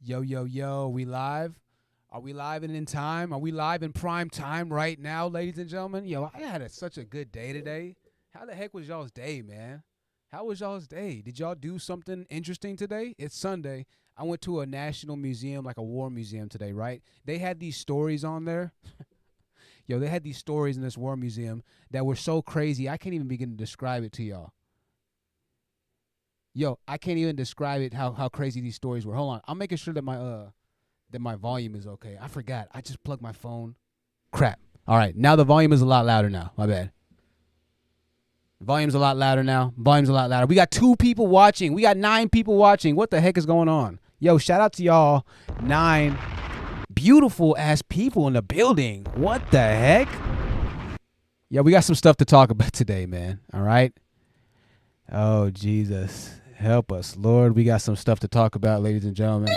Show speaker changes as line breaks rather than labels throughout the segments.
Yo, yo, yo, we live? Are we live and in time? Are we live in prime time right now, ladies and gentlemen? Yo, I had such a good day today. How the heck was y'all's day, man? How was y'all's day? Did y'all do something interesting today? It's Sunday. I went to a national museum, like a war museum today, right? They had these stories on there. Yo, they had these stories in this war museum that were so crazy, I can't even begin to describe it to y'all. Yo, I can't even describe it how crazy these stories were. Hold on. I'm making sure that my volume is okay. I forgot. I just plugged my phone. Crap. All right. Now the volume is a lot louder now. My bad. Volume's a lot louder now. Volume's a lot louder. We got 2 people watching. We got 9 people watching. What the heck is going on? Yo, shout out to y'all. 9 beautiful ass people in the building. What the heck? Yo, we got some stuff to talk about today, man. All right. Oh, Jesus. Help us, Lord. We got some stuff to talk about, ladies and gentlemen.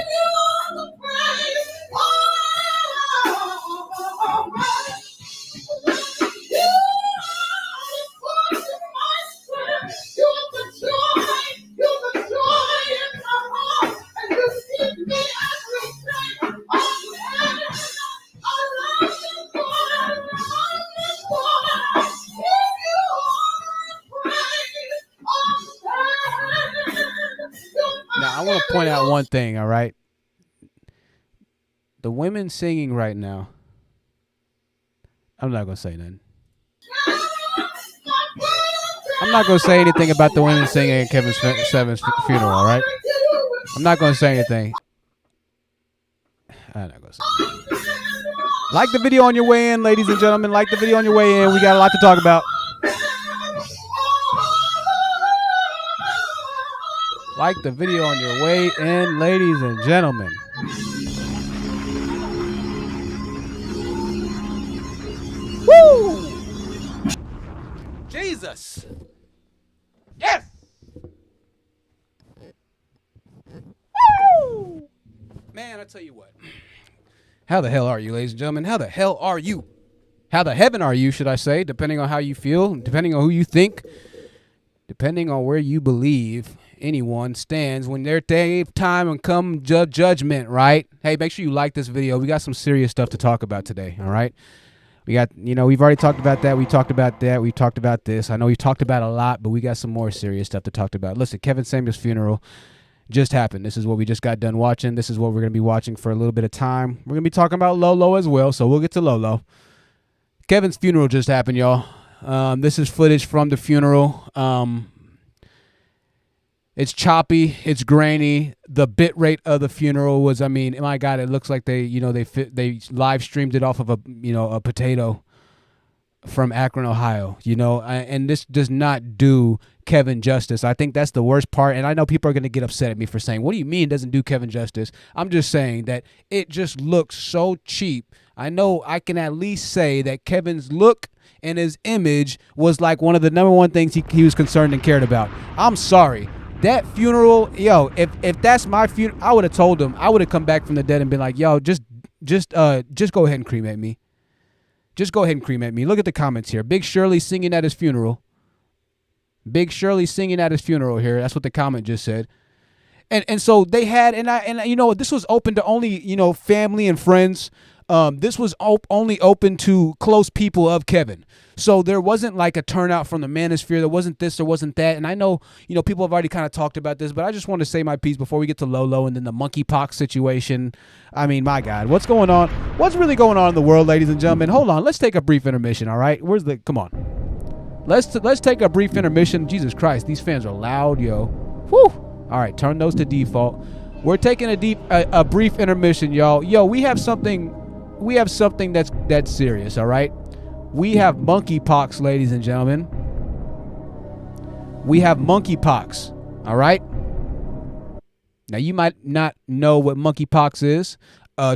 Now, I want to point out one thing, all right? The women singing right now, I'm not going to say nothing. I'm not going to say anything about the women singing at Kevin Seven's funeral, all right? I'm not going to say anything. I'm not going to say anything. Like the video on your way in, ladies and gentlemen. Like the video on your way in. We got a lot to talk about. Like the video on your way in, ladies and gentlemen. Woo! Jesus! Yes! Woo! Man, I tell you what. How the hell are you, ladies and gentlemen? How the hell are you? How the heaven are you, should I say, depending on how you feel, depending on who you think, depending on where you believe anyone stands when their day of time and come judgment, right? Hey, make sure you like this video. We got some serious stuff to talk about today, all right? We got, we've already talked about that. We talked about that. We talked about this. I know we talked about a lot, but we got some more serious stuff to talk about. Listen, Kevin Samuel's funeral just happened. This is what we just got done watching. This is what we're going to be watching for a little bit of time. We're going to be talking about Lolo as well, so we'll get to Lolo. Kevin's funeral just happened, y'all. This is footage from the funeral. It's choppy, it's grainy. The bit rate of the funeral was, my God, it looks like they live streamed it off of a potato from Akron, Ohio. And this does not do Kevin justice. I think that's the worst part. And I know people are going to get upset at me for saying, "What do you mean it doesn't do Kevin justice?" I'm just saying that it just looks so cheap. I know I can at least say that Kevin's look and his image was like one of the number one things he was concerned and cared about. I'm sorry. That funeral, yo, if that's my funeral, I would have told him. I would have come back from the dead and been like, "Yo, just go ahead and cremate me. Just go ahead and cremate me." Look at the comments here. Big Shirley singing at his funeral. Big Shirley singing at his funeral here. That's what the comment just said. And so they had, this was open to only, family and friends. This was only open to close people of Kevin. So there wasn't like a turnout from the manosphere. There wasn't this, there wasn't that. And I know, people have already kind of talked about this, but I just want to say my piece before we get to Lolo and then the monkeypox situation. My God, what's going on? What's really going on in the world, ladies and gentlemen? Hold on. Let's take a brief intermission, all right? Come on. Let's take a brief intermission. Jesus Christ, these fans are loud, yo. Whew. All right, turn those to default. We're taking a brief intermission, y'all. Yo, we have something that's serious, all right? We have monkeypox, ladies and gentlemen. We have monkeypox, all right? Now, you might not know what monkeypox is.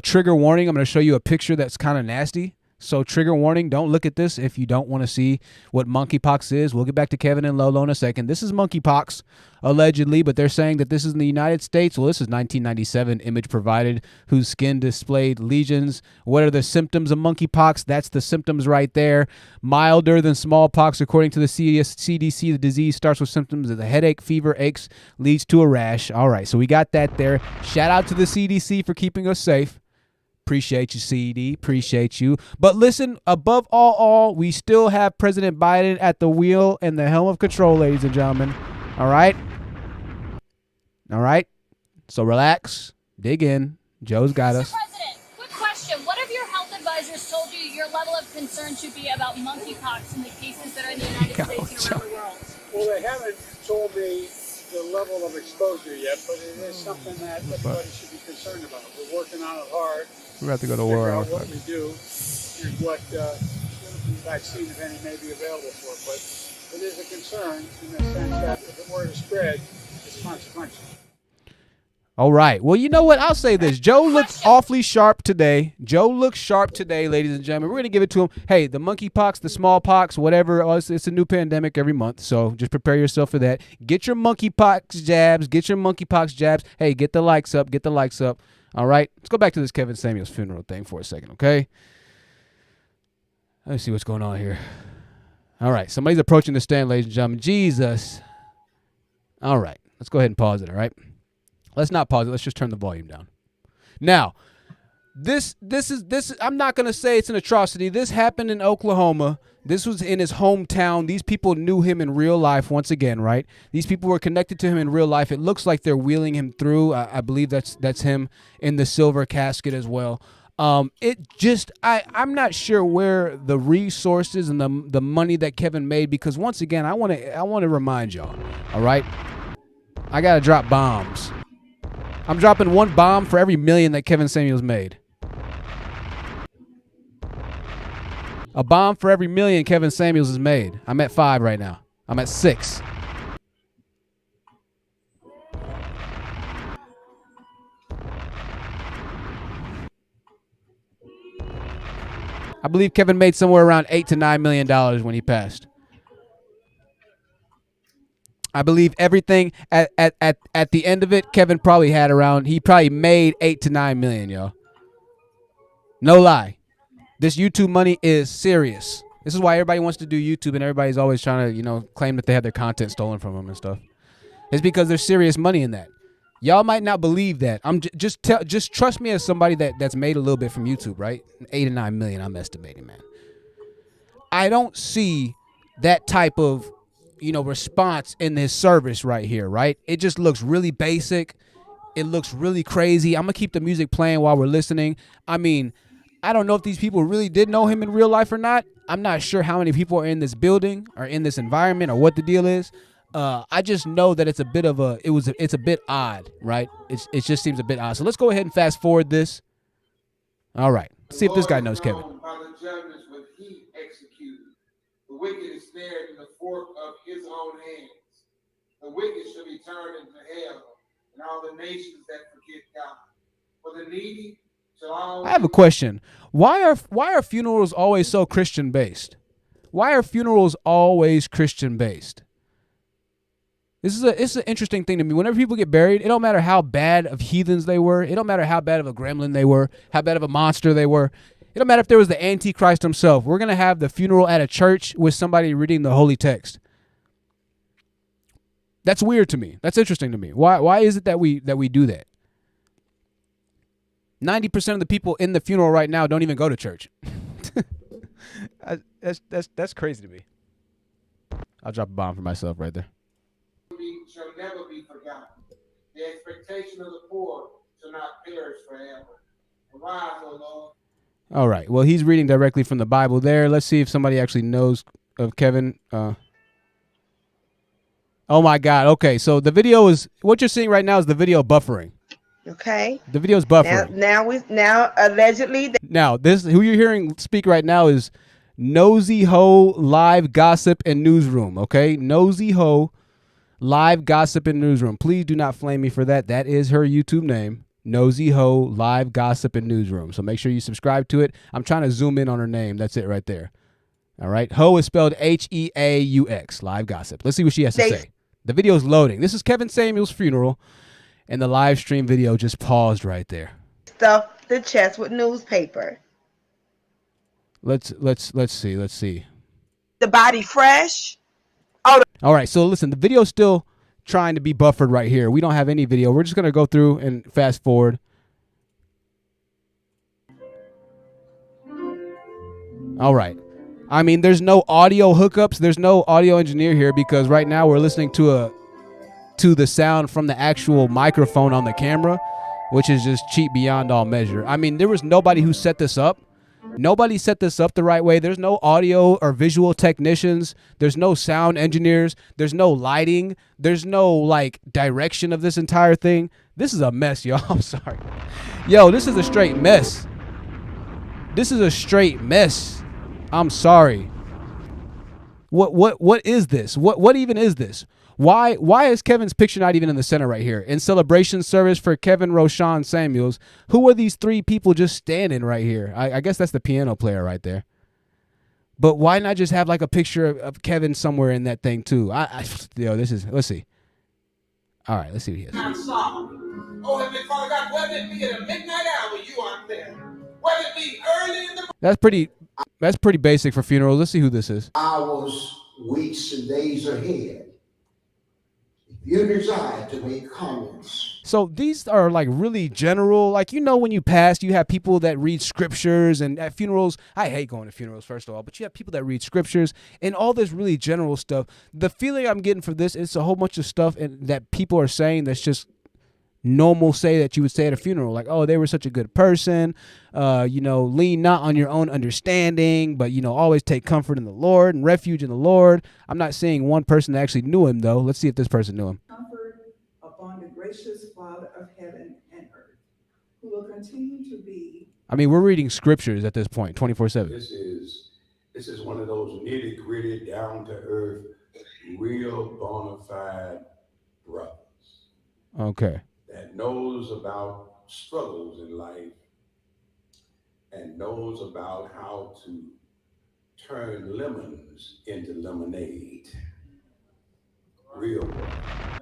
Trigger warning, I'm going to show you a picture that's kind of nasty, So trigger warning, don't look at this if you don't want to see what monkeypox is. We'll get back to Kevin and Lolo in a second. This is monkeypox, allegedly, but they're saying that this is in the United States. Well, this is 1997 image provided, whose skin displayed lesions. What are the symptoms of monkeypox? That's the symptoms right there. Milder than smallpox, according to the CDC. The disease starts with symptoms of the headache, fever, aches, leads to a rash. All right, so we got that there. Shout out to the CDC for keeping us safe. Appreciate you, CD. Appreciate you. But listen, above all, we still have President Biden at the wheel and the helm of control, ladies and gentlemen. All right? All right? So relax. Dig in. Joe's got us.
Mr. President, quick question. What have your health advisors told you your level of concern should be about monkeypox and the cases that are in the United States and around the world?
Well, they haven't told me the level of exposure yet, but it is something that everybody should be concerned about. We're working on it hard.
We're about to go to war.
What we do and what vaccine, if any, may be available for it. But it is a concern in the sense that if it were to spread, it's consequential.
All right. Well, you know what? I'll say this. Joe looks awfully sharp today. Joe looks sharp today, ladies and gentlemen. We're going to give it to him. Hey, the monkeypox, the smallpox, whatever. It's a new pandemic every month, so just prepare yourself for that. Get your monkeypox jabs. Get your monkeypox jabs. Hey, get the likes up. Get the likes up. All right. Let's go back to this Kevin Samuels funeral thing for a second, okay? Let's see what's going on here. All right. Somebody's approaching the stand, ladies and gentlemen. Jesus. All right. Let's go ahead and pause it, all right? Let's not pause it. Let's just turn the volume down. Now, this is I'm not going to say it's an atrocity. This happened in Oklahoma. This was in his hometown. These people knew him in real life once again, right? These people were connected to him in real life. It looks like they're wheeling him through. I believe that's him in the silver casket as well. I'm not sure where the resources and the money that Kevin made, because once again, I want to remind y'all, all right? I got to drop bombs. I'm dropping one bomb for every million that Kevin Samuels made. A bomb for every million Kevin Samuels has made. I'm at 5 right now. I'm at 6. I believe Kevin made somewhere around $8 to $9 million when he passed. I believe everything at the end of it, Kevin probably had around, he probably made $8 to $9 million, yo. No lie. This YouTube money is serious. This is why everybody wants to do YouTube and everybody's always trying to, claim that they have their content stolen from them and stuff. It's because there's serious money in that. Y'all might not believe that. Just trust me as somebody that's made a little bit from YouTube, right? 8 to 9 million, I'm estimating, man. I don't see that type of response in this service right here, right? It just looks really basic. It looks really crazy. I'm going to keep the music playing while we're listening. I mean, I don't know if these people really did know him in real life or not. I'm not sure how many people are in this building or in this environment or what the deal is. I just know that it's a bit of it's a bit odd, right? It just seems a bit odd. So let's go ahead and fast forward this. All right. Let's see if this guy knows Kevin.
By the judgments when he executed. The wicked is snared in the fork of his own hands. The wicked shall be turned into hell, and all the nations that forget God. For the needy shall always...
I have a question. Why are funerals always so Christian based? Why are funerals always Christian based? It's an interesting thing to me. Whenever people get buried, it don't matter how bad of heathens they were. It don't matter how bad of a gremlin they were, how bad of a monster they were. It don't matter if there was the Antichrist himself. We're going to have the funeral at a church with somebody reading the holy text. That's weird to me. That's interesting to me. Why is it that we do that? 90% of the people in the funeral right now don't even go to church. That's crazy to me. I'll drop a bomb for myself right there.
Shall never be forgotten. The expectation of the poor shall not perish forever. Arise, O Lord.
All right. Well, he's reading directly from the Bible there. Let's see if somebody actually knows of Kevin. Oh my God. Okay. So the video is, what you're seeing right now is the video buffering.
Okay.
The video's buffering.
Now allegedly.
Now this, who you're hearing speak right now is Nosy Ho Live Gossip and Newsroom. Okay. Nosy Ho Live Gossip and Newsroom. Please do not flame me for that. That is her YouTube name. Nosy Ho Live Gossip and Newsroom. So make sure you subscribe to it. I'm trying to zoom in on her name. That's it right there. All right. Ho is spelled Heaux. Live Gossip. Let's see what she has to say. The video's loading. This is Kevin Samuels' funeral, and the live stream video just paused right there.
Stuff the chest with newspaper.
Let's see.
The body fresh.
All right. So listen, the video's still trying to be buffered right here. We don't have any video. We're just going to go through and fast forward. All right. I mean, there's no audio hookups. There's no audio engineer here because right now we're listening to the sound from the actual microphone on the camera, which is just cheap beyond all measure. I mean, there was nobody who set this up. Nobody set this up the right way. There's no audio or visual technicians. There's no sound engineers. There's no lighting. There's no like direction of this entire thing. This is a mess, y'all. I'm sorry. Yo, this is a straight mess. This is a straight mess. I'm sorry. What is this? What even is this? Why is Kevin's picture not even in the center right here? In celebration service for Kevin Roshan Samuels, who are these three people just standing right here? I guess that's the piano player right there. But why not just have like a picture of Kevin somewhere in that thing too? Let's see. All right, let's see what he has.
Oh, Heavenly Father God, whether it be at a midnight hour, you aren't there. Whether it be early in the
That's pretty basic for funerals. Let's see who this is.
Hours, weeks, and days ahead. You desire to make comments.
So these are like really general, like, you know, when you pass, you have people that read scriptures, and at funerals, I hate going to funerals first of all, but you have people that read scriptures and all this really general stuff. The feeling I'm getting from this is a whole bunch of stuff that people are saying that's just normal say that you would say at a funeral, like, oh, they were such a good person, lean not on your own understanding, but always take comfort in the Lord and refuge in the Lord. I'm not saying one person that actually knew him though. Let's see if this person knew him.
Comfort upon the gracious Father of heaven and earth, who will continue to be.
I mean, we're reading scriptures at this point 24/7.
This is one of those nitty gritty, down to earth, real bona fide brothers.
Okay.
That knows about struggles in life and knows about how to turn lemons into lemonade. Real work.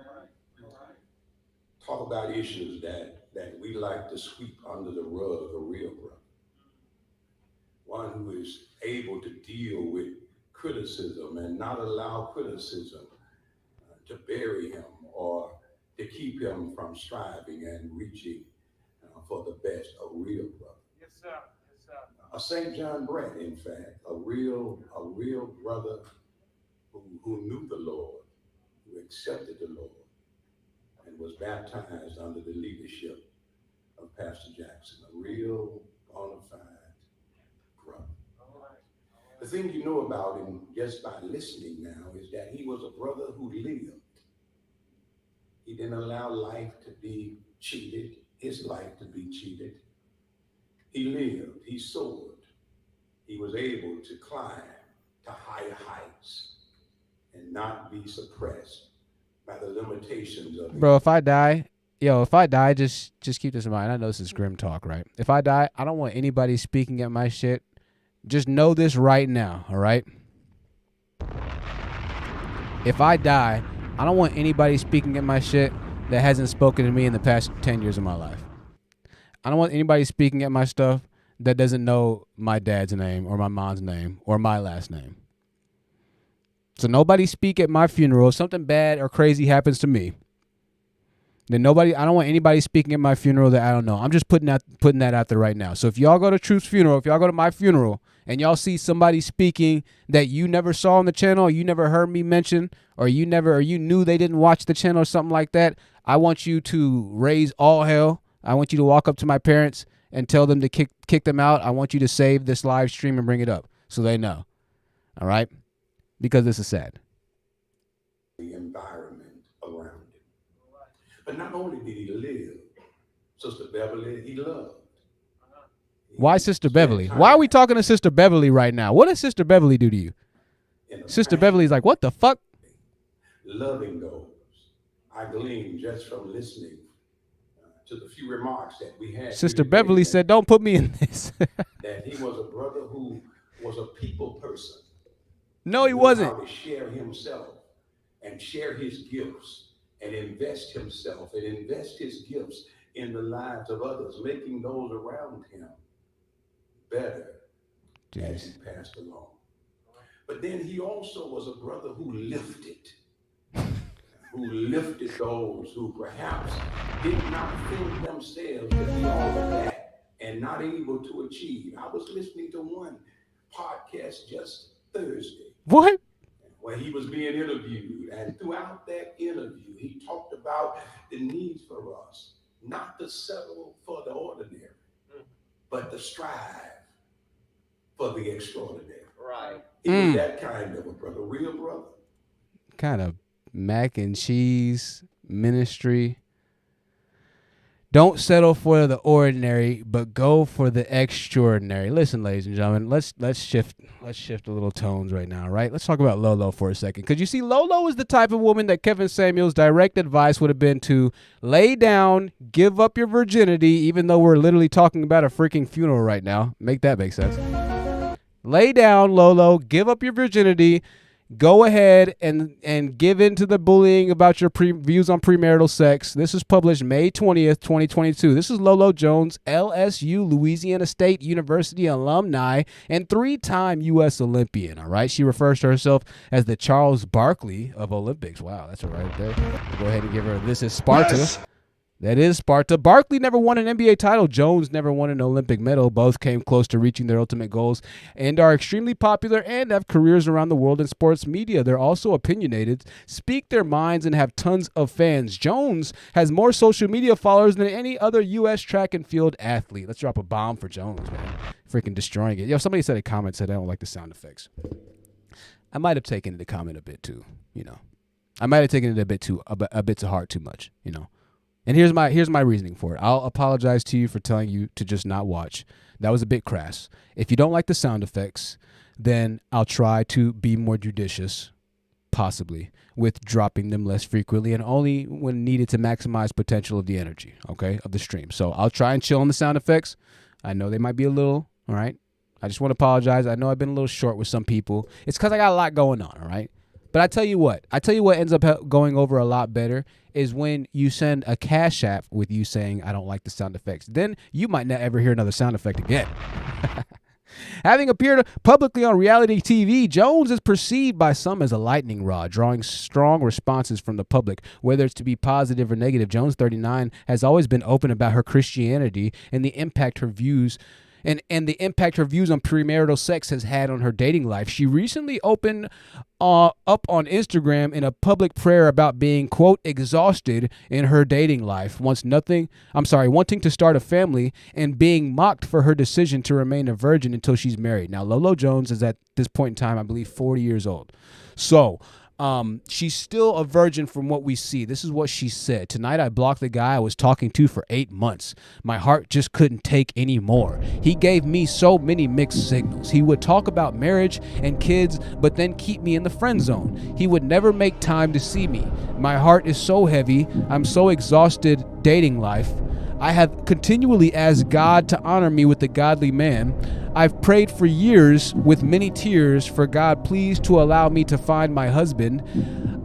Talk about issues that we like to sweep under the rug. A real brother. One who is able to deal with criticism and not allow criticism to bury him or to keep him from striving and reaching for the best. A real brother.
Yes, sir. Yes, sir.
A St. John Brett, in fact, a real brother who knew the Lord, who accepted the Lord, and was baptized under the leadership of Pastor Jackson. A real bona fide brother. The thing you know about him just by listening now is that he was a brother who lived. He didn't allow life to be cheated, his life to be cheated. He lived, he soared. He was able to climb to higher heights and not be suppressed by the limitations of
Bro, if I die, just keep this in mind. I know this is grim talk, right? If I die, I don't want anybody speaking at my shit. Just know this right now, all right? If I die, I don't want anybody speaking at my shit that hasn't spoken to me in the past 10 years of my life. I don't want anybody speaking at my stuff that doesn't know my dad's name or my mom's name or my last name. So nobody speak at my funeral. If something bad or crazy happens to me, then I don't want anybody speaking at my funeral that I don't know. I'm just putting that out there right now. So if y'all go to Truth's funeral, if y'all go to my funeral and y'all see somebody speaking that you never saw on the channel, or you never heard me mention, or you knew they didn't watch the channel or something like that, I want you to raise all hell. I want you to walk up to my parents and tell them to kick them out. I want you to save this live stream and bring it up so they know. All right? Because this is sad.
the environment around him. But not only did he live, Sister Beverly, he loved.
Why Sister Beverly? Why are we talking to Sister Beverly right now? What does Sister Beverly do to you? Sister Beverly's like, what the fuck?
Loving those. I glean just from listening to the few remarks that we had.
Sister Beverly said, "Don't put me in this."
That he was a brother who was a people person.
No, he wasn't.
How to share himself and share his gifts and invest himself and invest his gifts in the lives of others, making those around him better as he passed along. But then he also was a brother who lifted those who perhaps did not think themselves to be all of that and not able to achieve. I was listening to one podcast just Thursday.
What?
Where he was being interviewed, and throughout that interview, he talked about the needs for us, not to settle for the ordinary, but to strive for the extraordinary.
Right.
He was that kind of a brother, real brother.
Kind of mac and cheese ministry. Don't settle for the ordinary, but go for the extraordinary. Listen, ladies and gentlemen, let's shift a little tones right now, right? Let's talk about Lolo for a second. Because you see, Lolo is the type of woman that Kevin Samuels' direct advice would have been to lay down, give up your virginity, even though we're literally talking about a freaking funeral right now. Make that make sense. Lay down, Lolo, give up your virginity. Go ahead and give in to the bullying about your views on premarital sex. This is published May 20th, 2022. This is Lolo Jones, LSU, Louisiana State University alumni and 3-time U.S. Olympian, all right? She refers to herself as the Charles Barkley of Olympics. Wow, that's all right there. Go ahead and give her, this is Sparta. Yes. That is Sparta. Barkley never won an NBA title. Jones never won an Olympic medal. Both came close to reaching their ultimate goals and are extremely popular and have careers around the world in sports media. They're also opinionated, speak their minds, and have tons of fans. Jones has more social media followers than any other U.S. track and field athlete. Let's drop a bomb for Jones, man. Freaking destroying it. Yo, somebody said a comment said I don't like the sound effects. I might have taken the comment a bit too, you know. I might have taken it a bit to heart too much, you know. And here's my reasoning for it. I'll apologize to you for telling you to just not watch. That was a bit crass. If you don't like the sound effects, then I'll try to be more judicious, possibly, with dropping them less frequently and only when needed to maximize potential of the energy, okay, of the stream. So I'll try and chill on the sound effects. I know they might be a little, all right? I just want to apologize. I know I've been a little short with some people. It's because I got a lot going on, all right? But I tell you what ends up going over a lot better is when you send a Cash App with you saying, I don't like the sound effects. Then you might not ever hear another sound effect again. Having appeared publicly on reality TV, Jones is perceived by some as a lightning rod, drawing strong responses from the public, whether it's to be positive or negative. Jones, 39, has always been open about her Christianity and the impact her views and the impact her views on premarital sex has had on her dating life. She recently opened up on Instagram in a public prayer about being, quote, exhausted in her dating life, wanting to start a family and being mocked for her decision to remain a virgin until she's married. Now, Lolo Jones is at this point in time, I believe, 40 years old. So she's still a virgin from what we see. This is what she said. Tonight I blocked the guy I was talking to for 8 months. My heart just couldn't take any more. He gave me so many mixed signals. He would talk about marriage and kids, but then keep me in the friend zone. He would never make time to see me. My heart is so heavy. I'm so exhausted dating life. I have continually asked God to honor me with a godly man. I've prayed for years with many tears for God please to allow me to find my husband.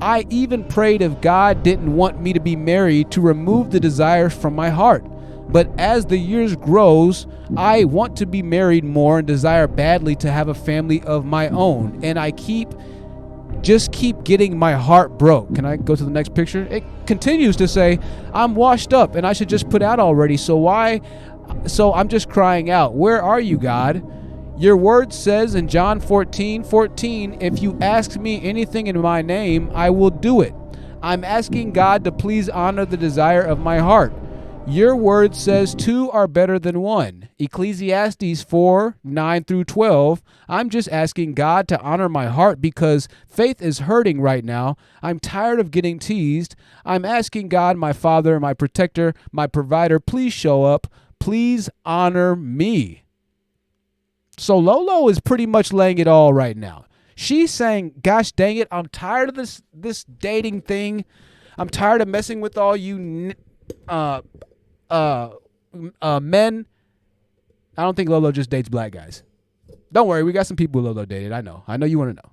I even prayed if God didn't want me to be married to remove the desires from my heart. But as the years grows, I want to be married more and desire badly to have a family of my own. And I keep getting my heart broke. Can I go to the next picture? It continues to say, I'm washed up and I should just put out already. So I'm just crying out. Where are you, God? Your word says in John 14:14, if you ask me anything in my name, I will do it. I'm asking God to please honor the desire of my heart. Your word says 2 are better than 1. Ecclesiastes 4:9-12. I'm just asking God to honor my heart because faith is hurting right now. I'm tired of getting teased. I'm asking God, my Father, my protector, my provider, please show up. Please honor me. So Lolo is pretty much laying it all right now. She's saying, gosh dang it, I'm tired of this dating thing. I'm tired of messing with all you men, I don't think Lolo just dates black guys. Don't worry, we got some people Lolo dated. I know you want to know.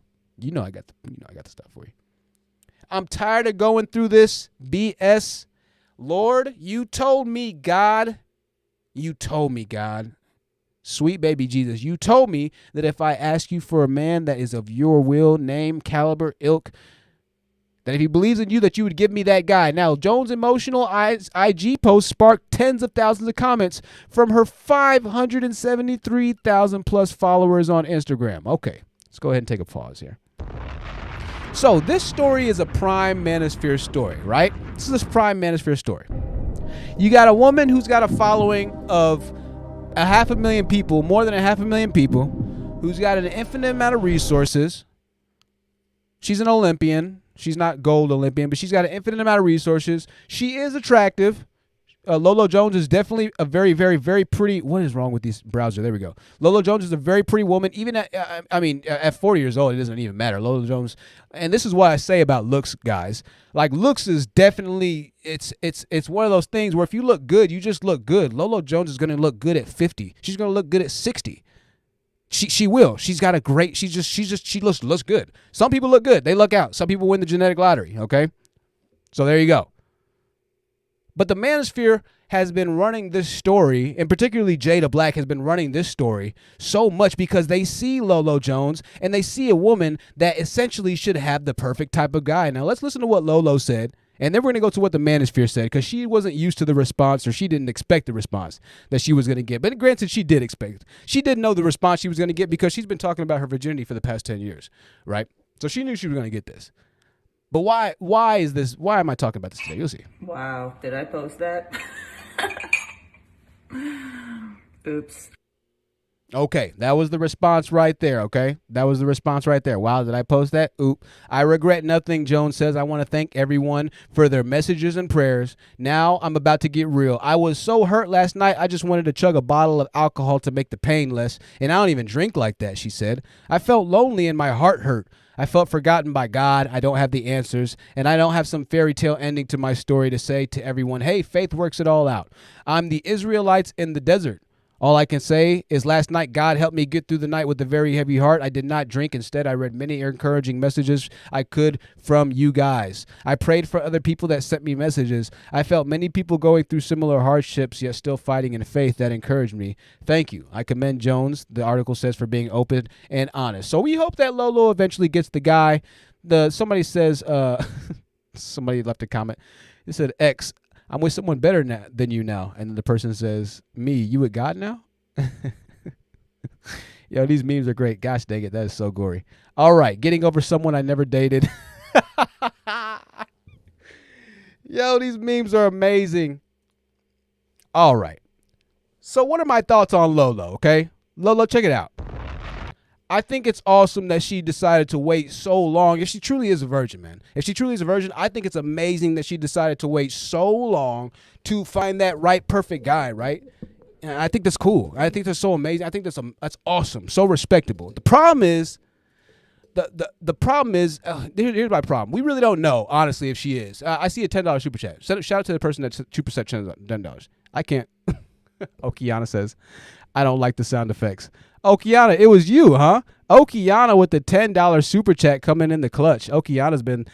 I got the stuff for you. I'm tired of going through this BS. Lord, you told me, God. Sweet baby Jesus, you told me that if I ask you for a man that is of your will, name, caliber, ilk, that if he believes in you, that you would give me that guy. Now, Jones' emotional IG post sparked tens of thousands of comments from her 573,000 plus followers on Instagram. Okay, let's go ahead and take a pause here. So this story is a prime manosphere story, right? This is a prime manosphere story. You got a woman who's got a following of 500,000 people, more than 500,000 people, who's got an infinite amount of resources. She's an Olympian. She's not gold Olympian, but she's got an infinite amount of resources. She is attractive. Lolo Jones is definitely a very, very, very pretty. What is wrong with this browser? There we go. Lolo Jones is a very pretty woman. Even at 40 years old, it doesn't even matter. Lolo Jones, and this is what I say about looks, guys. Like, looks is definitely, it's one of those things where if you look good, you just look good. Lolo Jones is going to look good at 50. She's going to look good at 60. She will. She's got a great. She looks good. Some people look good. They luck out. Some people win the genetic lottery. Okay, so there you go. But the manosphere has been running this story, and particularly Jada Black has been running this story so much because they see Lolo Jones and they see a woman that essentially should have the perfect type of guy. Now let's listen to what Lolo said. And then we're going to go to what the manosphere said, because she wasn't used to the response, or she didn't expect the response that she was going to get. But granted, she did expect it. She didn't know the response she was going to get because she's been talking about her virginity for the past 10 years, right? So she knew she was going to get this. But why is this? Why am I talking about this today? You'll see.
Wow, did I post that? Oops.
Okay, that was the response right there, okay? That was the response right there. Wow, did I post that? Oop. I regret nothing, Jones says. I want to thank everyone for their messages and prayers. Now I'm about to get real. I was so hurt last night, I just wanted to chug a bottle of alcohol to make the pain less, and I don't even drink like that, she said. I felt lonely and my heart hurt. I felt forgotten by God. I don't have the answers, and I don't have some fairy tale ending to my story to say to everyone, hey, faith works it all out. I'm the Israelites in the desert. All I can say is last night, God helped me get through the night with a very heavy heart. I did not drink. Instead, I read many encouraging messages I could from you guys. I prayed for other people that sent me messages. I felt many people going through similar hardships, yet still fighting in faith. That encouraged me. Thank you. I commend Jones, the article says, for being open and honest. So we hope that Lolo eventually gets the guy. Somebody says, somebody left a comment. It said, X, I'm with someone better than you now. And the person says, me, you with God now? Yo, these memes are great. Gosh dang it, that is so gory. All right, getting over someone I never dated. Yo, these memes are amazing. All right. So what are my thoughts on Lolo, okay? Lolo, check it out. I think it's awesome that she decided to wait so long. If she truly is a virgin, man. If she truly is a virgin, I think it's amazing that she decided to wait so long to find that right, perfect guy, right? And I think that's cool. I think that's so amazing. I think that's awesome. So respectable. The problem is, the problem is, here's my problem. We really don't know, honestly, if she is. I see a $10 super chat. Shout out to the person that's super chat $10. I can't. Okiana says, I don't like the sound effects. Okiana, it was you, huh? Okiana with the $10 super chat coming in the clutch. Okiana's been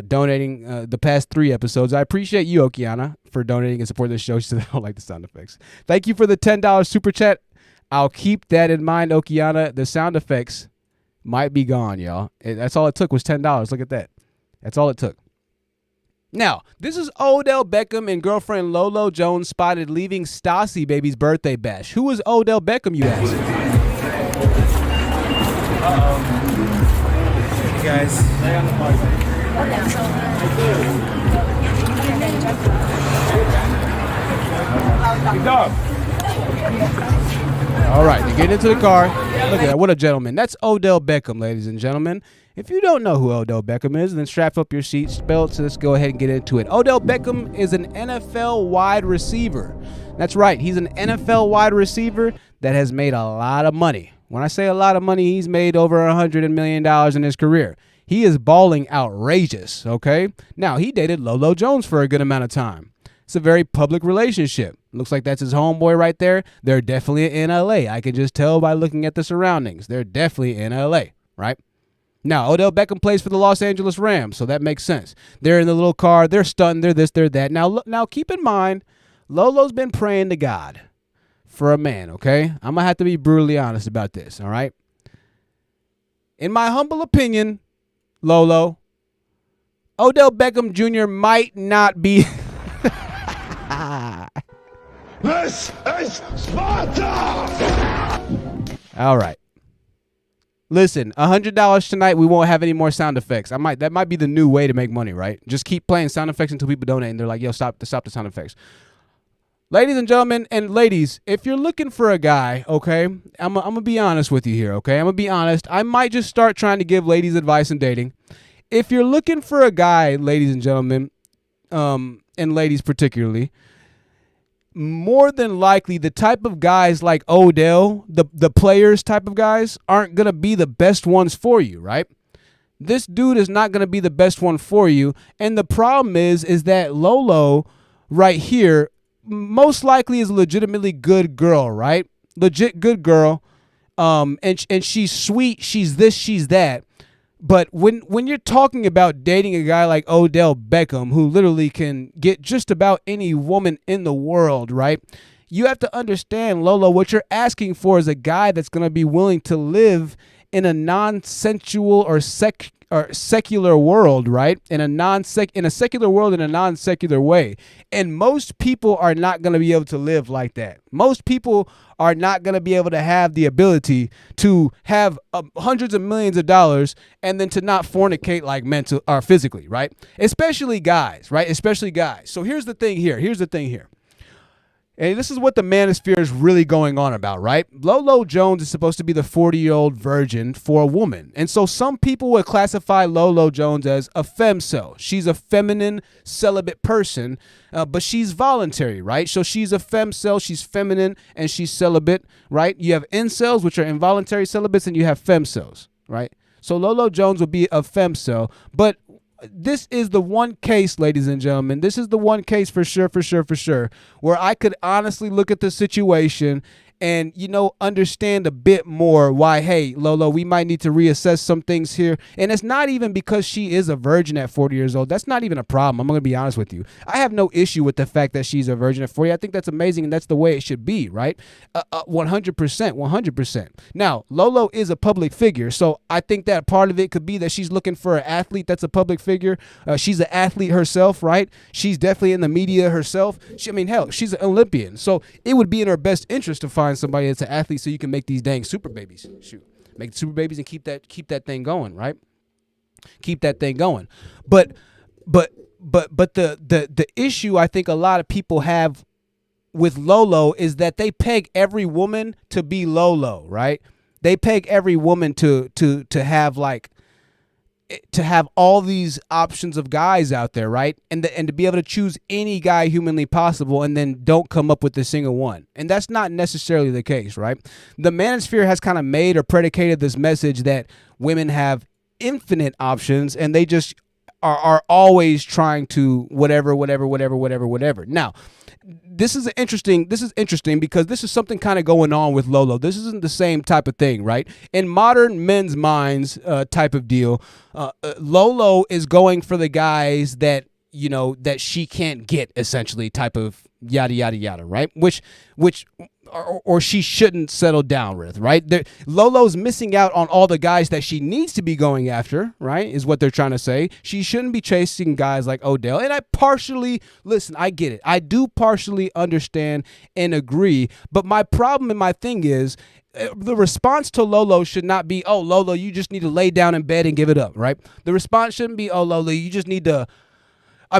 donating the past 3 episodes. I appreciate you, Okiana, for donating and supporting the show. She said, I don't like the sound effects. Thank you for the $10 super chat. I'll keep that in mind, Okiana. The sound effects might be gone, y'all. That's all it took was $10. Look at that. That's all it took. Now, this is Odell Beckham and girlfriend Lolo Jones spotted leaving Stassi baby's birthday bash. Who is Odell Beckham, you ask?
Hey guys. Stay on the party. Good dog.
All right, you get into the car. Look at that. What a gentleman. That's Odell Beckham, ladies and gentlemen. If you don't know who Odell Beckham is, then strap up your seatbelts. So let's go ahead and get into it. Odell Beckham is an NFL wide receiver. That's right. He's an NFL wide receiver that has made a lot of money. When I say a lot of money, he's made over $100 million in his career. He is balling outrageous, okay? Now, he dated Lolo Jones for a good amount of time. It's a very public relationship. Looks like that's his homeboy right there. They're definitely in LA. I can just tell by looking at the surroundings. They're definitely in LA, right? Now, Odell Beckham plays for the Los Angeles Rams, so that makes sense. They're in the little car. They're stunned. They're this, they're that. Now keep in mind, Lolo's been praying to God for a man, okay? I'm going to have to be brutally honest about this, all right? In my humble opinion, Lolo, Odell Beckham Jr. might not be...
This is Sparta!
All right. Listen, $100 tonight, we won't have any more sound effects. That might be the new way to make money, right? Just keep playing sound effects until people donate and they're like, yo, stop the sound effects. Ladies and gentlemen, and ladies, if you're looking for a guy, okay, I'm going to be honest with you here, okay? I'm going to be honest. I might just start trying to give ladies advice in dating. If you're looking for a guy, ladies and gentlemen, and ladies particularly, more than likely the type of guys like Odell, the players type of guys, aren't going to be the best ones for you, right? This dude is not going to be the best one for you. And the problem is that Lolo right here most likely is a legitimately good girl, right? Legit good girl. And she's sweet. She's this, she's that. But when you're talking about dating a guy like Odell Beckham, who literally can get just about any woman in the world, right? You have to understand, Lolo, what you're asking for is a guy that's going to be willing to live in a non-sensual or secular world, right? In a secular world in a non-secular way. And most people are not going to be able to live like that. Most people are not going to be able to have the ability to have hundreds of millions of dollars and then to not fornicate like mental or physically, right? Especially guys, right? Especially guys. So here's the thing here. And this is what the manosphere is really going on about, right? Lolo Jones is supposed to be the 40-year-old virgin for a woman. And so some people would classify Lolo Jones as a femcel. She's a feminine, celibate person, but she's voluntary, right? So she's a femcel, she's feminine, and she's celibate, right? You have incels, which are involuntary celibates, and you have femcels, right? So Lolo Jones would be a femcel, but this is the one case, ladies and gentlemen, this is the one case for sure, where I could honestly look at the situation and, you know, understand a bit more why, hey, Lolo, we might need to reassess some things here. And it's not even because she is a virgin at 40 years old. That's not even a problem. I'm going to be honest with you. I have no issue with the fact that she's a virgin at 40. I think that's amazing, and that's the way it should be, right? 100%. Now, Lolo is a public figure, so I think that part of it could be that she's looking for an athlete that's a public figure. She's an athlete herself, right? She's definitely in the media herself. She's an Olympian. So it would be in her best interest to find somebody that's an athlete so you can make these dang super babies. Make super babies and keep that thing going, right? Keep that thing going. But the issue I think a lot of people have with Lolo is that they peg every woman to be Lolo, right? They peg every woman to have all these options of guys out there, right? And to be able to choose any guy humanly possible and then don't come up with a single one. And that's not necessarily the case, right? The manosphere has kind of made or predicated this message that women have infinite options and they just are always trying to whatever. Now, this is interesting because this is something kind of going on with Lolo. This isn't the same type of thing, right? In modern men's minds type of deal, Lolo is going for the guys that, you know, that she can't get, essentially, type of yada, right? Which she shouldn't settle down with, right? Lolo's missing out on all the guys that she needs to be going after, right, is what they're trying to say. She shouldn't be chasing guys like Odell. And I get it. I do partially understand and agree. But my problem and my thing is, the response to Lolo should not be, oh, Lolo, you just need to lay down in bed and give it up, right? The response shouldn't be, oh, Lolo, you just need to,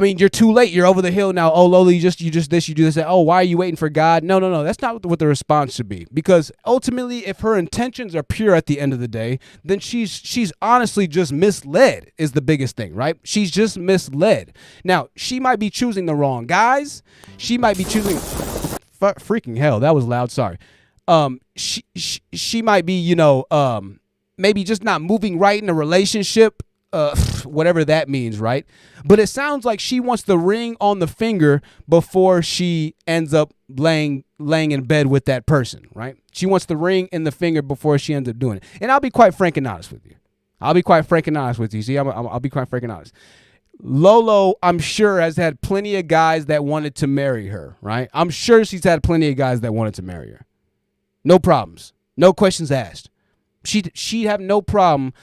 you're too late. You're over the hill now. Oh, Lolo, you do this. Oh, why are you waiting for God? No. That's not what the response should be. Because ultimately, if her intentions are pure at the end of the day, then she's honestly just misled is the biggest thing, right? She's just misled. Now, she might be choosing the wrong guys. She might be choosing, freaking hell, that was loud. Sorry. She might be, maybe just not moving right in a relationship whatever that means, right? But it sounds like she wants the ring on the finger before she ends up laying in bed with that person, right? She wants the ring in the finger before she ends up doing it. And I'll be quite frank and honest with you. See, I'll be quite frank and honest. Lolo, I'm sure, has had plenty of guys that wanted to marry her, right? I'm sure she's had plenty of guys that wanted to marry her. No problems. No questions asked. She'd have no problem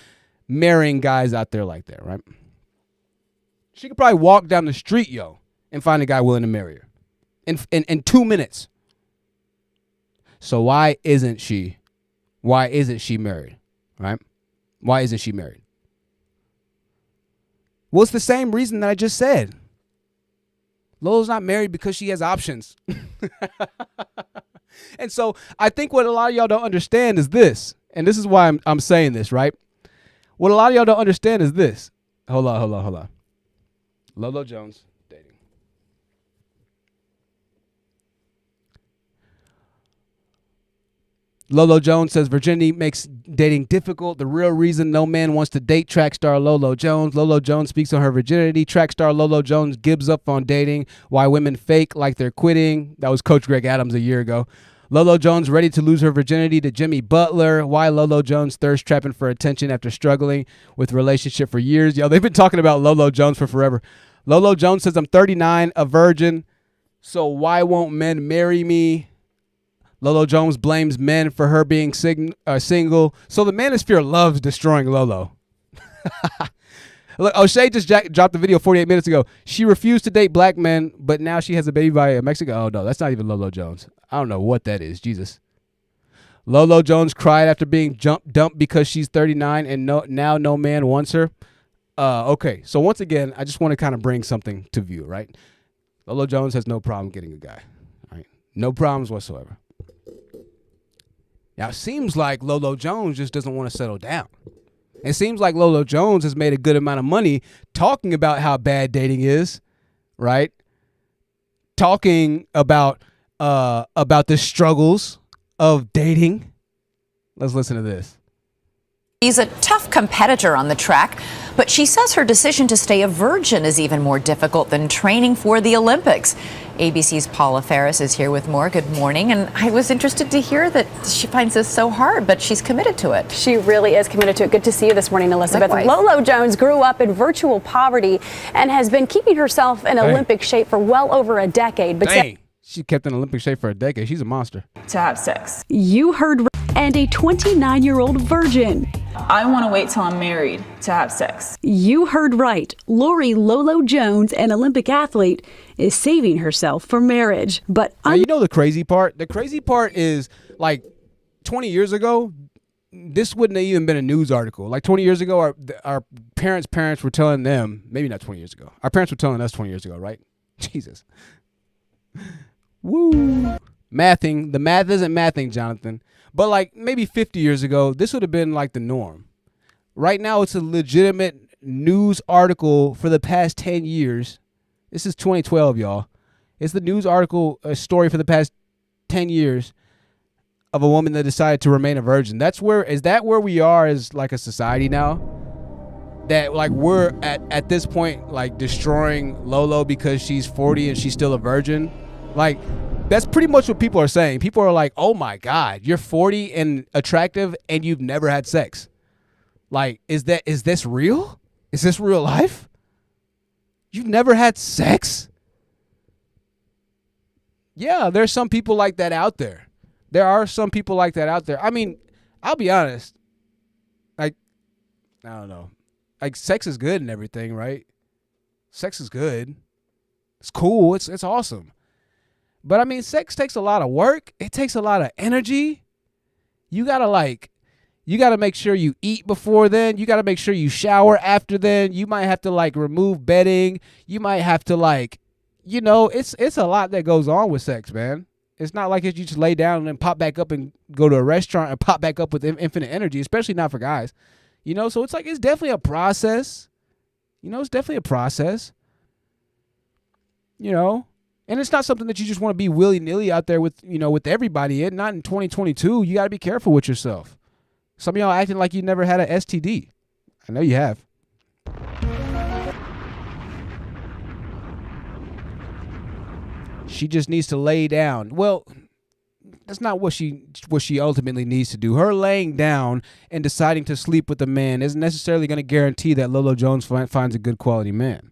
marrying guys out there like that, right? She could probably walk down the street, and find a guy willing to marry her in 2 minutes. So why isn't she married, right? Why isn't she married? Well, it's the same reason that I just said. Lolo's not married because she has options. And so I think what a lot of y'all don't understand is this, and this is why I'm saying this, right? What a lot of y'all don't understand is this. Hold on. Lolo Jones dating. Lolo Jones says virginity makes dating difficult. The real reason no man wants to date track star Lolo Jones. Lolo Jones speaks on her virginity. Track star Lolo Jones gives up on dating. Why women fake like they're quitting. That was Coach Greg Adams a year ago. Lolo Jones ready to lose her virginity to Jimmy Butler. Why Lolo Jones thirst trapping for attention after struggling with relationship for years. They've been talking about Lolo Jones for forever. Lolo Jones says, I'm 39, a virgin, so why won't men marry me? Lolo Jones blames men for her being single. So the manosphere loves destroying Lolo. Look, O'Shea just dropped the video 48 minutes ago. She refused to date black men, but now she has a baby by a Mexican. Oh, no, that's not even Lolo Jones. I don't know what that is. Jesus. Lolo Jones cried after being dumped because she's 39 and now no man wants her. Okay, so once again, I just want to kind of bring something to view, right? Lolo Jones has no problem getting a guy. Right? No problems whatsoever. Now, it seems like Lolo Jones just doesn't want to settle down. It seems like Lolo Jones has made a good amount of money talking about how bad dating is, right? Talking about the struggles of dating. Let's listen to this.
She's a tough competitor on the track, but she says her decision to stay a virgin is even more difficult than training for the Olympics. ABC's Paula Ferris is here with more. Good morning. And I was interested to hear that she finds this so hard, but she's committed to it.
She really is committed to it. Good to see you this morning, Elizabeth.
Likewise.
Lolo Jones grew up in virtual poverty and has been keeping herself in Olympic shape for well over a decade. But
she kept in Olympic shape for a decade. She's a monster.
To have sex.
You heard, and a 29-year-old virgin.
I want to wait till I'm married to have sex.
You heard right. Lori Lolo Jones, an Olympic athlete, is saving herself for marriage. But
now, you know the crazy part? The crazy part is, like, 20 years ago, this wouldn't have even been a news article. Like 20 years ago, our parents were telling them, maybe not 20 years ago. Our parents were telling us 20 years ago, right? Jesus. Woo. Mathing. The math isn't mathing, Jonathan. But like maybe 50 years ago, this would have been like the norm. Right now, it's a legitimate news article for the past 10 years. This is 2012, y'all. It's the news article, a story for the past 10 years of a woman that decided to remain a virgin. Is that where we are as like a society now? That like we're at this point like destroying Lolo because she's 40 and she's still a virgin? Like, that's pretty much what people are saying. People are like, oh my God, you're 40 and attractive and you've never had sex. Like, is this real? Is this real life? You've never had sex? Yeah, there's some people like that out there. There are some people like that out there. I mean, I'll be honest. Like, I don't know. Like, sex is good and everything, right? Sex is good. It's cool. It's awesome. But I mean, sex takes a lot of work. It takes a lot of energy. You gotta make sure you eat before then. You gotta make sure you shower after then. You might have to like remove bedding. You might have to like, it's a lot that goes on with sex, man. It's not like you just lay down and then pop back up and go to a restaurant and pop back up with infinite energy, especially not for guys. So it's like, it's definitely a process. It's definitely a process. And it's not something that you just want to be willy-nilly out there with, with everybody. Not in 2022. You got to be careful with yourself. Some of y'all acting like you never had an STD. I know you have. She just needs to lay down. Well, that's not what she ultimately needs to do. Her laying down and deciding to sleep with a man isn't necessarily going to guarantee that Lolo Jones finds a good quality man.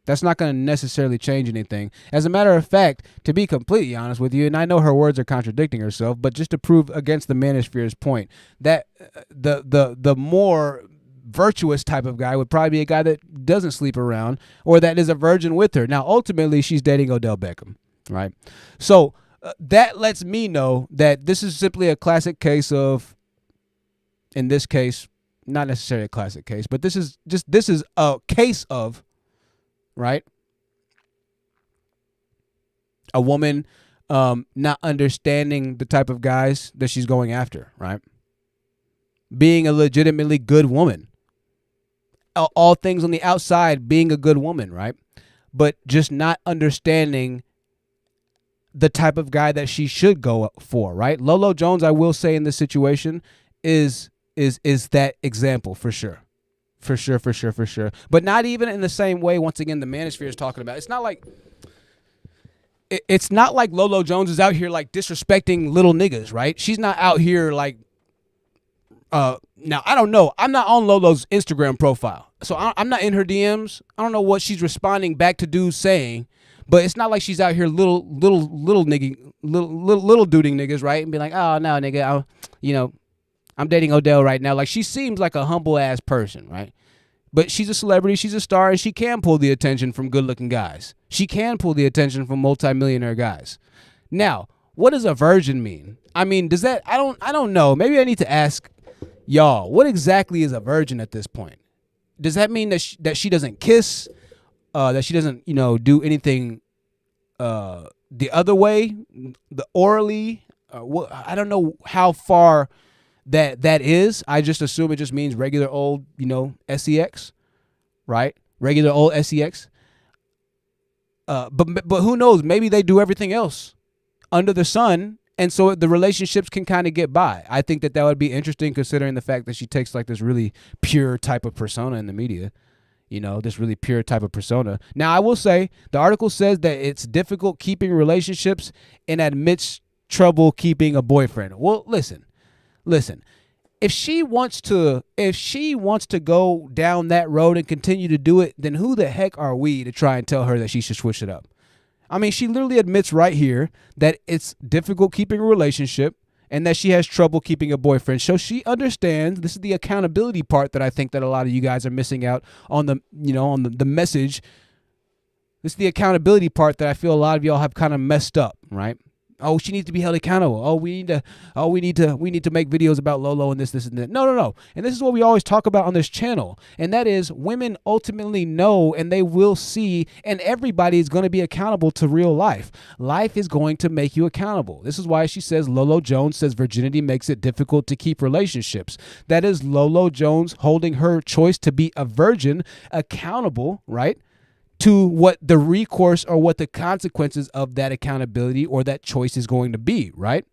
That's not going to necessarily change anything. As a matter of fact, to be completely honest with you, and I know her words are contradicting herself, but just to prove against the manosphere's point, that the more virtuous type of guy would probably be a guy that doesn't sleep around or that is a virgin with her. Now, ultimately, she's dating Odell Beckham, right? So that lets me know that this is simply a classic case of, in this case, not necessarily a classic case, but this is a case of, right? A woman not understanding the type of guys that she's going after, right? Being a legitimately good woman. All things on the outside being a good woman, right? But just not understanding the type of guy that she should go for, right? Lolo Jones, I will say in this situation, is that example for sure. For sure. But not even in the same way, once again, the manosphere is talking about. It's not like Lolo Jones is out here like disrespecting little niggas, right? She's not out here like, now I don't know. I'm not on Lolo's Instagram profile. So I'm not in her DMs. I don't know what she's responding back to dudes saying, but it's not like she's out here little duding niggas, right? And be like, oh no, nigga, I'm dating Odell right now. Like, she seems like a humble ass person, right? But she's a celebrity, she's a star, and she can pull the attention from good looking guys. She can pull the attention from multimillionaire guys. Now, what does a virgin mean? I mean, does that, I don't know. Maybe I need to ask y'all, what exactly is a virgin at this point? Does that mean that she doesn't kiss? That she doesn't, do anything the other way, the orally? I don't know how far that is. I just assume it just means regular old, sex, right? Regular old sex. But who knows? Maybe they do everything else under the sun, and so the relationships can kind of get by. I think that would be interesting, considering the fact that she takes like this really pure type of persona in the media. This really pure type of persona. Now, I will say the article says that it's difficult keeping relationships and admits trouble keeping a boyfriend. Well, listen. If she wants to go down that road and continue to do it, then who the heck are we to try and tell her that she should switch it up? I mean, she literally admits right here that it's difficult keeping a relationship and that she has trouble keeping a boyfriend. So she understands. This is the accountability part that I think that a lot of you guys are missing out on the message. This is the accountability part that I feel a lot of y'all have kind of messed up, right? Oh, she needs to be held accountable. We need to make videos about Lolo and this and that. No. And this is what we always talk about on this channel. And that is, women ultimately know, and they will see, and everybody is going to be accountable to real life. Life is going to make you accountable. This is why she says, Lolo Jones says virginity makes it difficult to keep relationships. That is Lolo Jones holding her choice to be a virgin accountable, right? To what the recourse or what the consequences of that accountability or that choice is going to be, right?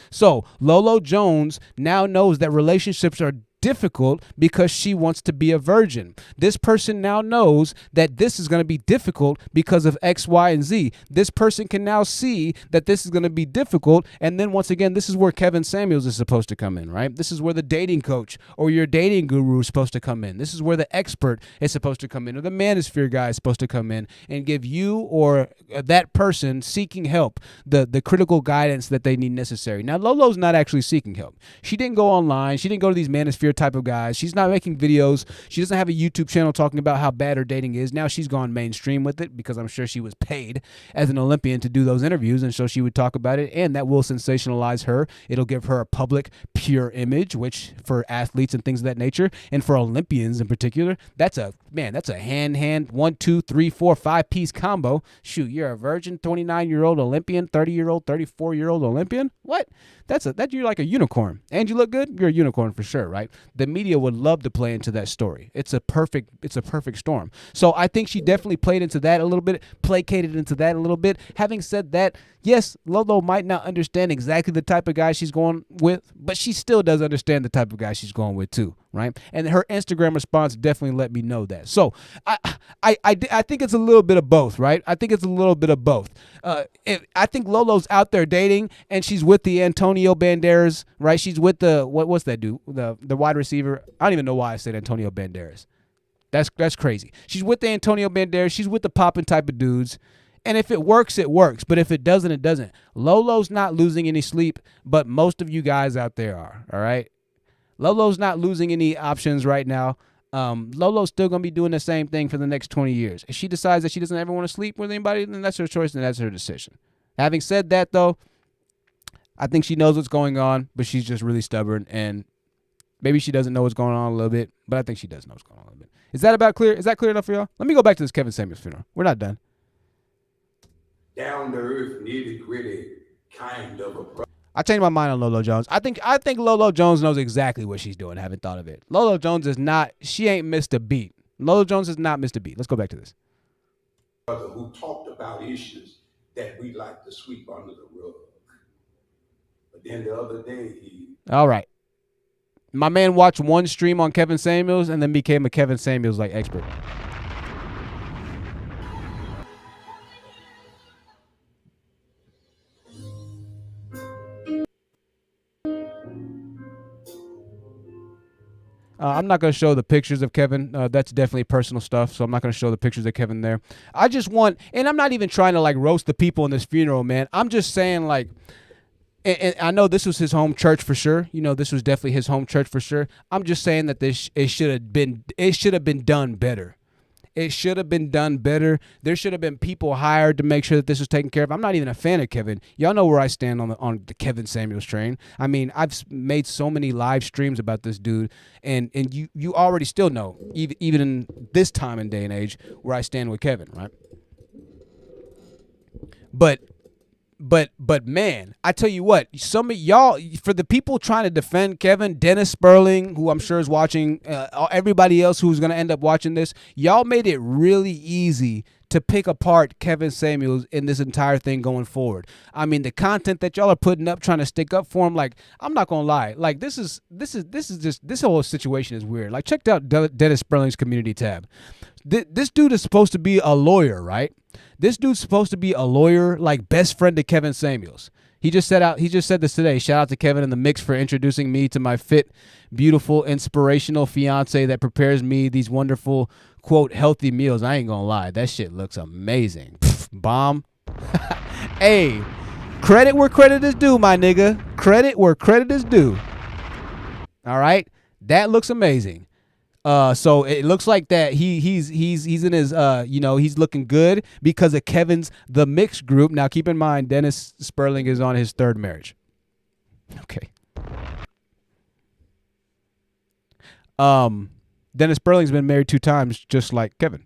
So Lolo Jones now knows that relationships are difficult because she wants to be a virgin. This person now knows that this is going to be difficult because of X, Y, and Z. This person can now see that this is going to be difficult. And then once again, this is where Kevin Samuels is supposed to come in, right? This is where the dating coach or your dating guru is supposed to come in. This is where the expert is supposed to come in, or the manosphere guy is supposed to come in and give you or that person seeking help the critical guidance that they need necessary. Now, Lolo's not actually seeking help. She didn't go online. She didn't go to these manosphere type of guys. She's not making videos. She doesn't have a YouTube channel talking about how bad her dating is. Now she's gone mainstream with it because I'm sure she was paid as an Olympian to do those interviews, and so she would talk about it, and that will sensationalize her. It'll give her a public, pure image, which for athletes and things of that nature, and for Olympians in particular, that's a hand 1, 2, 3, 4, 5-piece combo. Shoot, you're a virgin 29-year-old Olympian, 30-year-old, 34-year-old Olympian. What? You're like a unicorn, and you look good. You're a unicorn for sure, right? The media would love to play into that story. It's a perfect storm. So I think she definitely played into that a little bit, placated into that a little bit. Having said that, yes, Lolo might not understand exactly the type of guy she's going with, but she still does understand the type of guy she's going with too. right? And her Instagram response definitely let me know that. So I think it's a little bit of both, right? I think it's a little bit of both. I think Lolo's out there dating, and she's with the Antonio Banderas, right? She's with the what's that dude? The wide receiver. I don't even know why I said Antonio Banderas. That's crazy. She's with the Antonio Banderas. She's with the popping type of dudes. And if it works, it works. But if it doesn't, it doesn't. Lolo's not losing any sleep, but most of you guys out there are, all right? Lolo's not losing any options right now. Lolo's still going to be doing the same thing for the next 20 years. If she decides that she doesn't ever want to sleep with anybody, then that's her choice and that's her decision. Having said that, though, I think she knows what's going on, but she's just really stubborn. And maybe she doesn't know what's going on a little bit, but I think she does know what's going on a little bit. Is that about clear? Is that clear enough for y'all? Let me go back to this Kevin Samuels funeral. We're not done.
Down to earth, nitty gritty kind of a.
I changed my mind on Lolo Jones. I think Lolo Jones knows exactly what she's doing. I haven't thought of it. Lolo Jones is not. She ain't missed a beat. Lolo Jones has not missed a beat. Let's go back to this.
Brother who talked about issues that we like to sweep under the rug. But then the other day
All right. My man watched one stream on Kevin Samuels and then became a Kevin Samuels like expert. I'm not going to show the pictures of Kevin. That's definitely personal stuff, so I'm not going to show the pictures of Kevin there. I just want, and I'm not even trying to like roast the people in this funeral, man. I'm just saying like, and I know this was his home church for sure. You know, this was definitely his home church for sure. I'm just saying that it should have been done better. It should have been done better. There should have been people hired to make sure that this was taken care of. I'm not even a fan of Kevin. Y'all know where I stand on the Kevin Samuels train. I mean, I've made so many live streams about this dude, and you already still know, even in this time and day and age, where I stand with Kevin, right? But man, I tell you what, some of y'all, for the people trying to defend Kevin, Dennis Sperling, who I'm sure is watching, everybody else who's going to end up watching this, y'all made it really easy to pick apart Kevin Samuels in this entire thing going forward. I mean, the content that y'all are putting up, trying to stick up for him, like, I'm not going to lie, like, this whole situation is weird. Like, check out Dennis Sperling's community tab. This dude is supposed to be a lawyer, right? This dude's supposed to be a lawyer, like best friend to Kevin Samuels. He just said this today. Shout out to Kevin in the mix for introducing me to my fit, beautiful, inspirational fiance that prepares me these wonderful, quote, healthy meals. I ain't gonna lie. That shit looks amazing. Pff, bomb. Hey, credit where credit is due, my nigga. Credit where credit is due. All right? That looks amazing. So it looks like that he's in his he's looking good because of Kevin's The Mix group. Now keep in mind, Dennis Sperling is on his third marriage. Okay. Dennis Sperling's been married 2 times, just like Kevin.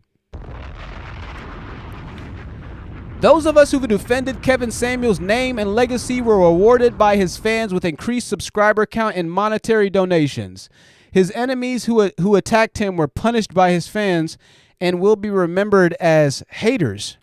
Those of us who defended Kevin Samuels' name and legacy were rewarded by his fans with increased subscriber count and monetary donations. His enemies who attacked him were punished by his fans and will be remembered as haters.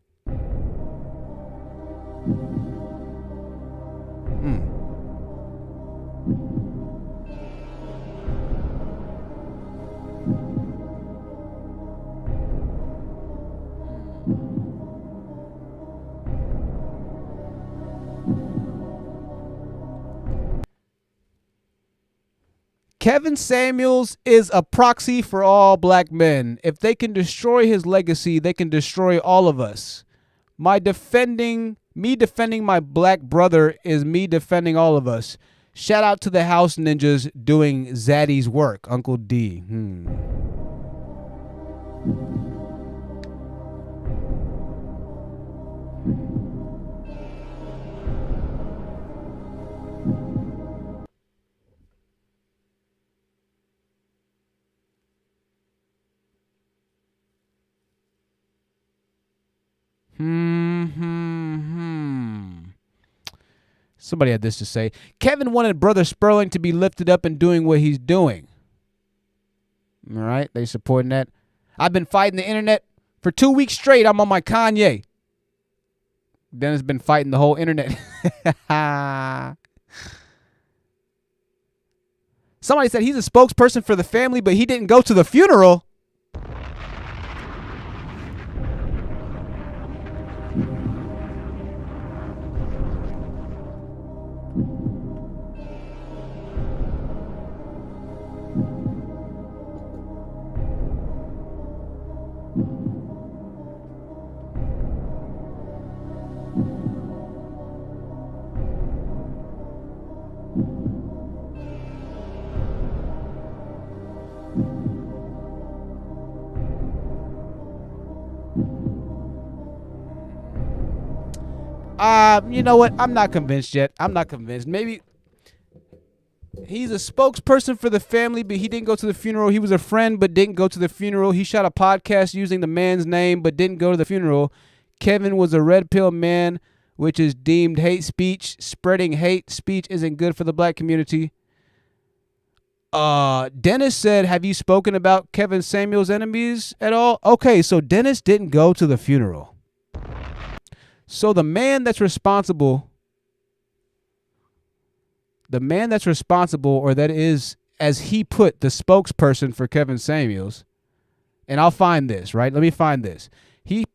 Kevin Samuels is a proxy for all black men. If they can destroy his legacy, they can destroy all of us. Me defending my black brother is me defending all of us. Shout out to the house ninjas doing Zaddy's work, Uncle D. Somebody had this to say. Kevin wanted Brother Sperling to be lifted up and doing what he's doing. All right, they supporting that. I've been fighting the internet for 2 weeks straight. I'm on my Kanye. Dennis been fighting the whole internet. Somebody said he's a spokesperson for the family, but he didn't go to the funeral. You know what? I'm not convinced yet. I'm not convinced. Maybe he's a spokesperson for the family, but he didn't go to the funeral. He was a friend, but didn't go to the funeral. He shot a podcast using the man's name, but didn't go to the funeral. Kevin was a red pill man, which is deemed hate speech. Spreading hate speech isn't good for the black community. Dennis said, have you spoken about Kevin Samuel's enemies at all? Okay, so Dennis didn't go to the funeral. So the man that's responsible, or that is, as he put, the spokesperson for Kevin Samuels, and I'll find this, right? Let me find this. He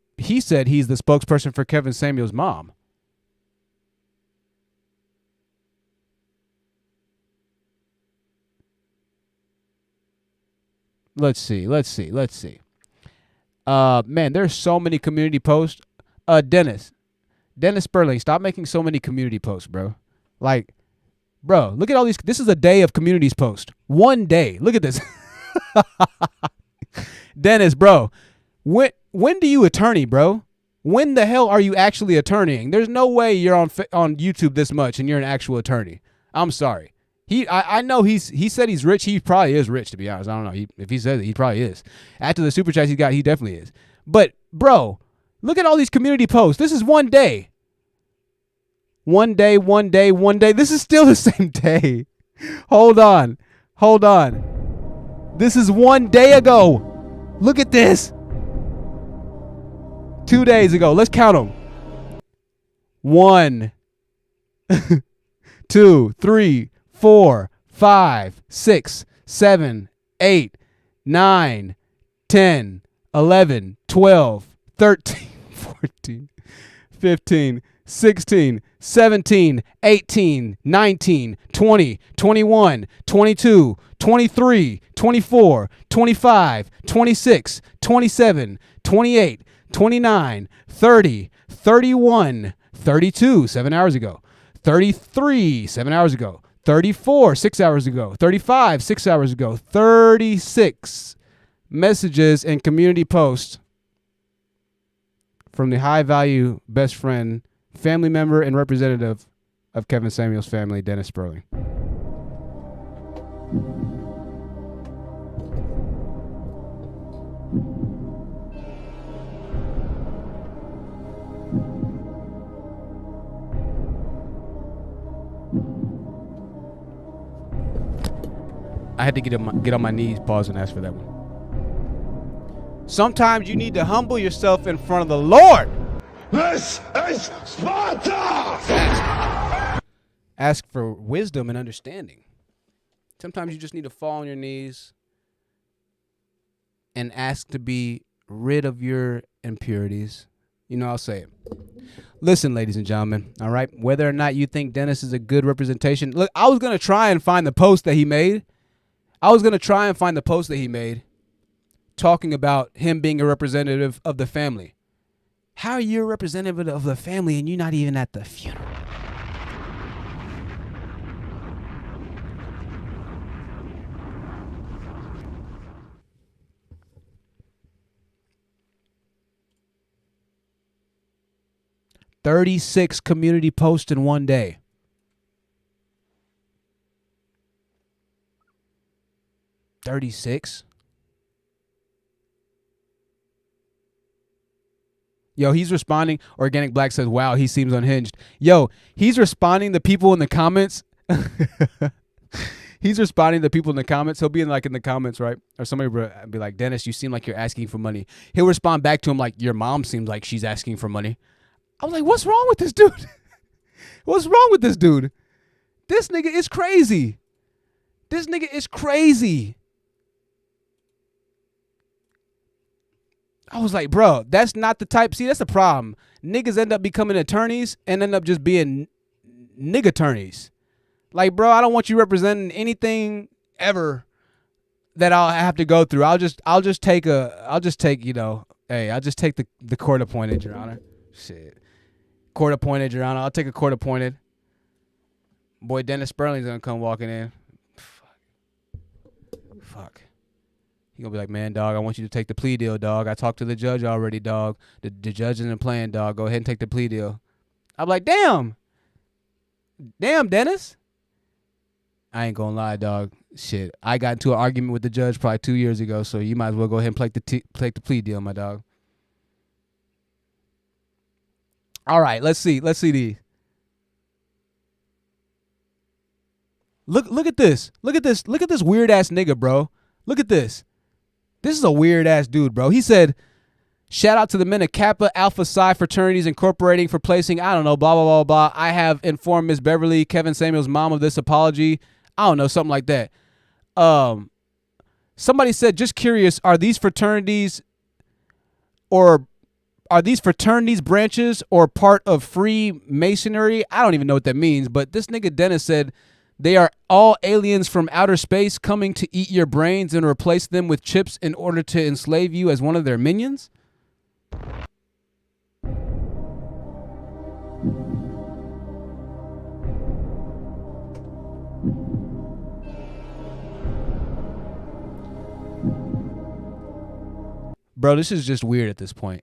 said he's the spokesperson for Kevin Samuels' mom. Let's see. Man, there's so many community posts. Dennis Sperling, stop making so many community posts, bro. Like, bro, look at all these. This is a day of communities post. One day. Look at this. Dennis, bro, when do you attorney, bro? When the hell are you actually attorneying? There's no way you're on YouTube this much and you're an actual attorney. I'm sorry. I know he said he's rich. He probably is rich, to be honest. I don't know. If he says it, he probably is. After the super chats he got, he definitely is. But, bro, look at all these community posts. This is one day. One day. This is still the same day. Hold on. This is 1 day ago. Look at this. 2 days ago. Let's count them. 1, 2, 3, 4, 5, 6, 7, 8, 9, 10, 11, 12, 13, 14, 15, 16, 17, 18, 19, 20, 21, 22, 23, 24, 25, 26, 27, 28, 29, 30, 31, 32, 7 hours ago, 33, 7 hours ago, 34, 6 hours ago, 35, 6 hours ago, 36 messages and community posts from the high-value best friend, family member, and representative of Kevin Samuel's family, Dennis Sperling. I had to get on my knees, pause, and ask for that one. Sometimes you need to humble yourself in front of the Lord.
This is Sparta!
Ask for wisdom and understanding. Sometimes you just need to fall on your knees and ask to be rid of your impurities. You know, I'll say it. Listen, ladies and gentlemen, all right? Whether or not you think Dennis is a good representation. Look, I was going to try and find the post that he made. Talking about him being a representative of the family. How are you a representative of the family and you're not even at the funeral? "36 community posts in 1 day. "36? Yo, he's responding. Organic Black says, wow, he seems unhinged. Yo, he's responding to people in the comments. He's responding to people in the comments. He'll be in the comments, right? Or somebody will be like, Dennis, you seem like you're asking for money. He'll respond back to him like, your mom seems like she's asking for money. I was like, what's wrong with this dude? What's wrong with this dude? This nigga is crazy. This nigga is crazy. I was like, bro, that's not the type. See, that's the problem. Niggas end up becoming attorneys and end up just being nigga attorneys. Like, bro, I don't want you representing anything ever that I'll have to go through. I'll just take, you know, hey, I'll just take the court appointed, Your Honor. Shit. Court appointed, Your Honor. I'll take a court appointed. Boy, Dennis Sperling's gonna come walking in. Fuck. He gonna be like, man, dog, I want you to take the plea deal, dog. I talked to the judge already, dog. The judge isn't playing, dog. Go ahead and take the plea deal. I'm like, damn. Damn, Dennis. I ain't gonna lie, dog. Shit. I got into an argument with the judge probably 2 years ago, so you might as well go ahead and take the plea deal, my dog. All right, let's see these. Look at this. Look at this weird ass nigga, bro. Look at this. This is a weird ass dude, bro. He said, shout out to the men of Kappa Alpha Psi Fraternities Incorporating for placing, I don't know, blah, blah, blah, blah. I have informed Miss Beverly, Kevin Samuel's mom, of this apology. I don't know, something like that. Somebody said, just curious, are these fraternities branches or part of Freemasonry? I don't even know what that means, but this nigga Dennis said, they are all aliens from outer space coming to eat your brains and replace them with chips in order to enslave you as one of their minions? Bro, this is just weird at this point.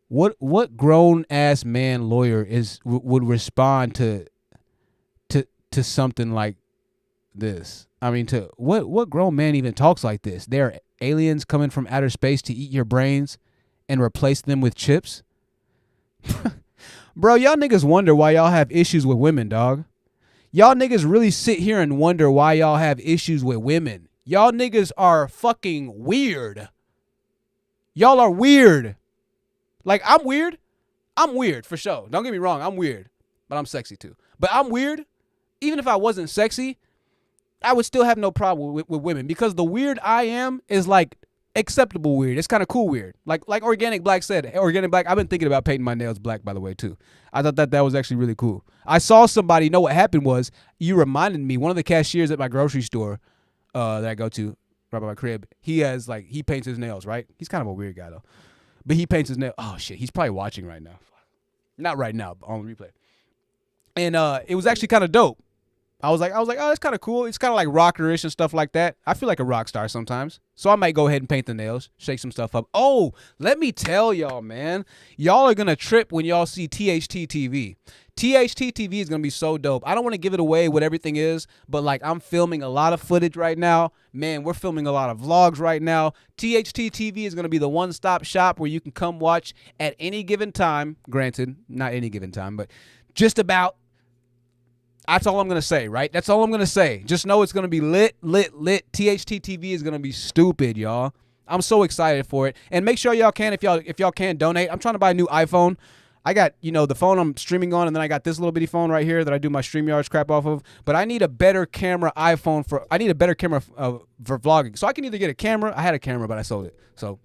What grown ass man lawyer would respond to something like this? I mean, to what grown man even talks like this? They're aliens coming from outer space to eat your brains and replace them with chips? Bro, y'all niggas wonder why y'all have issues with women, dog. Y'all niggas really sit here and wonder why y'all have issues with women. Y'all niggas are fucking weird. Y'all are weird. Like, I'm weird. I'm weird for sure. Don't get me wrong. I'm weird, but I'm sexy too. But I'm weird. Even if I wasn't sexy, I would still have no problem with women, because the weird I am is like acceptable weird. It's kind of cool weird. Like Organic Black said. Organic Black, I've been thinking about painting my nails black, by the way, too. I thought that was actually really cool. I saw somebody, what happened was, you reminded me, one of the cashiers at my grocery store that I go to, right by my crib, he paints his nails, right? He's kind of a weird guy, though. But he paints his nails. Oh, shit. He's probably watching right now. Not right now, but on replay. And it was actually kind of dope. I was like, oh, that's kind of cool. It's kind of like rockerish and stuff like that. I feel like a rock star sometimes. So I might go ahead and paint the nails, shake some stuff up. Oh, let me tell y'all, man. Y'all are going to trip when y'all see THT TV. THT TV is going to be so dope. I don't want to give it away what everything is, but like, I'm filming a lot of footage right now. Man, we're filming a lot of vlogs right now. THT TV is going to be the one-stop shop where you can come watch at any given time. Granted, not any given time, but just about. That's all I'm going to say, right? That's all I'm going to say. Just know it's going to be lit. THT TV is going to be stupid, y'all. I'm so excited for it. And make sure y'all can, if y'all can, donate. I'm trying to buy a new iPhone. I got, the phone I'm streaming on, and then I got this little bitty phone right here that I do my StreamYards crap off of. But I need a better camera for vlogging. So I can either get a camera. I had a camera, but I sold it. So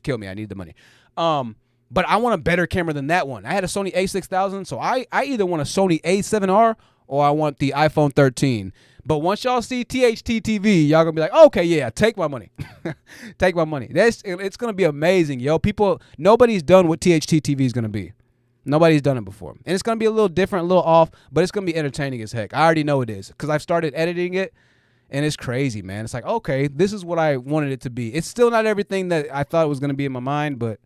kill me. I need the money. But I want a better camera than that one. I had a Sony a6000, so I either want a Sony a7R or I want the iPhone 13. But once y'all see THT TV, y'all gonna be like, okay, yeah, take my money. Take my money. It's gonna be amazing, yo. Nobody's done what THT TV is gonna be. Nobody's done it before. And it's gonna be a little different, a little off, but it's gonna be entertaining as heck. I already know it is, because I've started editing it, and it's crazy, man. It's like, okay, this is what I wanted it to be. It's still not everything that I thought it was gonna be in my mind, but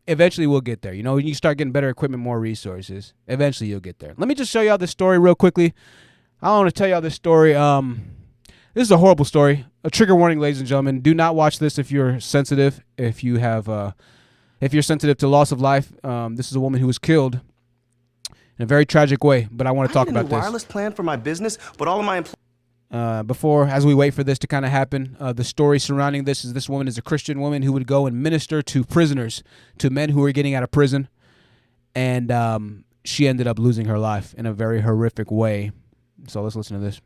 eventually we'll get there. When you start getting better equipment, more resources, eventually you'll get there. Let me just show y'all this story real quickly. I want to tell y'all this story. This is a horrible story. A trigger warning, ladies and gentlemen. Do not watch this if you're sensitive. If you're sensitive to loss of life. This is a woman who was killed in a very tragic way. But I want to talk about this. I have a wireless plan for my business, but all of my as we wait for this to kind of happen, the story surrounding this is, this woman is a Christian woman who would go and minister to prisoners, to men who were getting out of prison, and she ended up losing her life in a very horrific way. So let's listen to this.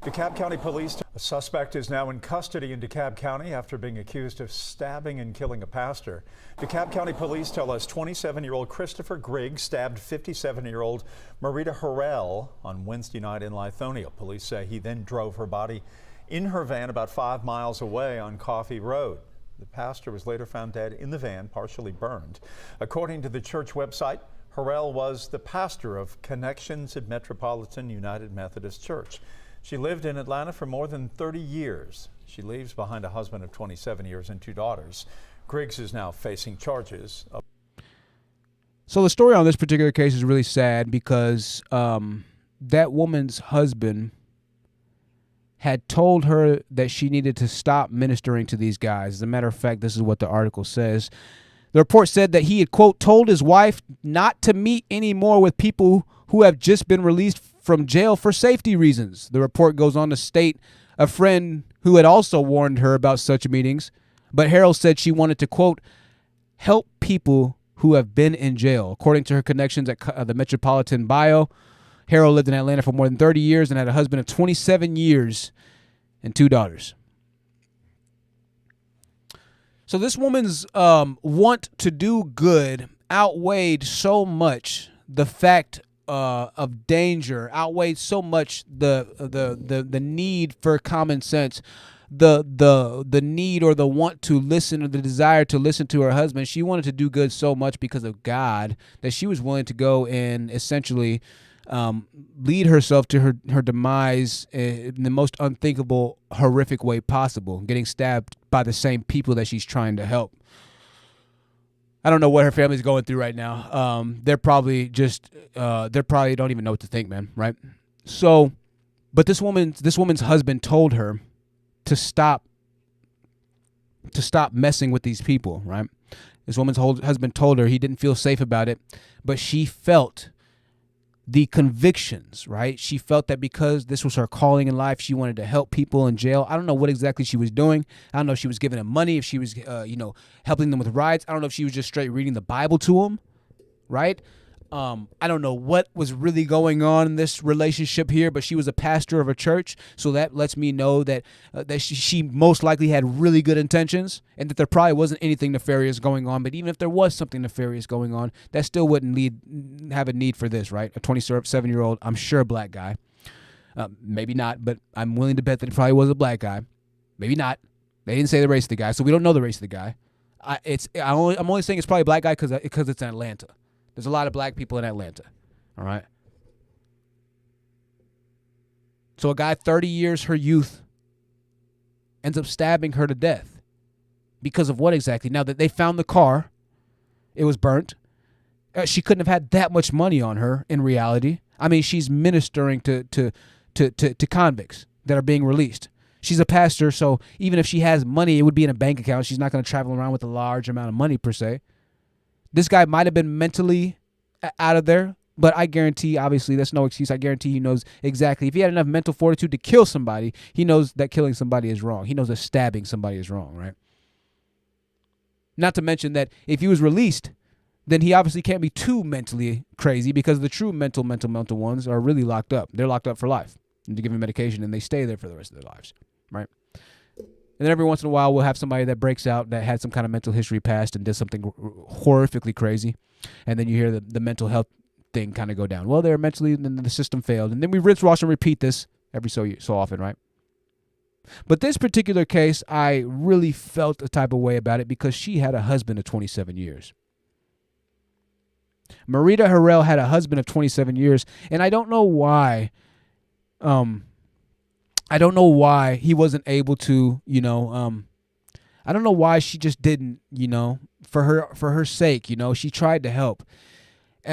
DeKalb County Police. A suspect is now in custody in DeKalb County after being accused of stabbing and killing a pastor. DeKalb County Police tell us 27-year-old Christopher Griggs stabbed 57-year-old Marita Harrell on Wednesday night in Lithonia. Police say he then drove her body in her van about 5 miles away on Coffee Road. The pastor was later found dead in the van, partially burned. According to the church website, Harrell was the pastor of Connections at Metropolitan United Methodist Church. She lived in Atlanta for more than 30 years. She leaves behind a husband of 27 years and 2 daughters. Griggs is now facing charges.
So the story on this particular case is really sad because that woman's husband had told her that she needed to stop ministering to these guys. As a matter of fact, this is what the article says. The report said that he had, quote, told his wife not to meet anymore with people who have just been released from jail for safety reasons. The report goes on to state a friend who had also warned her about such meetings, but Harrell said she wanted to, quote, help people who have been in jail. According to her connections at the Metropolitan bio, Harrell lived in Atlanta for more than 30 years and had a husband of 27 years and 2 daughters. So this woman's want to do good outweighed so much the fact of danger, outweighed so much the need for common sense, the need or the want to listen or the desire to listen to her husband. She wanted to do good so much because of God that she was willing to go and essentially lead herself to her demise in the most unthinkable, horrific way possible, getting stabbed by the same people that she's trying to help. I don't know what her family's going through right now. They're probably don't even know what to think, man. Right? So, but this woman's husband told her to stop messing with these people. Right? This woman's husband told her he didn't feel safe about it, but she felt the convictions, right? She felt that because this was her calling in life, she wanted to help people in jail. I don't know what exactly she was doing. I don't know if she was giving them money, if she was, helping them with rides. I don't know if she was just straight reading the Bible to them, right? I don't know what was really going on in this relationship here, but she was a pastor of a church, so that lets me know that she most likely had really good intentions and that there probably wasn't anything nefarious going on. But even if there was something nefarious going on, that still wouldn't have a need for this, right? A 27-year-old, I'm sure, black guy. Maybe not, but I'm willing to bet that it probably was a black guy. Maybe not. They didn't say the race of the guy, so we don't know the race of the guy. I'm only saying it's probably a black guy because it's in Atlanta. There's a lot of black people in Atlanta, all right? So a guy 30 years her youth ends up stabbing her to death. Because of what exactly? Now that they found the car, it was burnt. She couldn't have had that much money on her in reality. I mean, she's ministering to convicts that are being released. She's a pastor, so even if she has money, it would be in a bank account. She's not going to travel around with a large amount of money per se. This guy might have been mentally out of there, but I guarantee, obviously, that's no excuse. I guarantee he knows exactly. If he had enough mental fortitude to kill somebody, he knows that killing somebody is wrong. He knows that stabbing somebody is wrong, right? Not to mention that if he was released, then he obviously can't be too mentally crazy because the true mental ones are really locked up. They're locked up for life. And to give them medication, and they stay there for the rest of their lives, right? And then every once in a while, we'll have somebody that breaks out that had some kind of mental history past and did something horrifically crazy. And then you hear the mental health thing kind of go down. Well, they're mentally, and then the system failed. And then we rinse, wash, and repeat this every so often, right? But this particular case, I really felt a type of way about it because she had a husband of 27 years. Marita Harrell had a husband of 27 years. And I don't know why... I don't know why he wasn't able to, I don't know why she just didn't, for her sake, she tried to help.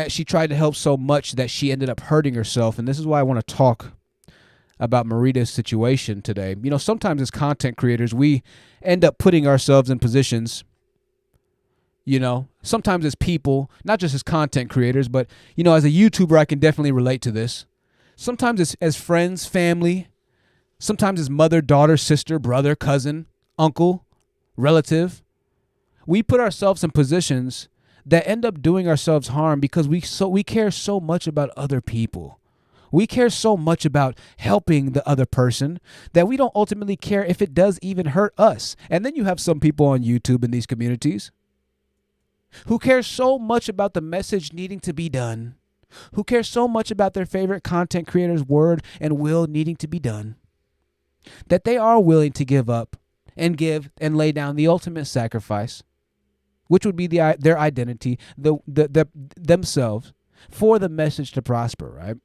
She tried to help so much that she ended up hurting herself. And this is why I want to talk about Marita's situation today. Sometimes as content creators, we end up putting ourselves in positions, sometimes as people, not just as content creators, but, as a YouTuber, I can definitely relate to this. Sometimes as friends, family, sometimes as mother, daughter, sister, brother, cousin, uncle, relative. We put ourselves in positions that end up doing ourselves harm because we care so much about other people. We care so much about helping the other person that we don't ultimately care if it does even hurt us. And then you have some people on YouTube in these communities who care so much about the message needing to be done, who care so much about their favorite content creator's word and will needing to be done, that they are willing to give up and give and lay down the ultimate sacrifice, which would be their identity, themselves, for the message to prosper, right?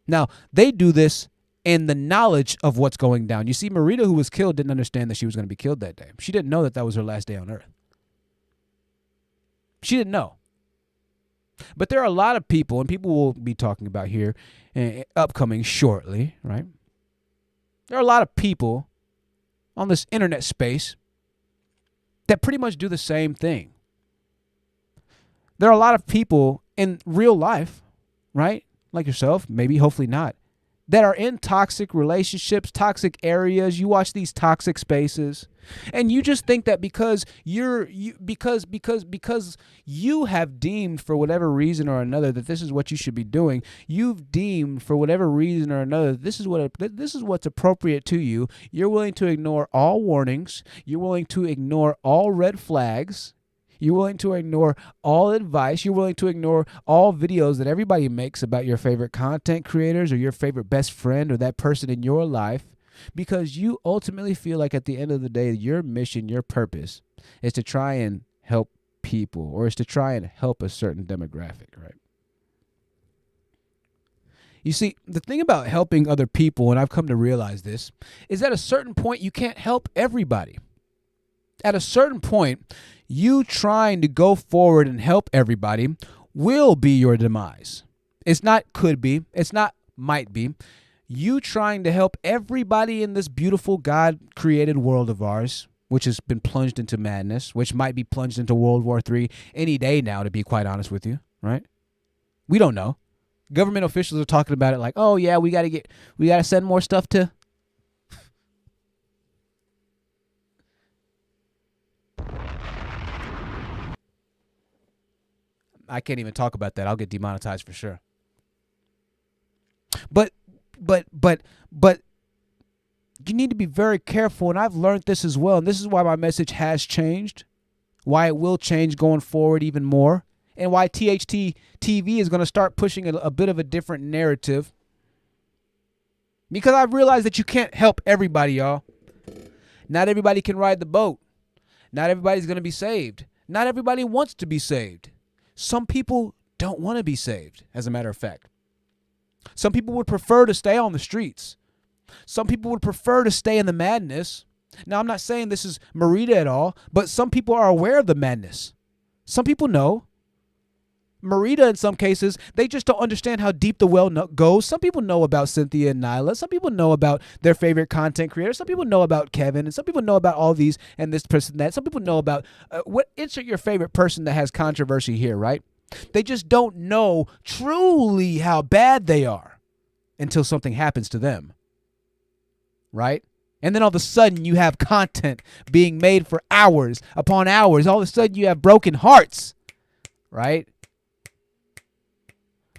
Now, they do this in the knowledge of what's going down. You see, Marita, who was killed, didn't understand that she was going to be killed that day. She didn't know that that was her last day on earth. She didn't know. But there are a lot of people, and people will be talking about here upcoming shortly, right? There are a lot of people on this internet space that pretty much do the same thing. There are a lot of people in real life, right? Like yourself, maybe, hopefully not, that are in toxic relationships, toxic areas. You watch these toxic spaces, and you just think that because because you have deemed for whatever reason or another that this is what you should be doing. You've deemed for whatever reason or another this is what's appropriate to you. You're willing to ignore all warnings. You're willing to ignore all red flags. You're willing to ignore all advice. You're willing to ignore all videos that everybody makes about your favorite content creators or your favorite best friend or that person in your life, because you ultimately feel like at the end of the day, your mission, your purpose is to try and help people, or is to try and help a certain demographic, right? You see, the thing about helping other people, and I've come to realize this, is at a certain point, you can't help everybody. At a certain point, you trying to go forward and help everybody will be your demise. It's not could be. It's not might be. You trying to help everybody in this beautiful God-created world of ours, which has been plunged into madness, which might be plunged into World War III any day now, to be quite honest with you, right? We don't know. Government officials are talking about it like, oh, yeah, we got to send more stuff to... I can't even talk about that. I'll get demonetized for sure. But you need to be very careful, and I've learned this as well, and this is why my message has changed, why it will change going forward even more, and why THT TV is going to start pushing a bit of a different narrative, because I've realized that you can't help everybody, y'all. Not everybody can ride the boat. Not everybody's going to be saved. Not everybody wants to be saved. Some people don't want to be saved, as a matter of fact. Some people would prefer to stay on the streets. Some people would prefer to stay in the madness. Now, I'm not saying this is Marita at all, but some people are aware of the madness. Some people know. Marita, in some cases, they just don't understand how deep the well goes. Some people know about Cynthia and Nyla. Some people know about their favorite content creators. Some people know about Kevin, and some people know about all these and this person, that. Some people know about insert your favorite person that has controversy here, right? They just don't know truly how bad they are until something happens to them, right? And then all of a sudden you have content being made for hours upon hours. All of a sudden you have broken hearts, right?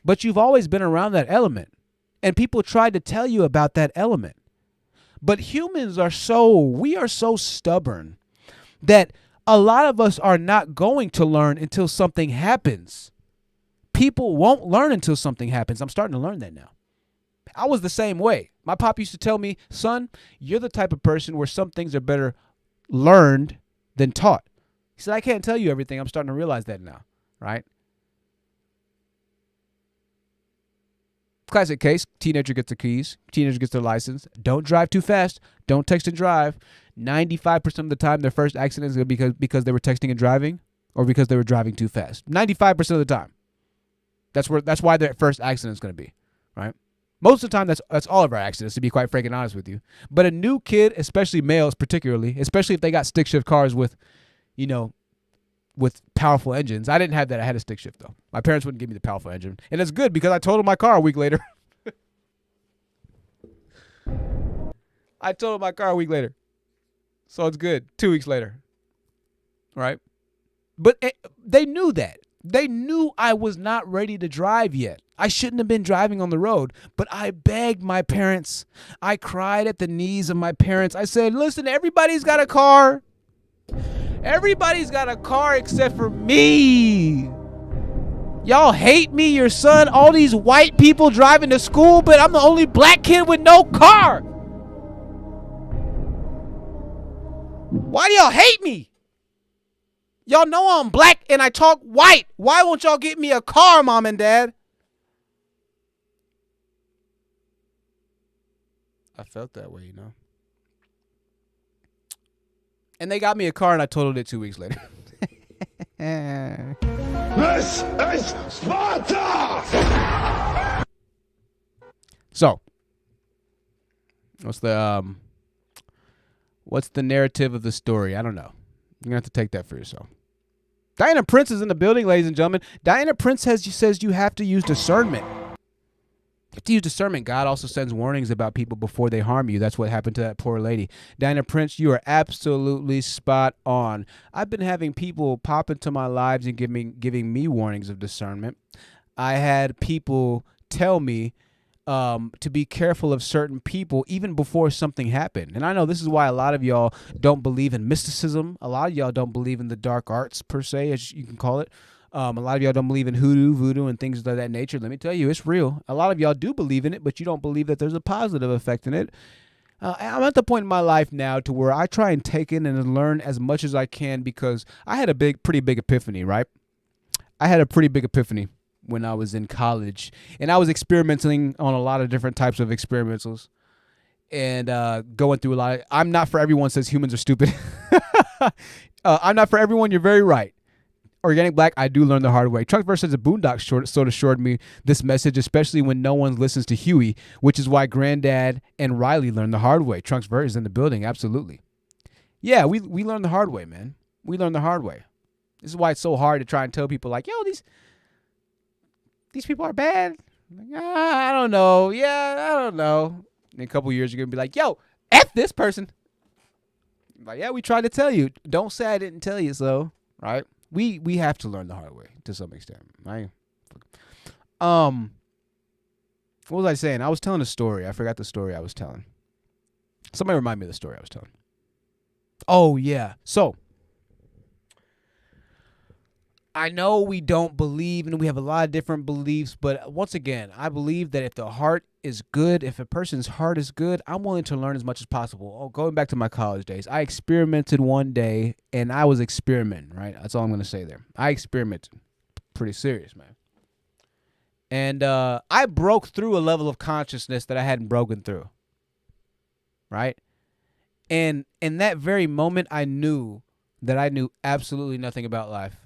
But you've always been around that element, and people tried to tell you about that element. But humans are so stubborn that a lot of us are not going to learn until something happens. People won't learn until something happens. I'm starting to learn that now. I was the same way. My pop used to tell me, son, you're the type of person where some things are better learned than taught. He said, I can't tell you everything. I'm starting to realize that now, right? Classic case, teenager gets the keys, teenager gets their license. Don't drive too fast. Don't text and drive. 95% of the time, their first accident is going to be because they were texting and driving, or because they were driving too fast. 95% of the time. That's why their first accident is going to be, right? Most of the time, that's all of our accidents, to be quite frank and honest with you. But a new kid, especially males particularly, especially if they got stick shift cars with powerful engines. I didn't have that. I had a stick shift, though. My parents wouldn't give me the powerful engine. And it's good because I totaled my car a week later. I totaled my car a week later. So it's good. 2 weeks later. Right? But they knew that. They knew I was not ready to drive yet. I shouldn't have been driving on the road, but I begged my parents. I cried at the knees of my parents. I said, listen, everybody's got a car. Everybody's got a car except for me. Y'all hate me, your son, all these white people driving to school, but I'm the only black kid with no car. Why do y'all hate me? Y'all know I'm black and I talk white. Why won't y'all get me a car, mom and dad? I felt that way, you know. And they got me a car and I totaled it 2 weeks later.
This is Sparta!
So, what's the narrative of the story? I don't know. You're going to have to take that for yourself. Diana Prince is in the building, ladies and gentlemen. Diana Prince says you have to use discernment. You have to use discernment. God also sends warnings about people before they harm you. That's what happened to that poor lady. Diana Prince, you are absolutely spot on. I've been having people pop into my lives and giving me warnings of discernment. I had people tell me to be careful of certain people even before something happened. And I know this is why a lot of y'all don't believe in mysticism. A lot of y'all don't believe in the dark arts, per se, as you can call it. A lot of y'all don't believe in hoodoo, voodoo, and things of that nature. Let me tell you, it's real. A lot of y'all do believe in it, but you don't believe that there's a positive effect in it. I'm at the point in my life now to where I try and take in and learn as much as I can, because I had a pretty big epiphany, right? I had a pretty big epiphany when I was in college, and I was experimenting on a lot of different types of experimentals and going through a lot. I'm not for everyone says humans are stupid. I'm not for everyone. You're very right. Organic Black, I do learn the hard way. Trunks versus the Boondocks sort of showed me this message, especially when no one listens to Huey, which is why Granddad and Riley learned the hard way. Trunks versus in the building, absolutely. Yeah, we learned the hard way, man. We learned the hard way. This is why it's so hard to try and tell people like, yo, these people are bad. Like, I don't know. Yeah, I don't know. In a couple years, you're going to be like, yo, F this person. Like, yeah, we tried to tell you. Don't say I didn't tell you so, right? We have to learn the hard way to some extent, right? What was I saying? I was telling a story. I forgot the story I was telling. Somebody remind me of the story I was telling. Oh, yeah. So, I know we don't believe, and we have a lot of different beliefs, but once again, I believe that if the heart is good, if a person's heart is good, I'm willing to learn as much as possible. Oh, going back to my college days, I experimented one day, and I was experimenting, right? That's all I'm going to say there. I experimented. Pretty serious, man. And I broke through a level of consciousness that I hadn't broken through, right? And in that very moment, I knew that I knew absolutely nothing about life.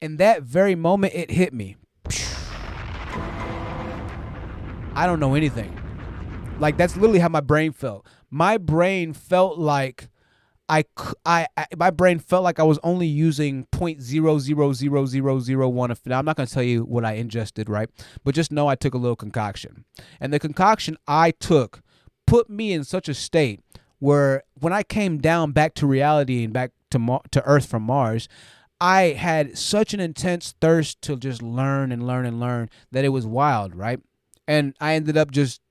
In that very moment, it hit me. I don't know anything. Like, that's literally how my brain felt. My brain felt like my brain felt like I was only using 0.00001 Now, I'm not going to tell you what I ingested, right? But just know I took a little concoction. And the concoction I took put me in such a state where when I came down back to reality and back to Earth from Mars, I had such an intense thirst to just learn and learn and learn that it was wild, right? And I ended up just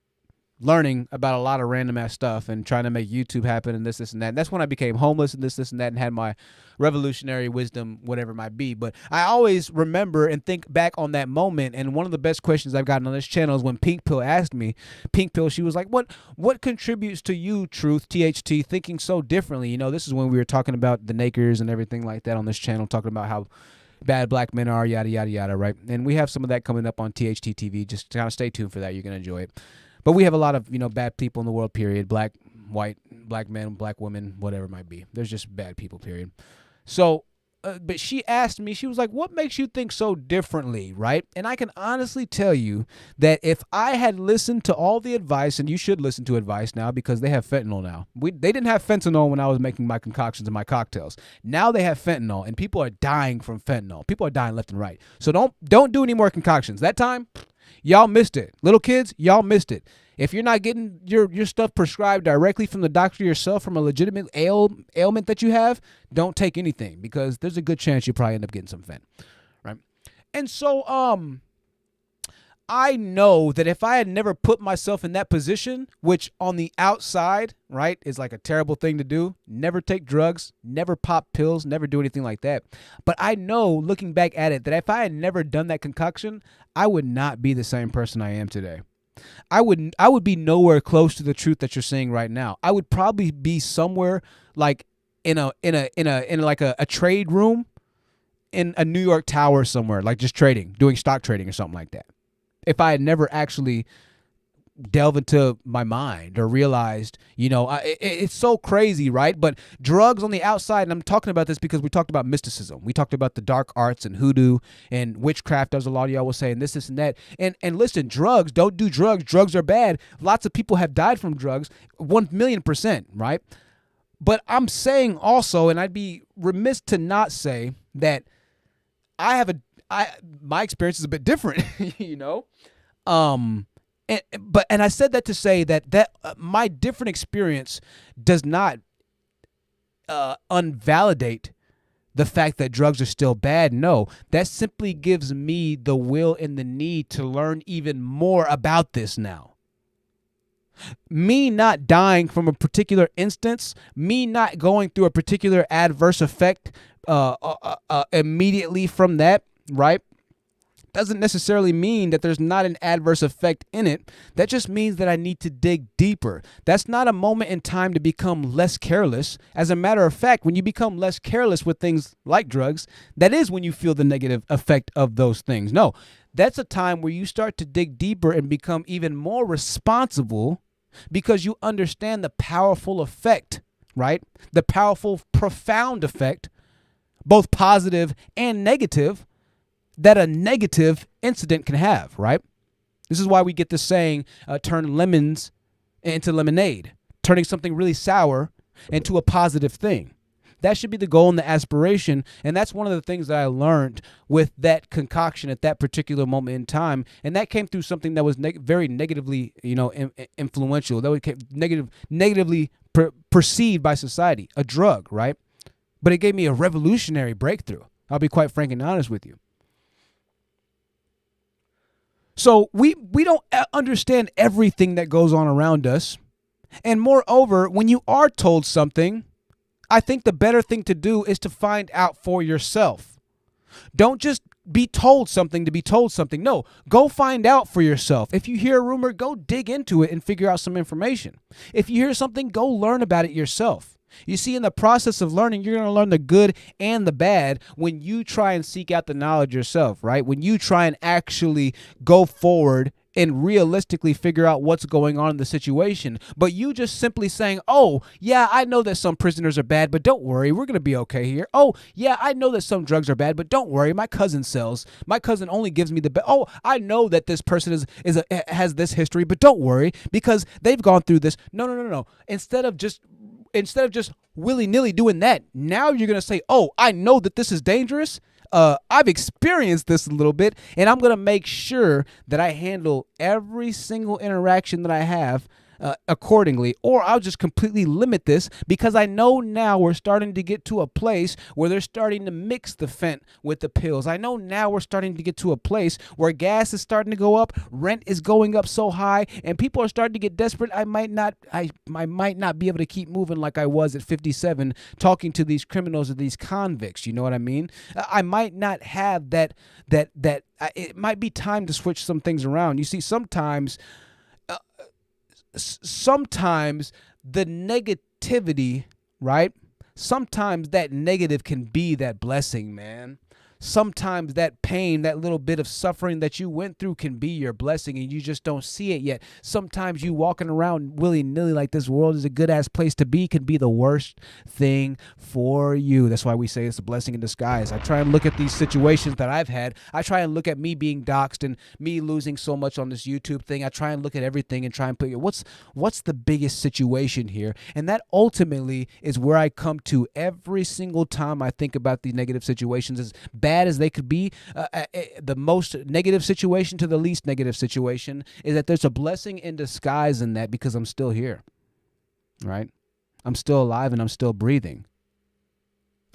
learning about a lot of random ass stuff and trying to make YouTube happen and this and that. And that's when I became homeless and this and that and had my revolutionary wisdom, whatever it might be. But I always remember and think back on that moment. And one of the best questions I've gotten on this channel is when Pink Pill asked me, Pink Pill, she was like, what contributes to you, Truth, THT, thinking so differently? You know, this is when we were talking about the Nakers and everything like that on this channel, talking about how bad black men are, yada, yada, yada, right? And we have some of that coming up on THT TV. Just kind of stay tuned for that. You're going to enjoy it. But we have a lot of, bad people in the world, period. Black, white, black men, black women, whatever it might be. There's just bad people, period. So, but she asked me, she was like, what makes you think so differently, right? And I can honestly tell you that if I had listened to all the advice, and you should listen to advice now because they have fentanyl now. They didn't have fentanyl when I was making my concoctions and my cocktails. Now they have fentanyl, and people are dying from fentanyl. People are dying left and right. So don't do any more concoctions. That time, y'all missed it. Little kids, y'all missed it. If you're not getting your stuff prescribed directly from the doctor yourself from a legitimate ailment that you have, don't take anything because there's a good chance you'll probably end up getting some fent, right? And so I know that if I had never put myself in that position, which on the outside, right, is like a terrible thing to do, never take drugs, never pop pills, never do anything like that. But I know, looking back at it, that if I had never done that concoction, I would not be the same person I am today. I would be nowhere close to the truth that you're seeing right now. I would probably be somewhere like in like a trade room in a New York tower somewhere, like just trading, doing stock trading or something like that. If I had never actually delved into my mind or realized, it's so crazy, right? But drugs on the outside, and I'm talking about this because we talked about mysticism. We talked about the dark arts and hoodoo and witchcraft, as a lot of y'all will say, and this and that. And listen, drugs, don't do drugs. Drugs are bad. Lots of people have died from drugs, 1,000,000%, right? But I'm saying also, and I'd be remiss to not say that my experience is a bit different, And I said that to say that my different experience does not unvalidate the fact that drugs are still bad. No, that simply gives me the will and the need to learn even more about this now. Me not dying from a particular instance, me not going through a particular adverse effect immediately from that, right? Doesn't necessarily mean that there's not an adverse effect in it. That just means that I need to dig deeper. That's not a moment in time to become less careless. As a matter of fact, when you become less careless with things like drugs, that is when you feel the negative effect of those things. No, that's a time where you start to dig deeper and become even more responsible because you understand the powerful effect, right? The powerful, profound effect, both positive and negative, that a negative incident can have, right? This is why we get this saying, turn lemons into lemonade, turning something really sour into a positive thing. That should be the goal and the aspiration, and that's one of the things that I learned with that concoction at that particular moment in time, and that came through something that was very negatively, influential, that was negatively perceived by society, a drug, right? But it gave me a revolutionary breakthrough. I'll be quite frank and honest with you. So we don't understand everything that goes on around us. And moreover, when you are told something, I think the better thing to do is to find out for yourself. Don't just be told something to be told something. No, go find out for yourself. If you hear a rumor, go dig into it and figure out some information. If you hear something, go learn about it yourself. You see, in the process of learning, you're going to learn the good and the bad when you try and seek out the knowledge yourself, right? When you try and actually go forward and realistically figure out what's going on in the situation. But you just simply saying, oh, yeah, I know that some prisoners are bad, but don't worry, we're going to be okay here. Oh, yeah, I know that some drugs are bad, but don't worry, my cousin sells. My cousin only gives me the best. Oh, I know that this person has this history, but don't worry because they've gone through this. No. Instead of just willy-nilly doing that, now you're going to say, oh, I know that this is dangerous. I've experienced this a little bit, and I'm going to make sure that I handle every single interaction that I have accordingly, or I'll just completely limit this because I know now we're starting to get to a place where they're starting to mix the fent with the pills. I know now we're starting to get to a place where gas is starting to go up, rent is going up so high, and people are starting to get desperate. I might not be able to keep moving like I was at 57 talking to these criminals or these convicts. You know what I mean? I might not have that it might be time to switch some things around. You see, sometimes the negativity, right? Sometimes that negative can be that blessing, man. Sometimes that pain, that little bit of suffering that you went through can be your blessing and you just don't see it yet. Sometimes you walking around willy-nilly like this world is a good-ass place to be can be the worst thing for you. That's why we say it's a blessing in disguise. I try and look at these situations that I've had. I try and look at me being doxxed and me losing so much on this YouTube thing. I try and look at everything and try and put what's the biggest situation here? And that ultimately is where I come to every single time I think about these negative situations. As bad as they could be, the most negative situation to the least negative situation is that there's a blessing in disguise in that because I'm still here, right? I'm still alive and I'm still breathing.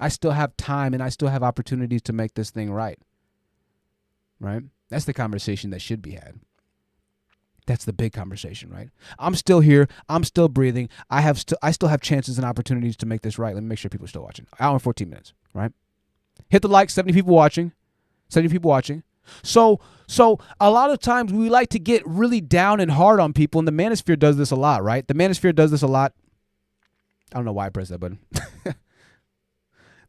I still have time and I still have opportunities to make this thing right. right? That's the conversation that should be had. That's the big conversation, right? I'm still here. I'm still breathing. I still have chances and opportunities to make this right. Let me make sure people are still watching. Hour and 14 minutes, right? Hit the like. 70 people watching. 70 people watching. So a lot of times we like to get really down and hard on people, and the manosphere does this a lot, right? The manosphere does this a lot. I don't know why I pressed that button.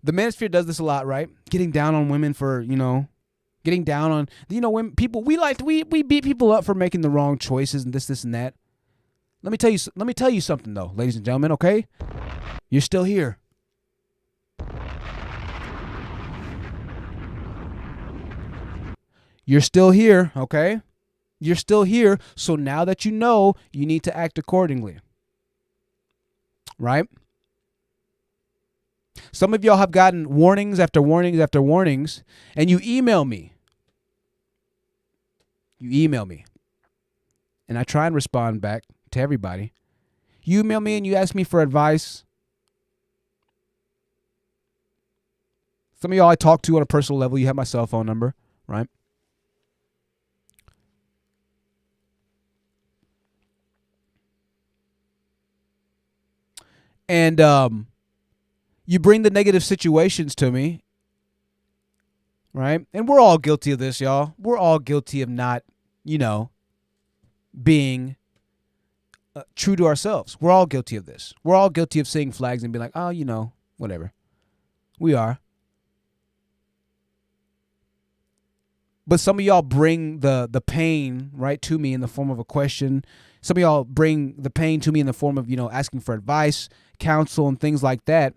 The manosphere does this a lot, right? Getting down on women for, getting down on, when people, we beat people up for making the wrong choices and this and that. Let me tell you something though, ladies and gentlemen, okay? You're still here. You're still here, okay? You're still here. So now that you know, you need to act accordingly. Right? Some of y'all have gotten warnings after warnings after warnings, and you email me. And I try and respond back to everybody. You email me and you ask me for advice. Some of y'all I talk to on a personal level. You have my cell phone number, right? And you bring the negative situations to me, right? And we're all guilty of this, y'all. We're all guilty of not, being true to ourselves. We're all guilty of this. We're all guilty of seeing flags and being like, oh, whatever. We are. But some of y'all bring the pain, right, to me in the form of a question. Some of y'all bring the pain to me in the form of, asking for advice, counsel, and things like that.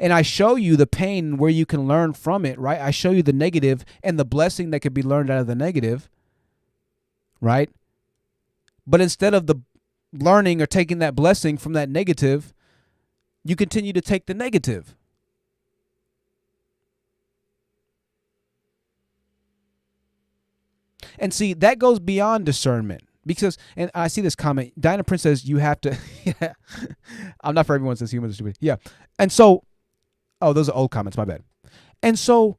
And I show you the pain where you can learn from it, right? I show you the negative and the blessing that could be learned out of the negative, right? But instead of the learning or taking that blessing from that negative, you continue to take the negative. And see, that goes beyond discernment. Because, and I see this comment, Diana Prince says you have to, yeah, I'm not for everyone says humans are stupid. Yeah. And so, oh, those are old comments, my bad. And so,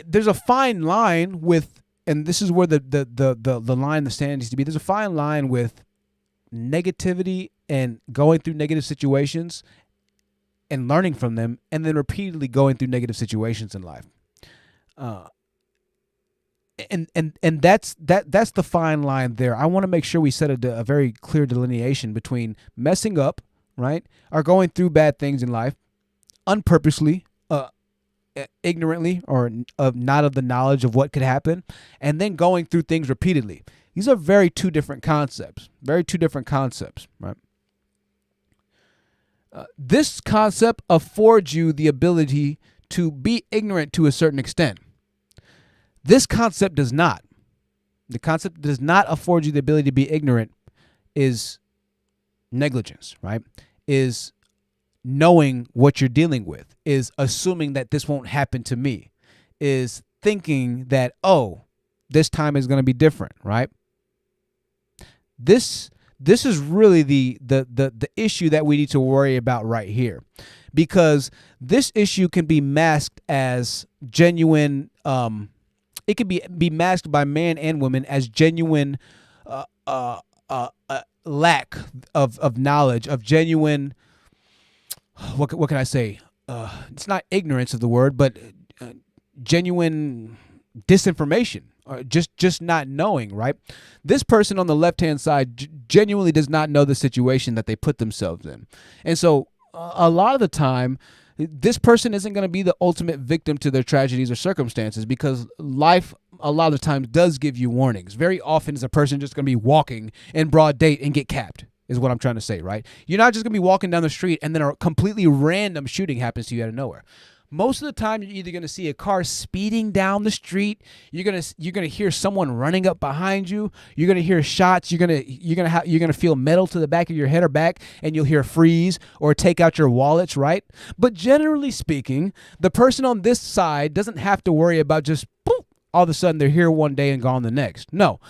there's a fine line with, and this is where the line, the stand needs to be. There's a fine line with negativity and going through negative situations and learning from them, and then repeatedly going through negative situations in life. And that's the fine line there. I want to make sure we set a very clear delineation between messing up, right, or going through bad things in life, unpurposely, ignorantly, or not of the knowledge of what could happen, and then going through things repeatedly. These are two different concepts. Right? This concept affords you the ability to be ignorant to a certain extent. This concept does not. The concept does not afford you the ability to be ignorant is negligence, right? Is knowing what you're dealing with, is assuming that this won't happen to me, is thinking that, oh, this time is going to be different, right? This is really the issue that we need to worry about right here, because this issue can be masked as genuine. It can be masked by man and woman as genuine lack of knowledge, of genuine. What can I say? It's not ignorance of the word, but genuine disinformation. Or just not knowing, right? This person on the left-hand side genuinely does not know the situation that they put themselves in. And so a lot of the time, this person isn't going to be the ultimate victim to their tragedies or circumstances, because life a lot of times does give you warnings. Very often is a person just going to be walking in broad daylight and get capped, is what I'm trying to say, right? You're not just going to be walking down the street and then a completely random shooting happens to you out of nowhere. Most of the time, you're either going to see a car speeding down the street. You're gonna hear someone running up behind you. You're gonna hear shots. You're gonna feel metal to the back of your head or back, and you'll hear freeze or take out your wallets, right? But generally speaking, the person on this side doesn't have to worry about just boop, all of a sudden they're here one day and gone the next. No,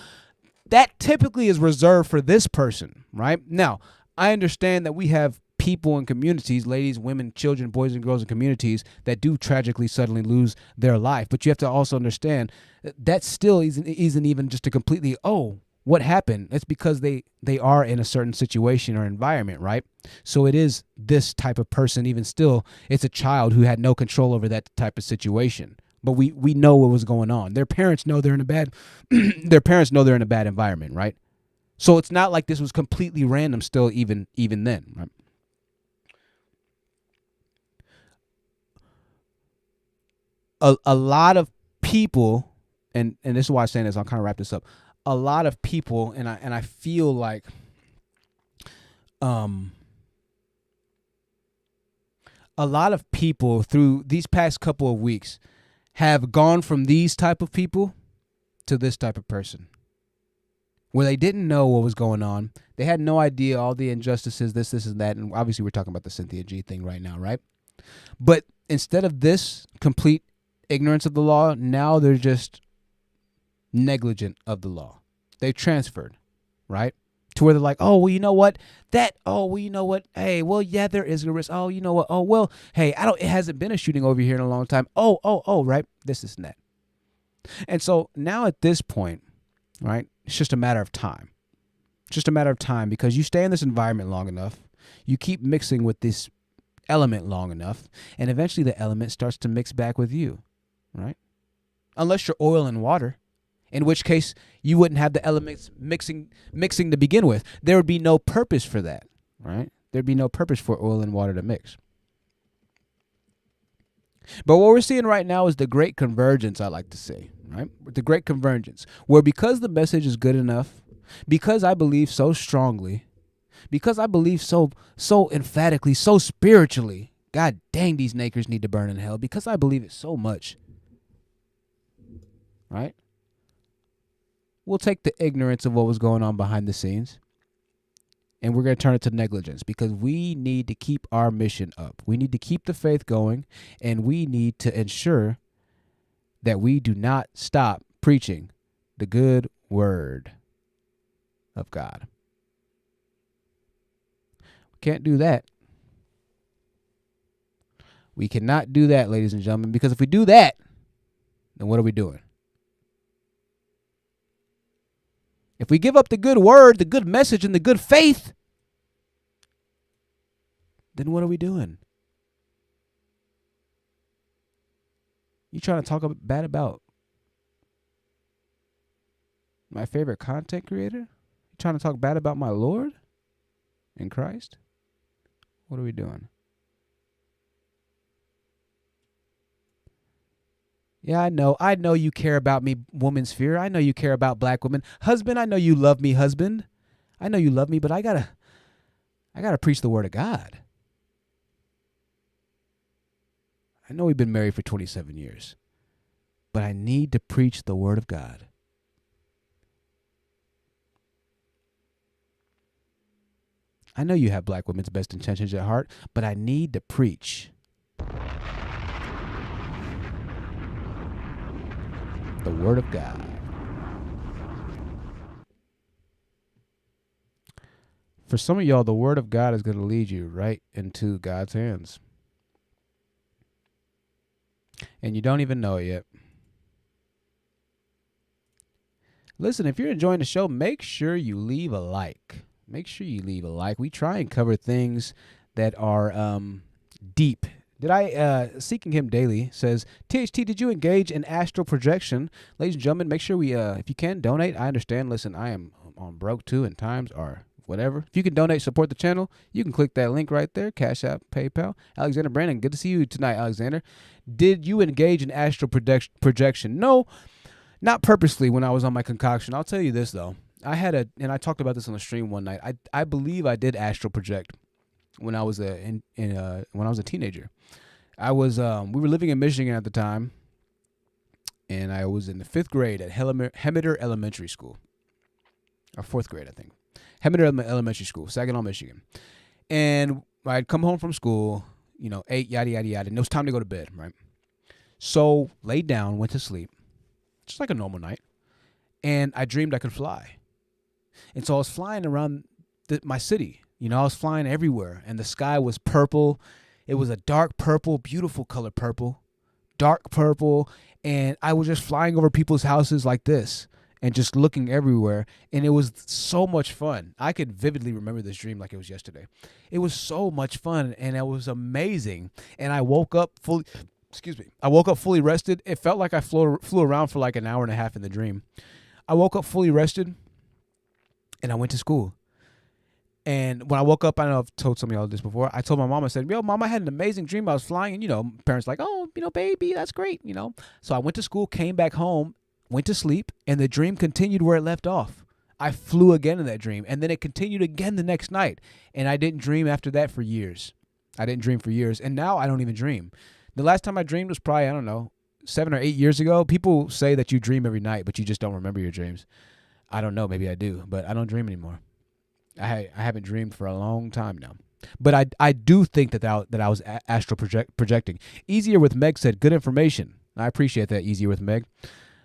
that typically is reserved for this person, right? Now, I understand that we have people in communities, ladies, women, children, boys and girls in communities that do tragically suddenly lose their life. But you have to also understand that still isn't even just a completely, oh, what happened? It's because they are in a certain situation or environment, right? So it is this type of person. Even still, it's a child who had no control over that type of situation. But we know what was going on. Their parents know they're in a bad environment, right? So it's not like this was completely random still even then, right? A lot of people, and this is why I'm saying this, I'll kind of wrap this up. A lot of people, and I feel like a lot of people through these past couple of weeks have gone from these type of people to this type of person, where they didn't know what was going on. They had no idea all the injustices, this and that. And obviously we're talking about the Cynthia G thing right now, right? But instead of this complete ignorance of the law, now they're just negligent of the law. They transferred, right? To where they're like, oh, well, you know what? Hey, well, yeah, there is a risk. Oh, you know what? Oh, well, hey, it hasn't been a shooting over here in a long time. Oh, right? This is that. And so now at this point, right, it's just a matter of time. It's just a matter of time, because you stay in this environment long enough, you keep mixing with this element long enough, and eventually the element starts to mix back with you, right? Unless you're oil and water, in which case you wouldn't have the elements mixing to begin with. There would be no purpose for that, right? There'd be no purpose for oil and water to mix. But what we're seeing right now is the great convergence, I like to say, right? The great convergence, where because the message is good enough, because I believe so strongly, because I believe so emphatically, so spiritually, God dang, these nakers need to burn in hell, because I believe it so much, right? We'll take the ignorance of what was going on behind the scenes, and we're going to turn it to negligence, because we need to keep our mission up. We need to keep the faith going, and we need to ensure that we do not stop preaching the good word of God. We can't do that. We cannot do that, ladies and gentlemen, because if we do that, then what are we doing? If we give up the good word, the good message, and the good faith, then what are we doing? You trying to talk bad about my favorite content creator? You trying to talk bad about my Lord in Christ? What are we doing? Yeah, I know you care about me, woman sphere. I know you care about black women. Husband, I know you love me, husband. I know you love me, but I gotta preach the word of God. I know we've been married for 27 years, but I need to preach the word of God. I know you have black women's best intentions at heart, but I need to preach the word of God. For some of y'all, the word of God is going to lead you right into God's hands. And you don't even know it yet. Listen, if you're enjoying the show, make sure you leave a like. Make sure you leave a like. We try and cover things that are deep. Seeking Him Daily says, THT, did you engage in astral projection? Ladies and gentlemen, make sure we, if you can, donate. I understand. Listen, I am on broke too, and times are whatever. If you can donate, support the channel, you can click that link right there. Cash App, PayPal. Alexander Brandon, good to see you tonight, Alexander. Did you engage in astral projection? No, not purposely when I was on my concoction. I'll tell you this, though. And I talked about this on the stream one night. I believe I did astral project when I was when I was a teenager. We were living in Michigan at the time, and I was in the 5th grade at Hemmeter Elementary School, or 4th grade, I think. Hemmeter Elementary School, Saginaw, Michigan. And I'd come home from school, 8, yada, yada, yada, and it was time to go to bed, right? So laid down, went to sleep, just like a normal night, and I dreamed I could fly. And so I was flying around my city, You know, I was flying everywhere, and the sky was purple. It was a dark purple, beautiful color purple, dark purple, and I was just flying over people's houses like this and just looking everywhere, and it was so much fun. I could vividly remember this dream like it was yesterday. It was so much fun, and it was amazing, and I woke up fully, I woke up fully rested. It felt like I flew around for like an hour and a half in the dream. I woke up fully rested, and I went to school. And when I woke up, I know I've told some of y'all this before. I told my mom, I said, yo, Mom, I had an amazing dream. I was flying. And, you know, parents like, oh, you know, baby, that's great, you know. So I went to school, came back home, went to sleep, and the dream continued where it left off. I flew again in that dream, and then it continued again the next night. And I didn't dream after that for years. I didn't dream for years. And now I don't even dream. The last time I dreamed was probably, I don't know, 7 or 8 years ago. People say that you dream every night, but you just don't remember your dreams. I don't know. Maybe I do, but I don't dream anymore. I haven't dreamed for a long time now. But I do think that I was astral projecting. Easier with Meg said, good information. I appreciate that, Easier with Meg.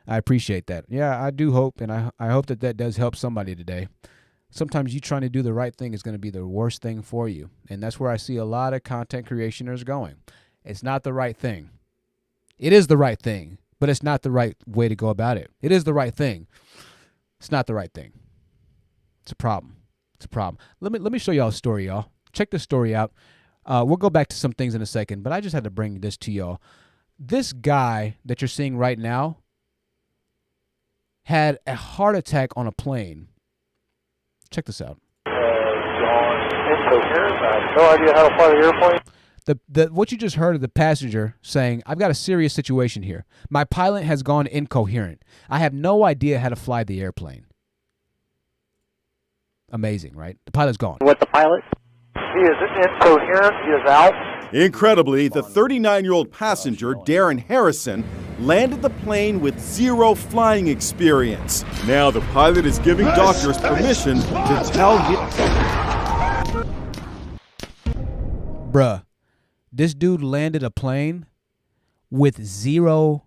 I appreciate that. Yeah, I do hope, and I hope that does help somebody today. Sometimes you trying to do the right thing is going to be the worst thing for you. And that's where I see a lot of content creationers going. It's not the right thing. It is the right thing, but it's not the right way to go about it. It is the right thing. It's not the right thing. It's a problem. It's a problem. Let me show y'all a story, y'all. Check this story out. We'll go back to some things in a second, but I just had to bring this to y'all. This guy that you're seeing right now had a heart attack on a plane. Check this out.
Incoherent. I have no idea how to fly the airplane.
What you just heard of the passenger saying, I've got a serious situation here. My pilot has gone incoherent. I have no idea how to fly the airplane. Amazing, right? The pilot's gone.
What the pilot? He is incoherent. He is out.
Incredibly, the 39-year-old passenger, Darren Harrison, landed the plane with zero flying experience. Now the pilot is giving doctors permission to tell him.
Bruh, this dude landed a plane with zero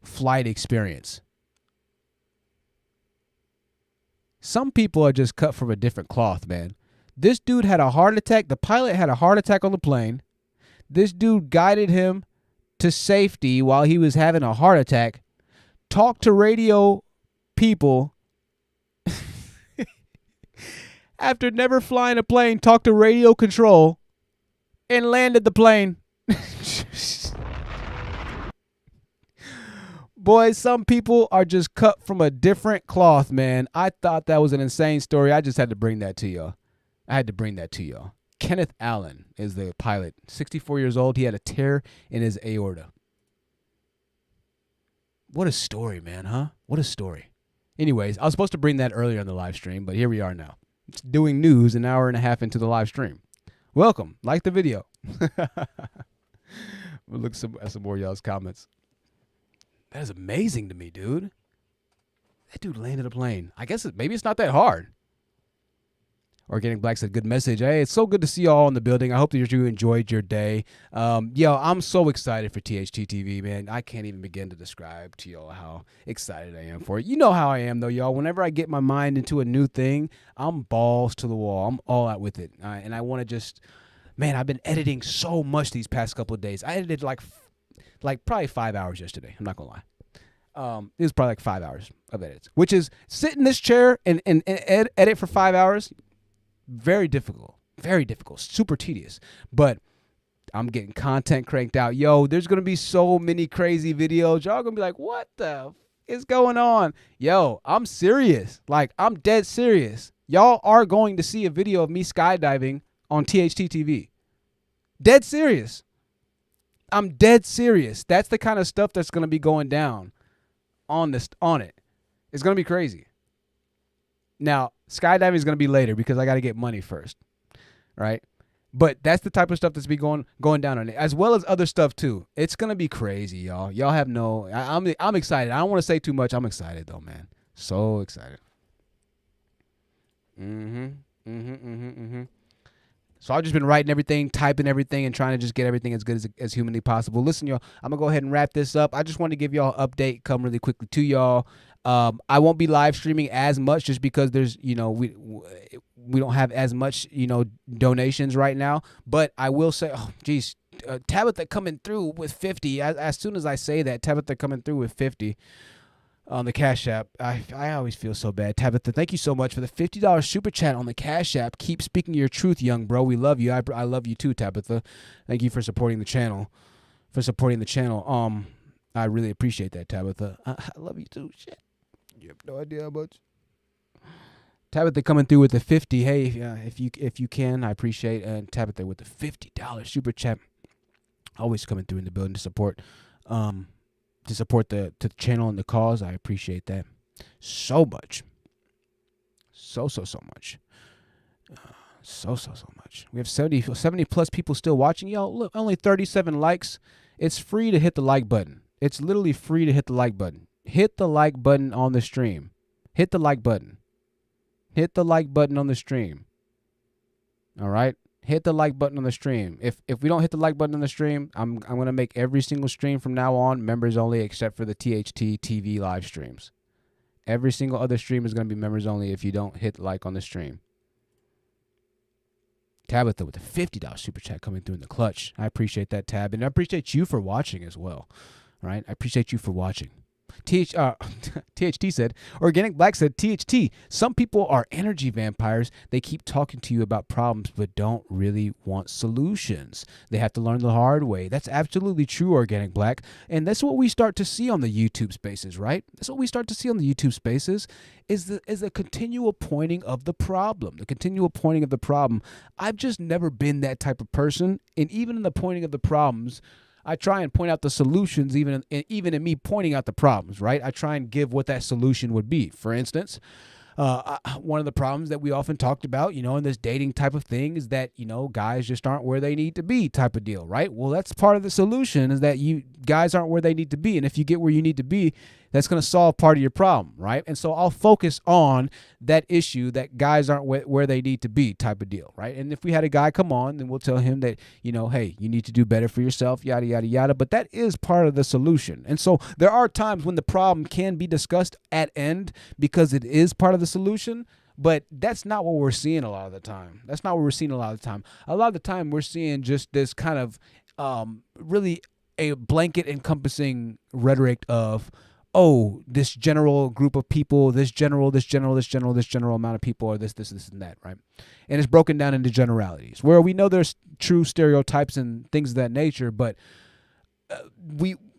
flight experience. Some people are just cut from a different cloth, man. This dude had a heart attack. The pilot had a heart attack on the plane. This dude guided him to safety while he was having a heart attack. Talked to radio people. After never flying a plane, talked to radio control and landed the plane. Boy, some people are just cut from a different cloth, man. I thought that was an insane story. I just had to bring that to y'all. Kenneth Allen is the pilot. 64 years old. He had a tear in his aorta. What a story, man, huh? What a story. Anyways, I was supposed to bring that earlier on the live stream, but here we are now. It's doing news an hour and a half into the live stream. Welcome. Like the video. We'll look at some more of y'all's comments. That is amazing to me, dude. That dude landed a plane. I guess maybe it's not that hard. Organic Black said, good message. Hey, it's so good to see you all in the building. I hope that you enjoyed your day. Yo, I'm so excited for THT TV, man. I can't even begin to describe to y'all how excited I am for it. You know how I am, though, y'all. Whenever I get my mind into a new thing, I'm balls to the wall. I'm all out with it. And I want to just, man, I've been editing so much these past couple of days. I edited like probably 5 hours yesterday. I'm not going to lie. It was probably like 5 hours of edits, which is sit in this chair and edit for 5 hours. Very difficult, super tedious, but I'm getting content cranked out. Yo, there's going to be so many crazy videos. Y'all going to be like, what the is going on? Yo, I'm serious. Like, I'm dead serious. Y'all are going to see a video of me skydiving on THT TV. Dead serious. I'm dead serious. That's the kind of stuff that's going to be going down on it. It's going to be crazy. Now, skydiving is going to be later because I got to get money first, right? But that's the type of stuff that's be going down on it, as well as other stuff too. It's going to be crazy, y'all. Y'all have no. I'm excited. I don't want to say too much. I'm excited though, man. So excited. So I've just been writing everything, typing everything, and trying to just get everything as good as humanly possible. Listen, y'all, I'm going to go ahead and wrap this up. I just want to give y'all an update, come really quickly to y'all. I won't be live streaming as much just because there's, we don't have as much, donations right now. But I will say, oh, geez, Tabitha coming through with 50. As soon as I say that, Tabitha coming through with 50 on the Cash App. I always feel so bad. Tabitha, thank you so much for the $50 super chat on the Cash App. Keep speaking your truth, young bro. We love you. I love you too, Tabitha. Thank you for supporting the channel. I really appreciate that, Tabitha. I love you too. Shit. You have no idea how much. Tabitha coming through with the 50. Hey, if you can, I appreciate Tabitha with the $50 super chat. Always coming through in the building to support the channel and the cause. I appreciate that so much. So much. So much. We have 70 plus people still watching. Yo, look, only 37 likes. It's free to hit the like button. It's literally free to hit the like button. Hit the like button on the stream. Hit the like button. Hit the like button on the stream. All right? Hit the like button on the stream. If we don't hit the like button on the stream, I'm going to make every single stream from now on members only except for the THT TV live streams. Every single other stream is going to be members only if you don't hit like on the stream. Tabitha with a $50 super chat coming through in the clutch. I appreciate that, Tab. And I appreciate you for watching as well. Right? I appreciate you for watching. THT said, Organic Black said, THT, some people are energy vampires. They keep talking to you about problems but don't really want solutions. They have to learn the hard way. That's absolutely true, Organic Black. And that's what we start to see on the YouTube spaces, right? That's what we start to see on the YouTube spaces is the continual pointing of the problem. The continual pointing of the problem. I've just never been that type of person. And even in the pointing of the problems, I try and point out the solutions, even in me pointing out the problems, right? I try and give what that solution would be. For instance, one of the problems that we often talked about, in this dating type of thing is that, guys just aren't where they need to be type of deal, right? Well, that's part of the solution is that guys aren't where they need to be. And if you get where you need to be, that's going to solve part of your problem, right? And so I'll focus on that issue that guys aren't where they need to be type of deal, right? And if we had a guy come on, then we'll tell him that, hey, you need to do better for yourself, yada, yada, yada. But that is part of the solution. And so there are times when the problem can be discussed at end because it is part of the solution. But that's not what we're seeing a lot of the time. A lot of the time we're seeing just this kind of really a blanket encompassing rhetoric of, oh, this general group of people, this general amount of people, or this, and that, right? And it's broken down into generalities, where we know there's true stereotypes and things of that nature, but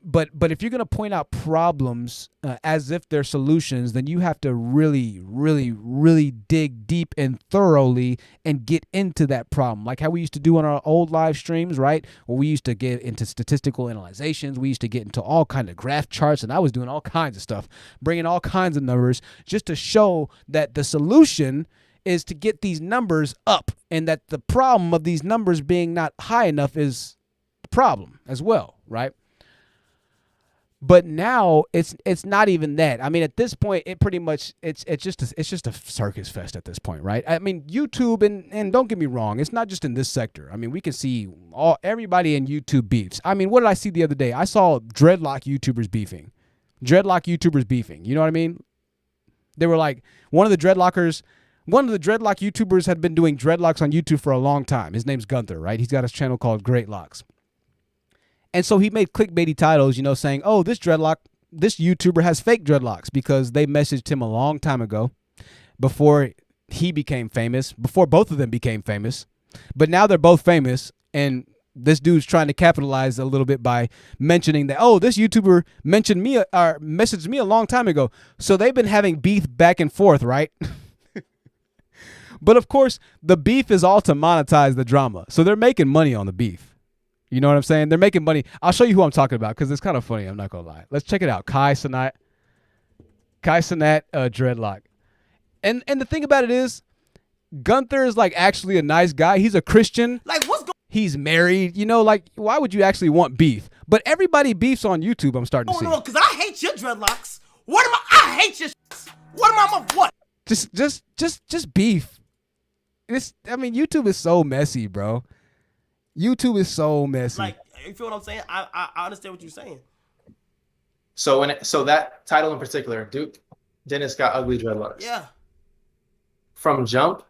But if you're going to point out problems as if they're solutions, then you have to really, really, really dig deep and thoroughly and get into that problem. Like how we used to do on our old live streams, right? Where we used to get into statistical analyzations. We used to get into all kinds of graph charts, and I was doing all kinds of stuff, bringing all kinds of numbers just to show that the solution is to get these numbers up, and that the problem of these numbers being not high enough is the problem as well, right? But now it's not even that. I mean, at this point, it pretty much it's just a circus fest at this point, right? I mean, YouTube and don't get me wrong, it's not just in this sector. I mean, we can see everybody in YouTube beefs. I mean, what did I see the other day? I saw dreadlock YouTubers beefing. You know what I mean? They were like one of the dreadlock YouTubers had been doing dreadlocks on YouTube for a long time. His name's Gunther, right? He's got his channel called Great Locks. And so he made clickbaity titles, saying, oh, this YouTuber has fake dreadlocks, because they messaged him a long time ago before he became famous, before both of them became famous. But now they're both famous, and this dude's trying to capitalize a little bit by mentioning that, oh, this YouTuber mentioned me or messaged me a long time ago. So they've been having beef back and forth, right? But of course, the beef is all to monetize the drama. So they're making money on the beef. You know what I'm saying? They're making money. I'll show you who I'm talking about because it's kind of funny. I'm not going to lie. Let's check it out. Kai Cenat dreadlock. And the thing about it is, Gunther is like actually a nice guy. He's a Christian. Like, he's married. Why would you actually want beef? But everybody beefs on YouTube, I'm starting to see.
No, because I hate your dreadlocks. I hate your What am I, what?
Just beef. YouTube is so messy, bro. YouTube is so messy.
Like, you feel what I'm saying? I understand what you're saying.
So that title in particular, Duke Dennis got ugly dreadlocks.
Yeah.
From jump,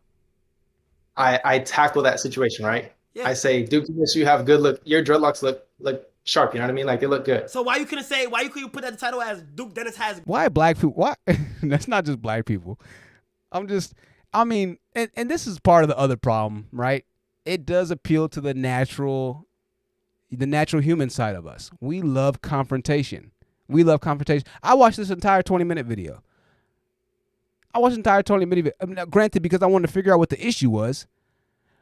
I tackle that situation, right?
Yeah.
I say, Duke Dennis, you have good look. Your dreadlocks look sharp. You know what I mean? Like they look good.
So why you couldn't put that title as Duke Dennis has?
Why black people? Why? That's not just black people. And this is part of the other problem, right? It does appeal to the natural human side of us. We love confrontation. I watched this entire 20-minute video. Now, granted, because I wanted to figure out what the issue was.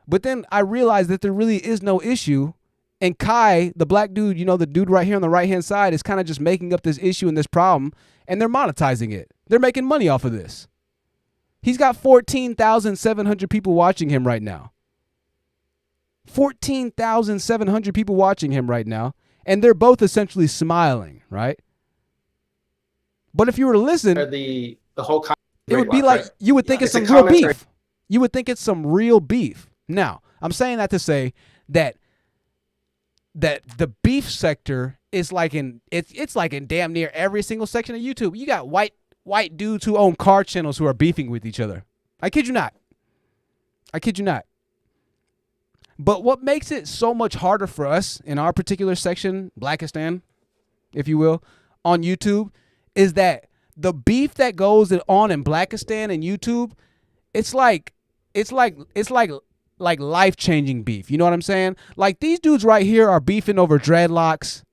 But then I realized that there really is no issue. And Kai, the black dude, the dude right here on the right-hand side, is kind of just making up this issue and this problem. And they're monetizing it. They're making money off of this. He's got 14,700 people watching him right now. 14,700 people watching him right now. And they're both essentially smiling, right? But if you were to listen,
the whole
it would be like you would think it's some real beef. You would think it's some real beef. Now, I'm saying that to say that the beef sector is like it's like in damn near every single section of YouTube. You got white dudes who own car channels who are beefing with each other. I kid you not. But what makes it so much harder for us in our particular section, Blackistan, if you will, on YouTube, is that the beef that goes on in Blackistan and YouTube, it's like life-changing beef. You know what I'm saying? Like these dudes right here are beefing over dreadlocks.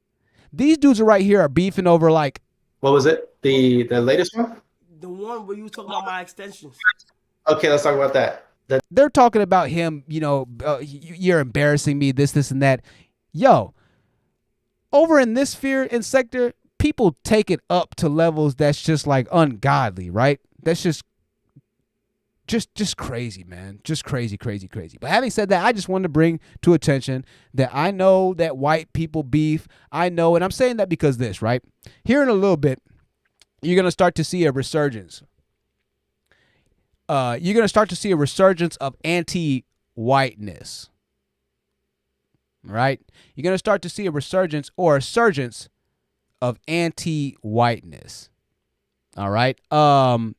These dudes right here are beefing over like,
what was it? The latest one?
The one where you talking about my extensions.
Okay, let's talk about that.
They're talking about him, you're embarrassing me, this, and that. Yo, over in this sphere and sector, people take it up to levels that's just like ungodly, right? That's just crazy, man. Just crazy. But having said that, I just wanted to bring to attention that I know that white people beef. I know, and I'm saying that because this, right? Here in a little bit, you're going to start to see a resurgence. You're going to start to see a resurgence of anti-whiteness, right? You're going to start to see a resurgence or a surgence of anti-whiteness, all right? Tennille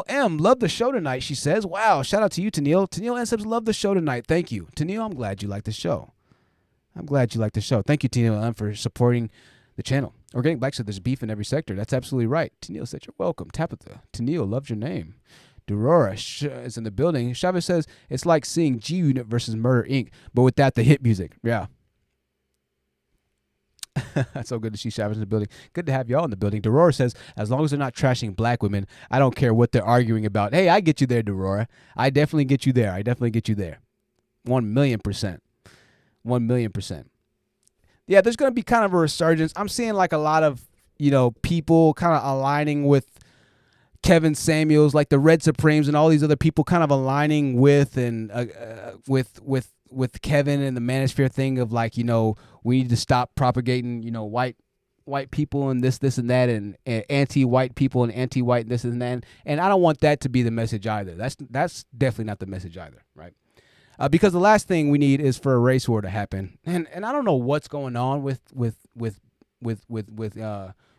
M, love the show tonight, she says. Wow, shout out to you, Tennille. Tennille M says, love the show tonight. Thank you. Tennille, I'm glad you like the show. Thank you, Tennille M, for supporting the channel. Organic Black said there's beef in every sector. That's absolutely right. Tennille said, you're welcome. Tabitha. Tennille, loved your name. Durora is in the building. Chavez says, it's like seeing G Unit versus Murder Inc., but without the hit music. Yeah. That's so good to see Chavez in the building. Good to have y'all in the building. Durora says, as long as they're not trashing black women, I don't care what they're arguing about. Hey, I get you there, Durora. I definitely get you there. 1,000,000%. 1,000,000%. Yeah, there's going to be kind of a resurgence. I'm seeing like a lot of, people kind of aligning with Kevin Samuels, like the Red Supremes and all these other people kind of aligning with and with Kevin and the Manosphere thing of like, we need to stop propagating, white people and this and that and anti-white people and anti-white this and that. And I don't want that to be the message either. That's definitely not the message either, right? Because the last thing we need is for a race war to happen, and I don't know what's going on with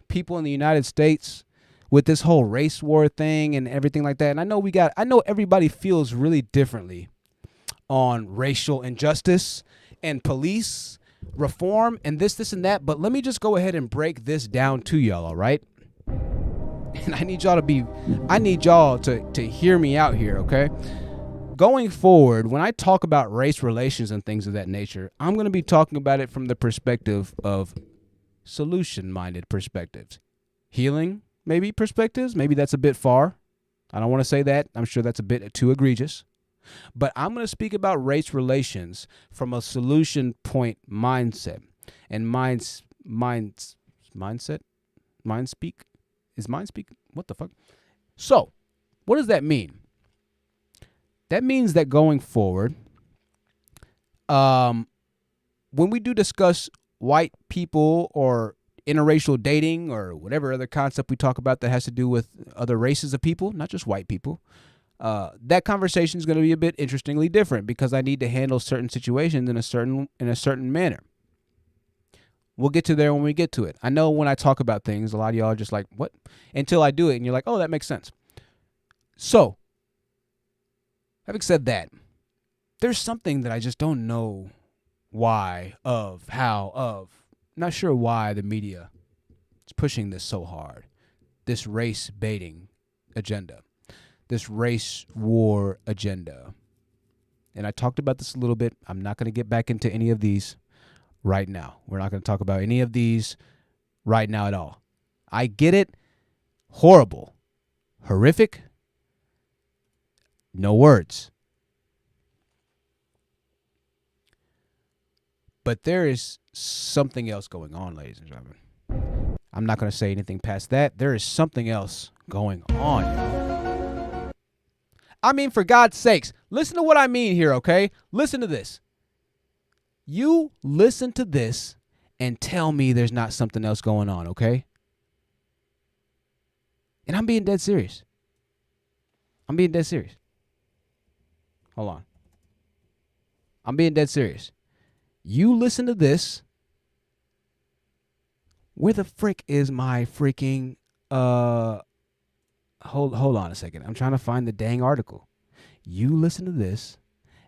people in the United States with this whole race war thing and everything like that. And I know everybody feels really differently on racial injustice and police reform and this and that. But let me just go ahead and break this down to y'all, all right? And I need y'all to hear me out here, okay? Going forward, when I talk about race relations and things of that nature, I'm going to be talking about it from the perspective of solution-minded perspectives. Healing, maybe, perspectives. Maybe that's a bit far. I don't want to say that. I'm sure that's a bit too egregious. But I'm going to speak about race relations from a solution point mindset. And mindset? Mind speak? Is mind speak? What the fuck? So, what does that mean? That means that going forward, when we do discuss white people or interracial dating or whatever other concept we talk about that has to do with other races of people, not just white people, that conversation is going to be a bit interestingly different because I need to handle certain situations in a certain manner. We'll get to there when we get to it. I know when I talk about things, a lot of y'all are just like, what? Until I do it, and you're like, oh, that makes sense. So, having said that, there's something that I just don't know why, not sure why the media is pushing this so hard. This race baiting agenda. This race war agenda. And I talked about this a little bit. I'm not going to get back into any of these right now. We're not going to talk about any of these right now at all. I get it. Horrible. Horrific. No words. But there is something else going on, ladies and gentlemen. I'm not going to say anything past that. There is something else going on. I mean, for God's sakes, listen to what I mean here, okay? Listen to this. You listen to this and tell me there's not something else going on, okay? And I'm being dead serious. I'm being dead serious. Hold on. I'm being dead serious. You listen to this. Where the frick is my freaking hold on a second. I'm trying to find the dang article. You listen to this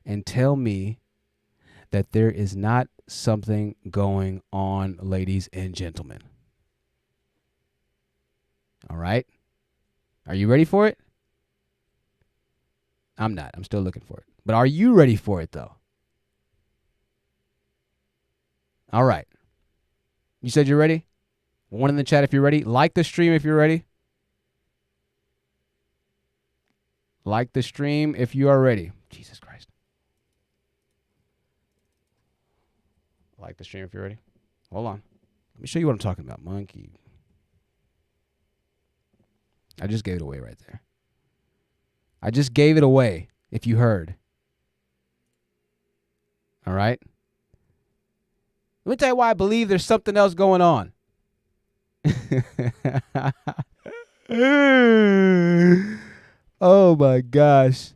and tell me that there is not something going on, ladies and gentlemen. All right? Are you ready for it? I'm not. I'm still looking for it. But are you ready for it, though? All right. You said you're ready? One in the chat if you're ready. Like the stream if you're ready. Like the stream if you are ready. Jesus Christ. Like the stream if you're ready. Hold on. Let me show you what I'm talking about. Monkey. I just gave it away right there. I just gave it away if you heard. All right? Let me tell you why I believe there's something else going on. Oh my gosh.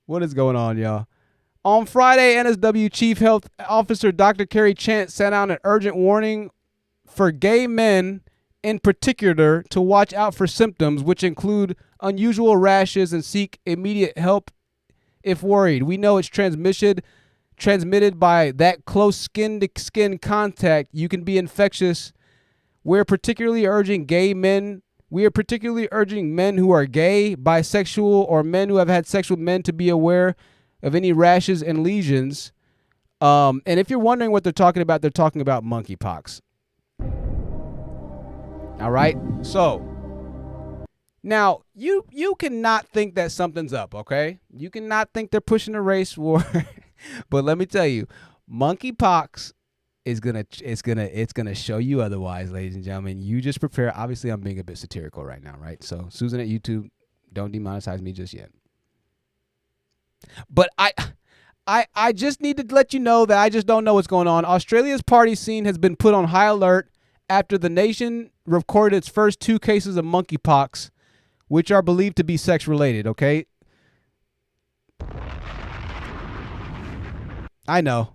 What is going on, y'all? On Friday, NSW Chief Health Officer Dr. Carrie Chant sent out an urgent warning for gay men in particular to watch out for symptoms which include unusual rashes and seek immediate help if worried. We know it's transmitted by that close skin-to-skin contact. You can be infectious. We're particularly urging men who are gay, bisexual, or men who have had sex with men to be aware of any rashes and lesions. And if you're wondering what they're talking about monkeypox. All right? So, now, you cannot think that something's up, okay? You cannot think they're pushing a race war. But let me tell you, monkeypox is gonna show you otherwise, ladies and gentlemen. You just prepare. Obviously, I'm being a bit satirical right now, right? So, Susan at YouTube, don't demonetize me just yet. But I just need to let you know that I just don't know what's going on. Australia's party scene has been put on high alert after the nation recorded its first 2 cases of monkeypox, which are believed to be sex-related, okay? I know.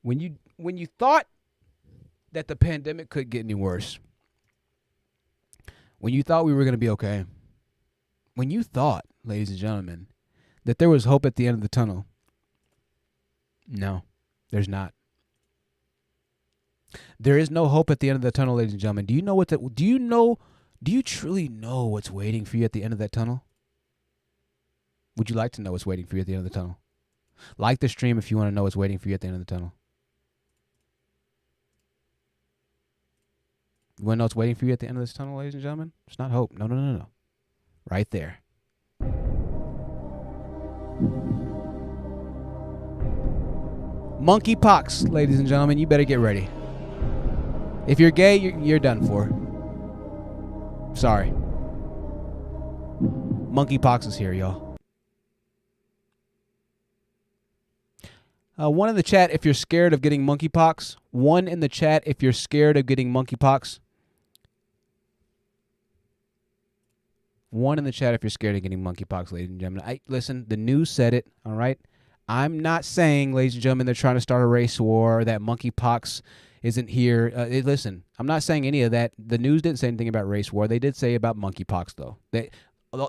When you thought that the pandemic could get any worse, when you thought we were going to be okay, when you thought, ladies and gentlemen, that there was hope at the end of the tunnel, no, there's not. There is no hope at the end of the tunnel, ladies and gentlemen. Do you truly know what's waiting for you at the end of that tunnel? Would you like to know what's waiting for you at the end of the tunnel? Like the stream if you want to know what's waiting for you at the end of the tunnel. You want to know what's waiting for you at the end of this tunnel, ladies and gentlemen? It's not hope. No. Right there. Monkeypox, ladies and gentlemen. You better get ready. If you're gay, you're done for. Sorry. Monkeypox is here, y'all. One in the chat if you're scared of getting monkeypox. One in the chat if you're scared of getting monkeypox. 1 in the chat if you're scared of getting monkeypox, ladies and gentlemen. Listen, the news said it, all right? I'm not saying, ladies and gentlemen, they're trying to start a race war, that monkeypox isn't here. Listen, I'm not saying any of that. The news didn't say anything about race war. They did say about monkeypox, though.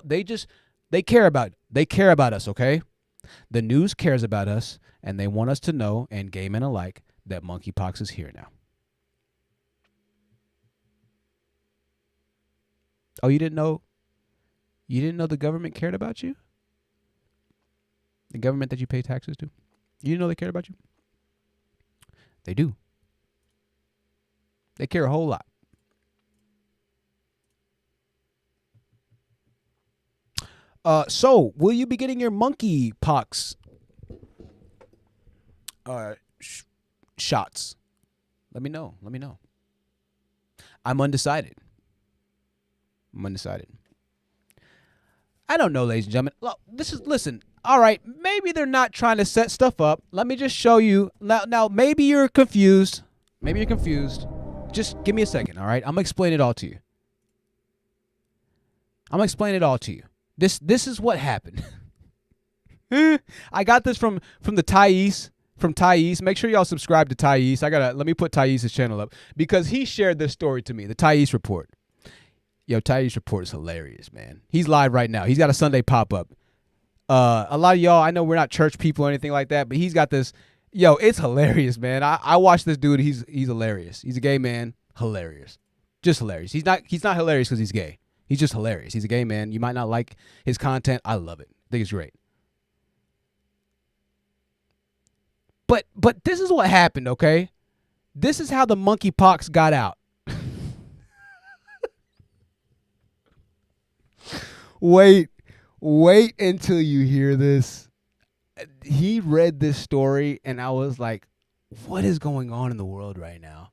They care about us, okay? The news cares about us, and they want us to know, and gay men alike, that monkeypox is here now. Oh, you didn't know? You didn't know the government cared about you? The government that you pay taxes to? You didn't know they cared about you? They do. They care a whole lot. So, will you be getting your monkeypox shots? Let me know. I'm undecided. I don't know, ladies and gentlemen. Look, listen. All right, maybe they're not trying to set stuff up. Let me just show you. Now, maybe you're confused. Just give me a second, all right? I'm going to explain it all to you. This is what happened. I got this from the Thais. From Thais. Make sure y'all subscribe to Thais. Let me put Thais' channel up because he shared this story to me, the Thais report. Yo, Thais report is hilarious, man. He's live right now. He's got a Sunday pop-up. A lot of y'all, I know we're not church people or anything like that, but he's got this. Yo, it's hilarious, man. I watch this dude. He's hilarious. He's a gay man. Hilarious. Just hilarious. He's not hilarious because he's gay. He's just hilarious. He's a gay man. You might not like his content. I love it. I think it's great. But this is what happened, okay? This is how the monkeypox got out. Wait until you hear this. He read this story, and I was like, what is going on in the world right now?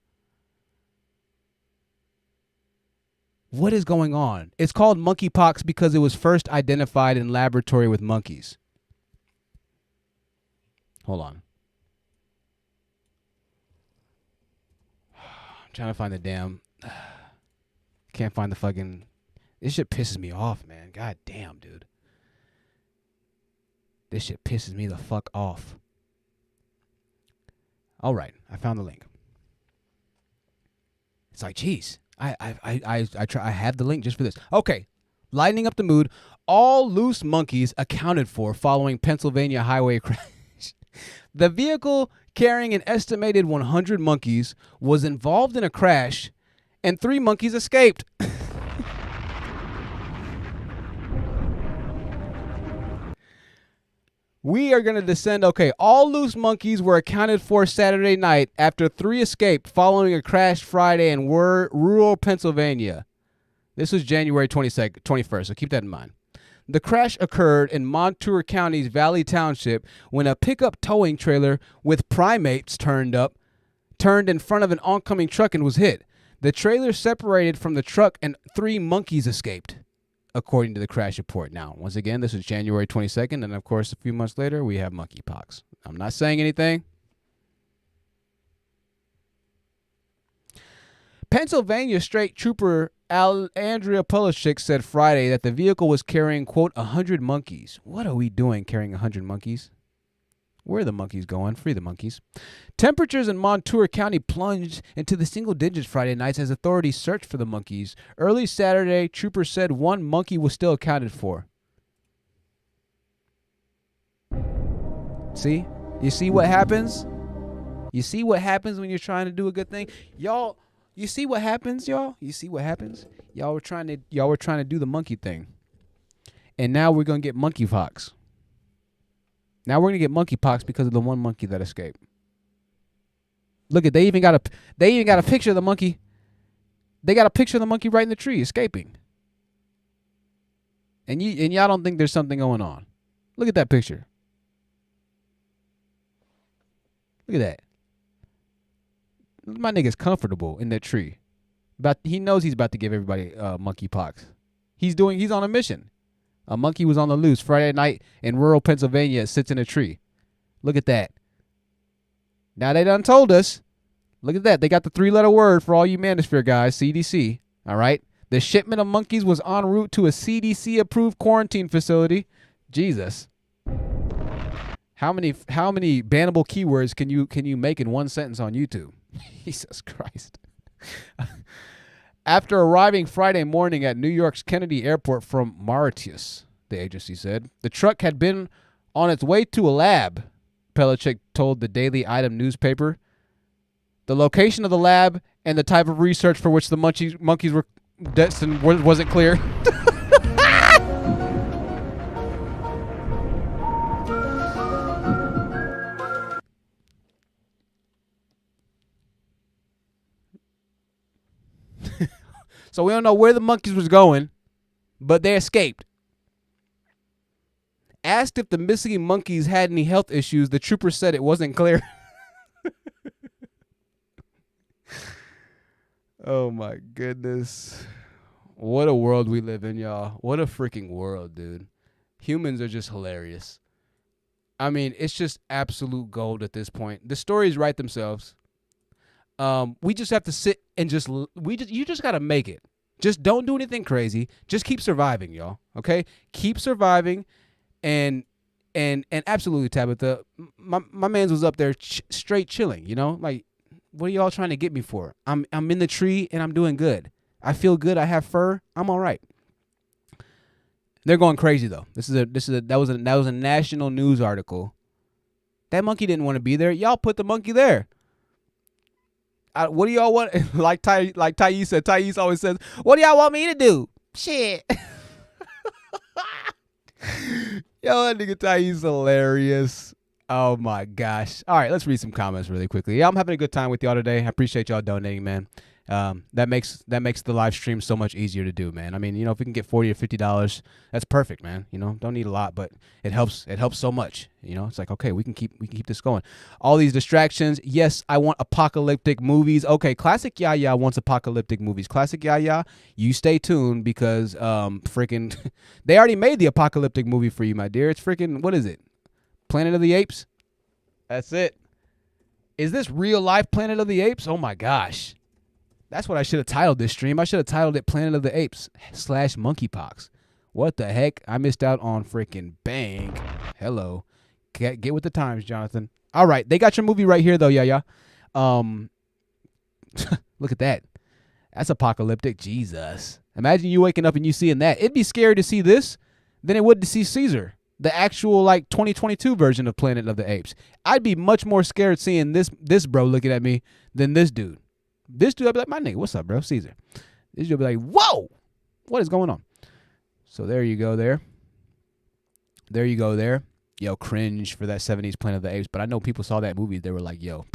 What is going on? It's called monkeypox because it was first identified in laboratory with monkeys. Hold on. I'm trying to find the damn... Can't find the fucking... This shit pisses me off, man. God damn, dude. This shit pisses me the fuck off. All right, I found the link. It's like, geez, I have the link just for this. Okay, lightening up the mood. All loose monkeys accounted for following Pennsylvania highway crash. The vehicle carrying an estimated 100 monkeys was involved in a crash, and 3 monkeys escaped. We are going to descend. Okay, all loose monkeys were accounted for Saturday night after 3 escaped following a crash Friday in rural Pennsylvania. This was January 21st, so keep that in mind. The crash occurred in Montour County's Valley Township when a pickup towing trailer with primates turned in front of an oncoming truck and was hit. The trailer separated from the truck and 3 monkeys escaped, according to the crash report. Now, once again, this is January 22nd, and of course, a few months later, we have monkeypox. I'm not saying anything. Pennsylvania State Trooper Andrea Polishik said Friday that the vehicle was carrying, quote, 100 monkeys. What are we doing carrying 100 monkeys? Where are the monkeys going? Free the monkeys. Temperatures in Montour County plunged into the single digits Friday nights as authorities searched for the monkeys. Early Saturday, troopers said 1 monkey was still accounted for. See? You see what happens? You see what happens when you're trying to do a good thing? Y'all, you see what happens, y'all? You see what happens? Y'all were trying to do the monkey thing. And now we're going to get monkeypox. Now we're going to get monkeypox because of the 1 monkey that escaped. Look at, they even got a picture of the monkey. They got a picture of the monkey right in the tree escaping. And y'all don't think there's something going on. Look at that picture. Look at that. My nigga's comfortable in that tree. But he knows he's about to give everybody monkeypox. He's on a mission. A monkey was on the loose Friday night in rural Pennsylvania. It sits in a tree. Look at that. Now they done told us. Look at that. They got the 3-letter word for all you manosphere guys, CDC. All right. The shipment of monkeys was en route to a CDC-approved quarantine facility. Jesus. How many bannable keywords can you make in one sentence on YouTube? Jesus Christ. After arriving Friday morning at New York's Kennedy Airport from Mauritius, the agency said, the truck had been on its way to a lab, Belichick told the Daily Item newspaper. The location of the lab and the type of research for which the monkeys were destined wasn't clear. So we don't know where the monkeys was going, but they escaped. Asked if the missing monkeys had any health issues, the trooper said it wasn't clear. Oh my goodness. What a world we live in, y'all. What a freaking world, dude. Humans are just hilarious. I mean, it's just absolute gold at this point. The stories write themselves. We just have to sit and you just got to make it. Just don't do anything crazy. Just keep surviving, y'all. Okay? Keep surviving and absolutely, Tabitha, my man's was up there straight chilling, you know? Like, what are y'all trying to get me for? I'm in the tree and I'm doing good. I feel good. I have fur. I'm all right. They're going crazy though. That was a national news article. That monkey didn't want to be there. Y'all put the monkey there. What do y'all want? Like Thais said. Thais always says, "What do y'all want me to do?" Shit. Yo, that nigga Thais hilarious. Oh my gosh. All right, let's read some comments really quickly. Yeah, I'm having a good time with y'all today. I appreciate y'all donating, man. That makes the live stream so much easier to do, man. I mean, you know, if we can get $40 or $50, that's perfect, man. You know, don't need a lot, but it helps so much. You know, it's like, okay, we can keep this going. All these distractions. Yes, I want apocalyptic movies. Okay, Classic Yaya wants apocalyptic movies. Classic Yaya, you stay tuned because freaking they already made the apocalyptic movie for you, my dear. It's freaking, what is it? Planet of the Apes? That's it. Is this real life Planet of the Apes? Oh my gosh. That's what I should have titled this stream. I should have titled it Planet of the Apes / Monkeypox. What the heck? I missed out on freaking bang. Hello. Get with the times, Jonathan. All right. They got your movie right here, though, yeah. Look at that. That's apocalyptic. Jesus. Imagine you waking up and you seeing that. It'd be scary to see this than it would to see Caesar, the actual, like, 2022 version of Planet of the Apes. I'd be much more scared seeing this bro looking at me than this dude. This dude, I'd be like, my nigga, what's up, bro? Caesar. This dude would be like, whoa, what is going on? So there you go there. There you go there. Yo, cringe for that 70s Planet of the Apes. But I know people saw that movie. They were like, yo,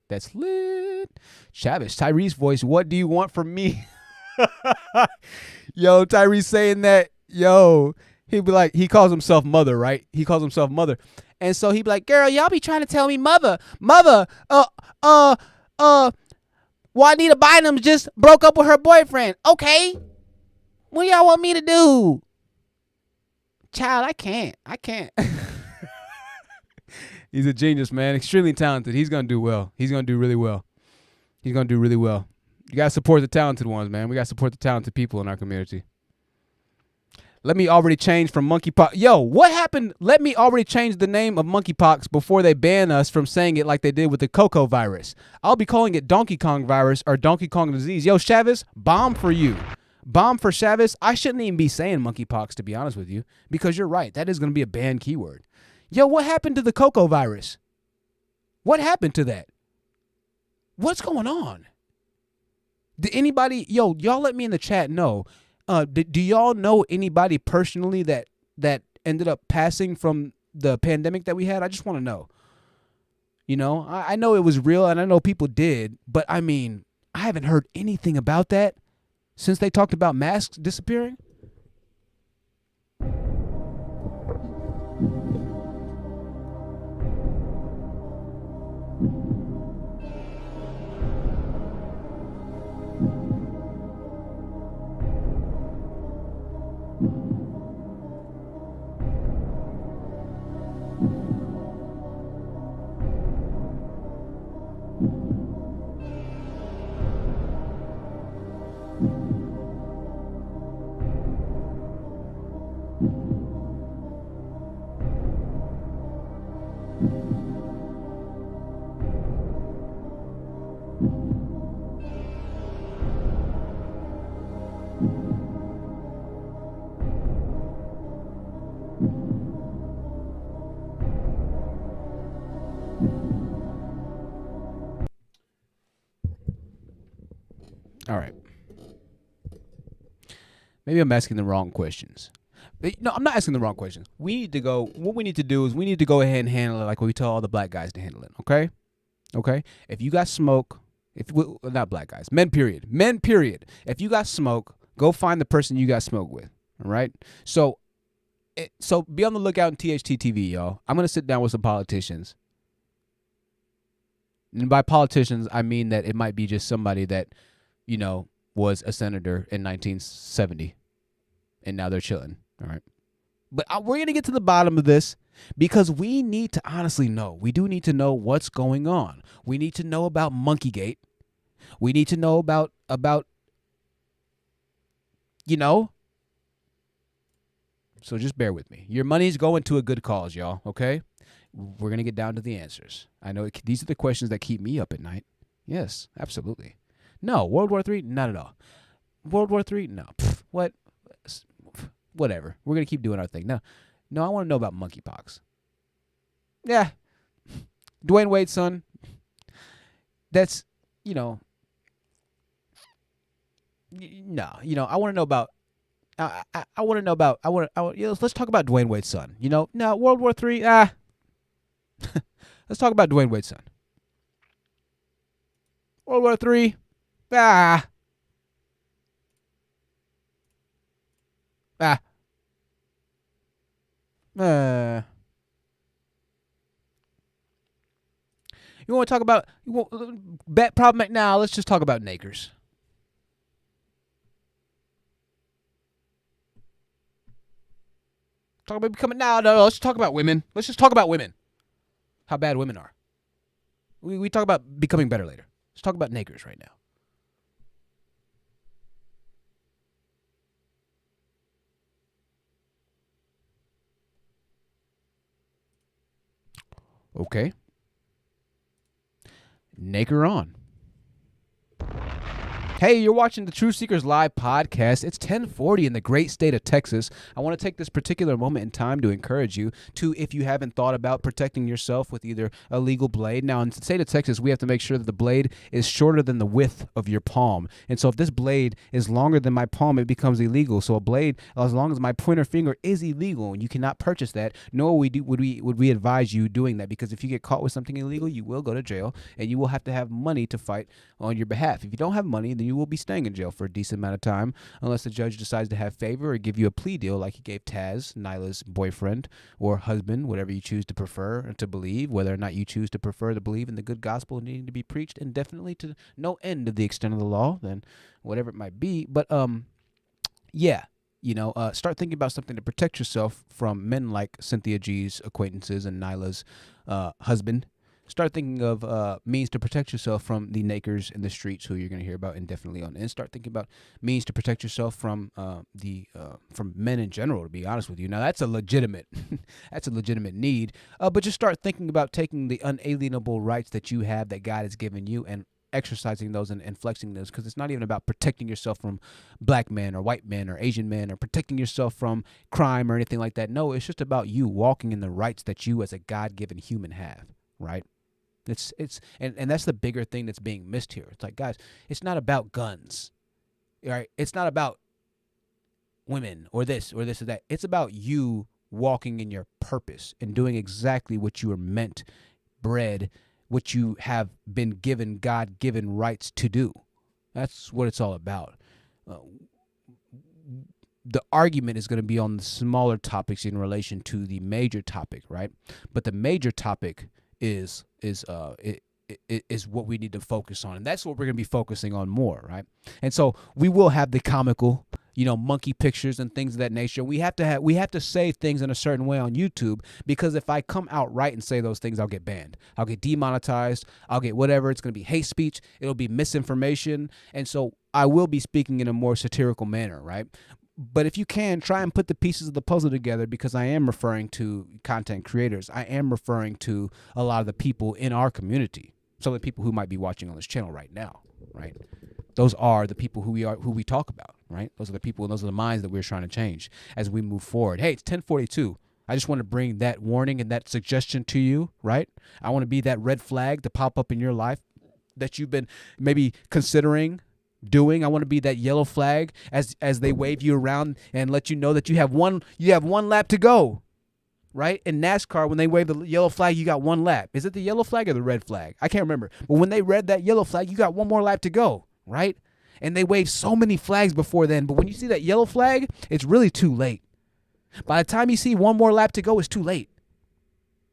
that's lit. Chavis, Tyrese voice, what do you want from me? Yo, Tyrese saying that, yo, he'd be like, he calls himself mother, right? He calls himself mother. And so he'd be like, girl, y'all be trying to tell me mother, Juanita Bynum just broke up with her boyfriend. Okay. What do y'all want me to do? Child, I can't. He's a genius, man. Extremely talented. He's going to do well. He's going to do really well. You got to support the talented ones, man. We got to support the talented people in our community. Let me already change from monkeypox. Yo, what happened? Let me already change the name of monkeypox before they ban us from saying it like they did with the Coco virus. I'll be calling it Donkey Kong virus or Donkey Kong disease. Yo, Chavez, bomb for you. Bomb for Chavez. I shouldn't even be saying monkeypox, to be honest with you, because you're right. That is going to be a banned keyword. Yo, what happened to the Coco virus? What happened to that? What's going on? Did anybody, y'all let me in the chat know. Do y'all know anybody personally that ended up passing from the pandemic that we had? I just want to know. You know, I know it was real and I know people did, but I mean, I haven't heard anything about that since they talked about masks disappearing. All right. Maybe I'm asking the wrong questions. No, I'm not asking the wrong questions. We need to go. What we need to do is we need to go ahead and handle it like we tell all the black guys to handle it. Okay. Okay. If you got smoke, not black guys, men period. If you got smoke, go find the person you got smoke with. All right. So be on the lookout in THT TV, y'all. I'm gonna sit down with some politicians. And by politicians, I mean that it might be just somebody that, was a senator in 1970, and now they're chilling. All right. But we're going to get to the bottom of this because we need to honestly know. We do need to know what's going on. We need to know about Monkeygate. We need to know about So just bear with me. Your money's going to a good cause, y'all, okay? We're going to get down to the answers. I know these are the questions that keep me up at night. Yes, absolutely. No, World War III? Not at all. World War III? No. What? Whatever. We're going to keep doing our thing. No, I want to know about monkeypox. Yeah. Dwayne Wade's son. That's, no, I want to know about, let's talk about Dwayne Wade's son. No, World War III, let's talk about Dwayne Wade's son. World War III, You want to talk about bet problem? Now let's just talk about Nakers. Talk about becoming no. Let's talk about women. Let's just talk about women. How bad women are. We talk about becoming better later. Let's talk about Nakers right now. Okay. Naker on. Hey, you're watching the Truth Seekers Live podcast. It's 10:40 in the great state of Texas. I want to take this particular moment in time to encourage you to, if you haven't thought about protecting yourself with either a legal blade. Now, in the state of Texas, we have to make sure that the blade is shorter than the width of your palm. And so if this blade is longer than my palm, it becomes illegal. So a blade, as long as my pointer finger, is illegal, and you cannot purchase that, nor would we advise you doing that, because if you get caught with something illegal, you will go to jail, and you will have to have money to fight on your behalf. If you don't have money, then you will be staying in jail for a decent amount of time unless the judge decides to have favor or give you a plea deal like he gave Taz, Nyla's boyfriend or husband, whatever you choose to prefer and to believe, whether or not you choose to prefer to believe in the good gospel needing to be preached indefinitely to no end of the extent of the law, then whatever it might be. But start thinking about something to protect yourself from men like Cynthia G's acquaintances and Nyla's husband. Start thinking of means to protect yourself from the nakers in the streets who you're going to hear about indefinitely on. And start thinking about means to protect yourself from from men in general, to be honest with you. Now, that's a legitimate need. But just start thinking about taking the unalienable rights that you have that God has given you and exercising those and flexing those, because it's not even about protecting yourself from black men or white men or Asian men or protecting yourself from crime or anything like that. No, it's just about you walking in the rights that you as a God-given human have, right? And that's the bigger thing that's being missed here. It's like, guys, it's not about guns, right? It's not about women or this or that. It's about you walking in your purpose and doing exactly what you were meant, bred, what you have been given God-given rights to do. That's what it's all about. The argument is going to be on the smaller topics in relation to the major topic, right? But the major topic is what we need to focus on, and that's what we're going to be focusing on more, right? And so we will have the comical, monkey pictures and things of that nature. We have to say things in a certain way on YouTube, because if I come out right and say those things, I'll get banned. I'll get demonetized. I'll get whatever. It's going to be hate speech. It'll be misinformation. And so I will be speaking in a more satirical manner, right? But if you can, try and put the pieces of the puzzle together, because I am referring to content creators. I am referring to a lot of the people in our community. Some of the people who might be watching on this channel right now, right? Those are the people who we talk about, right? Those are the people and those are the minds that we're trying to change as we move forward. Hey, it's 10:42. I just want to bring that warning and that suggestion to you, right? I want to be that red flag to pop up in your life that you've been maybe considering doing. I want to be that yellow flag as they wave you around and let you know that you have one lap to go. Right? In NASCAR, when they wave the yellow flag, you got one lap. Is it the yellow flag or the red flag? I can't remember. But when they read that yellow flag, you got one more lap to go, right? And they wave so many flags before then. But when you see that yellow flag, it's really too late. By the time you see one more lap to go, it's too late.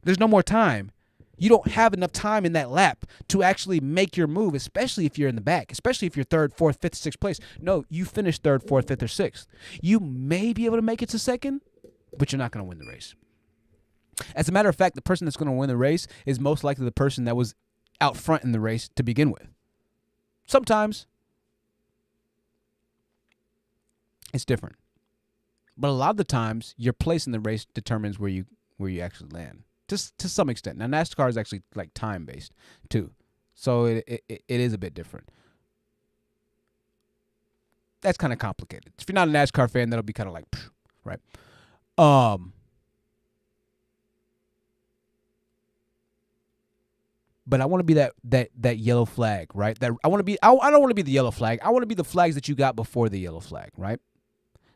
There's no more time. You don't have enough time in that lap to actually make your move, especially if you're in the back, especially if you're 3rd, 4th, 5th, 6th place. No, you finish 3rd, 4th, 5th, or 6th. You may be able to make it to 2nd, but you're not going to win the race. As a matter of fact, the person that's going to win the race is most likely the person that was out front in the race to begin with. Sometimes it's different. But a lot of the times, your place in the race determines where you actually land. Just to some extent. Now, NASCAR is actually like time-based, too. So it is a bit different. That's kind of complicated. If you're not a NASCAR fan, that'll be kind of like, right? But I want to be that yellow flag, right? I don't want to be the yellow flag. I want to be the flags that you got before the yellow flag, right?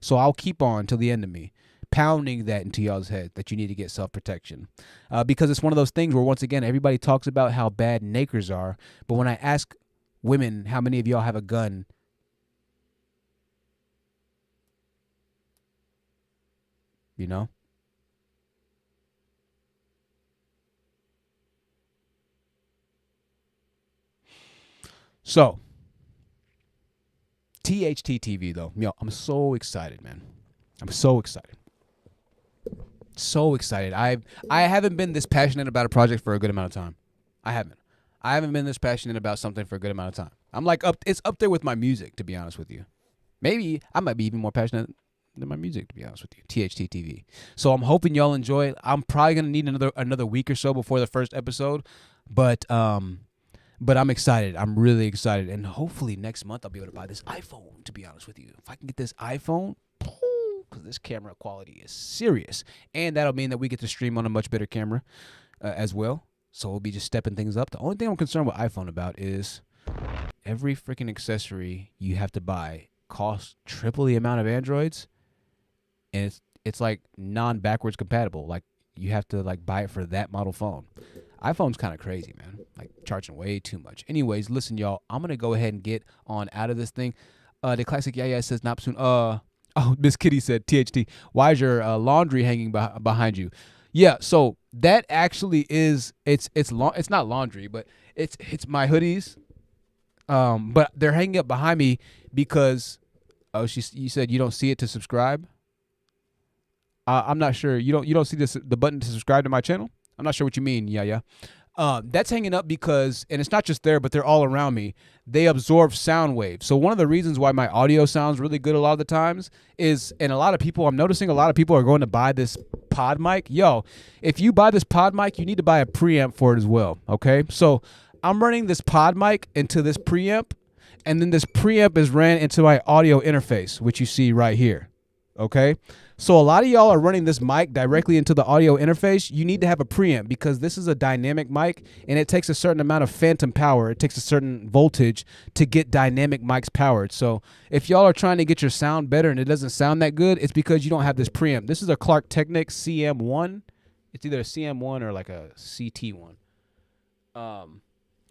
So I'll keep on till the end of me, pounding that into y'all's head that you need to get self-protection. Because it's one of those things where, once again, everybody talks about how bad nakers are. But when I ask women how many of y'all have a gun, you know? So, THT TV, though. Yo, I'm so excited, man. I'm so excited. So excited. I haven't been this passionate about a project for a good amount of time. I haven't been this passionate about something for a good amount of time. I'm like, it's up there with my music, to be honest with you. Maybe I might be even more passionate than my music, to be honest with you. THT TV. So I'm hoping y'all enjoy it. I'm probably going to need another week or so before the first episode. But I'm excited. I'm really excited. And hopefully next month I'll be able to buy this iPhone, to be honest with you. If I can get this iPhone, because this camera quality is serious. And that'll mean that we get to stream on a much better camera as well. So we'll be just stepping things up. The only thing I'm concerned with iPhone about is every freaking accessory you have to buy costs triple the amount of Androids. And it's like non-backwards compatible. Like, you have to like buy it for that model phone. iPhone's kind of crazy, man. Like, charging way too much. Anyways, listen, y'all. I'm going to go ahead and get on out of this thing. The classic yeah says not soon. Oh, Miss Kitty said, THT, why is your laundry hanging behind you? Yeah, so that actually is, it's not laundry, but it's my hoodies. But they're hanging up behind me because, you said you don't see it to subscribe? I'm not sure. You don't see the button to subscribe to my channel? I'm not sure what you mean. Yeah. That's hanging up because, and it's not just there, but they're all around me. They absorb sound waves. So one of the reasons why my audio sounds really good a lot of the times is, and I'm noticing a lot of people are going to buy this pod mic. Yo, if you buy this pod mic, you need to buy a preamp for it as well. Okay. So I'm running this pod mic into this preamp, and then this preamp is ran into my audio interface, which you see right here. Okay. So a lot of y'all are running this mic directly into the audio interface. You need to have a preamp because this is a dynamic mic and it takes a certain amount of phantom power. It takes a certain voltage to get dynamic mics powered. So if y'all are trying to get your sound better and it doesn't sound that good, it's because you don't have this preamp. This is a Clark Technics CM1. It's either a CM1 or like a CT1.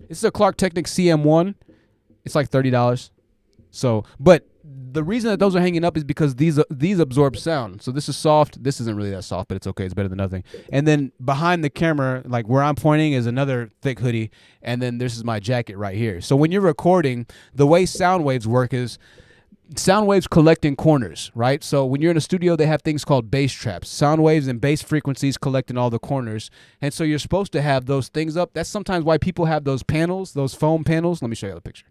This is a Clark Technics CM1. It's like $30. So, but the reason that those are hanging up is because these absorb sound. So this is soft. This isn't really that soft, but it's okay. It's better than nothing. And then behind the camera, like where I'm pointing, is another thick hoodie. And then this is my jacket right here. So when you're recording, the way sound waves work is sound waves collect in corners, right? So when you're in a studio, they have things called bass traps. Sound waves and bass frequencies collect in all the corners. And so you're supposed to have those things up. That's sometimes why people have those panels, those foam panels. Let me show you the picture.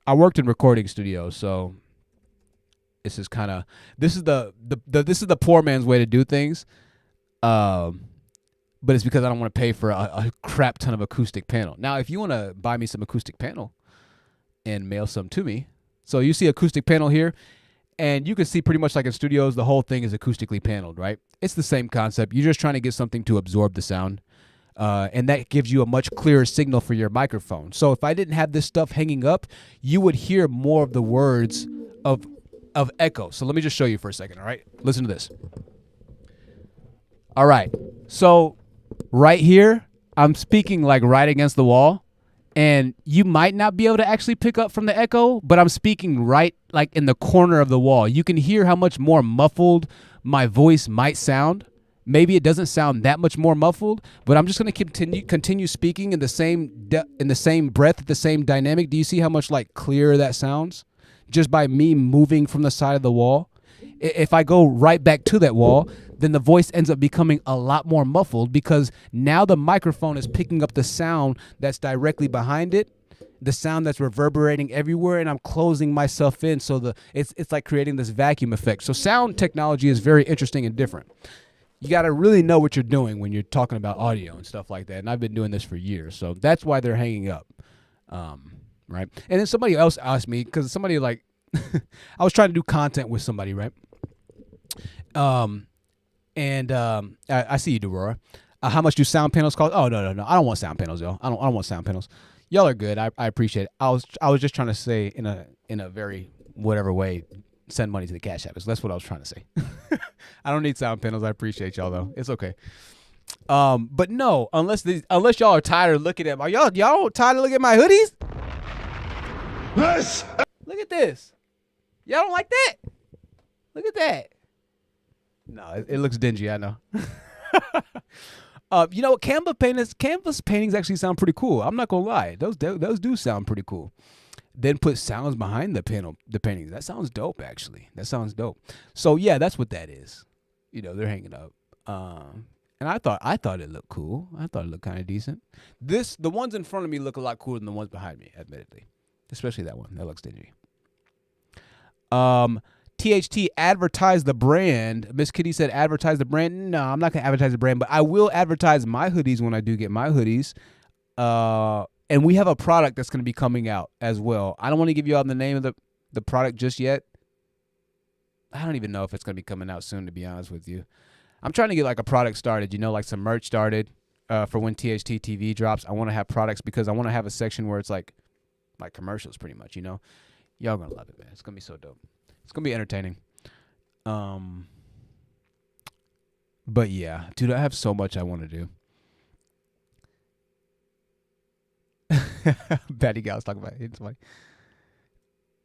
I worked in recording studios, so this is the poor man's way to do things. But it's because I don't want to pay for a crap ton of acoustic panel. Now, if you want to buy me some acoustic panel and mail some to me, so you see acoustic panel here, and you can see pretty much like in studios, the whole thing is acoustically paneled, right? It's the same concept. You're just trying to get something to absorb the sound. And that gives you a much clearer signal for your microphone. So if I didn't have this stuff hanging up, you would hear more of the words of echo. So let me just show you for a second, all right? Listen to this. All right. So right here, I'm speaking like right against the wall, and you might not be able to actually pick up from the echo, but I'm speaking right like in the corner of the wall. You can hear how much more muffled my voice might sound. Maybe it doesn't sound that much more muffled, but I'm just going to continue speaking in the same breath, the same dynamic. Do you see how much like clearer that sounds just by me moving from the side of the wall? If I go right back to that wall, then the voice ends up becoming a lot more muffled because now the microphone is picking up the sound that's directly behind it, the sound that's reverberating everywhere, and I'm closing myself in. So it's like creating this vacuum effect. So sound technology is very interesting and different. You got to really know what you're doing when you're talking about audio and stuff like that. And I've been doing this for years. So that's why they're hanging up. Right. And then somebody else asked me, because somebody like, I was trying to do content with somebody, right? I see you, Deborah. How much do sound panels cost? Oh, no. I don't want sound panels, y'all. I don't want sound panels. Y'all are good. I appreciate it. I was just trying to say in a very whatever way, send money to the Cash App. That's what I was trying to say. I don't need sound panels. I appreciate y'all though. It's okay. But no, unless y'all are tired of looking at y'all tired of looking at my hoodies.
This.
Look at this. Y'all don't like that? Look at that. No, it looks dingy. I know. You know what? Canvas paintings actually sound pretty cool. I'm not gonna lie. Those do sound pretty cool. Then put sounds behind the paintings. That sounds dope, actually. That sounds dope. So yeah, that's what that is. You know, they're hanging up. And I thought it looked cool. I thought it looked kind of decent. The ones in front of me look a lot cooler than the ones behind me, admittedly. Especially that one. That looks dingy. THT advertise the brand. Miss Kitty said advertise the brand. No, I'm not gonna advertise the brand, but I will advertise my hoodies when I do get my hoodies. And we have a product that's going to be coming out as well. I don't want to give you all the name of the product just yet. I don't even know if it's going to be coming out soon, to be honest with you. I'm trying to get like a product started, like some merch started for when THT TV drops. I want to have products because I want to have a section where it's like commercials pretty much, Y'all going to love it, man. It's going to be so dope. It's going to be entertaining. But yeah, dude, I have so much I want to do. Betty Gal was talking about it. It's funny.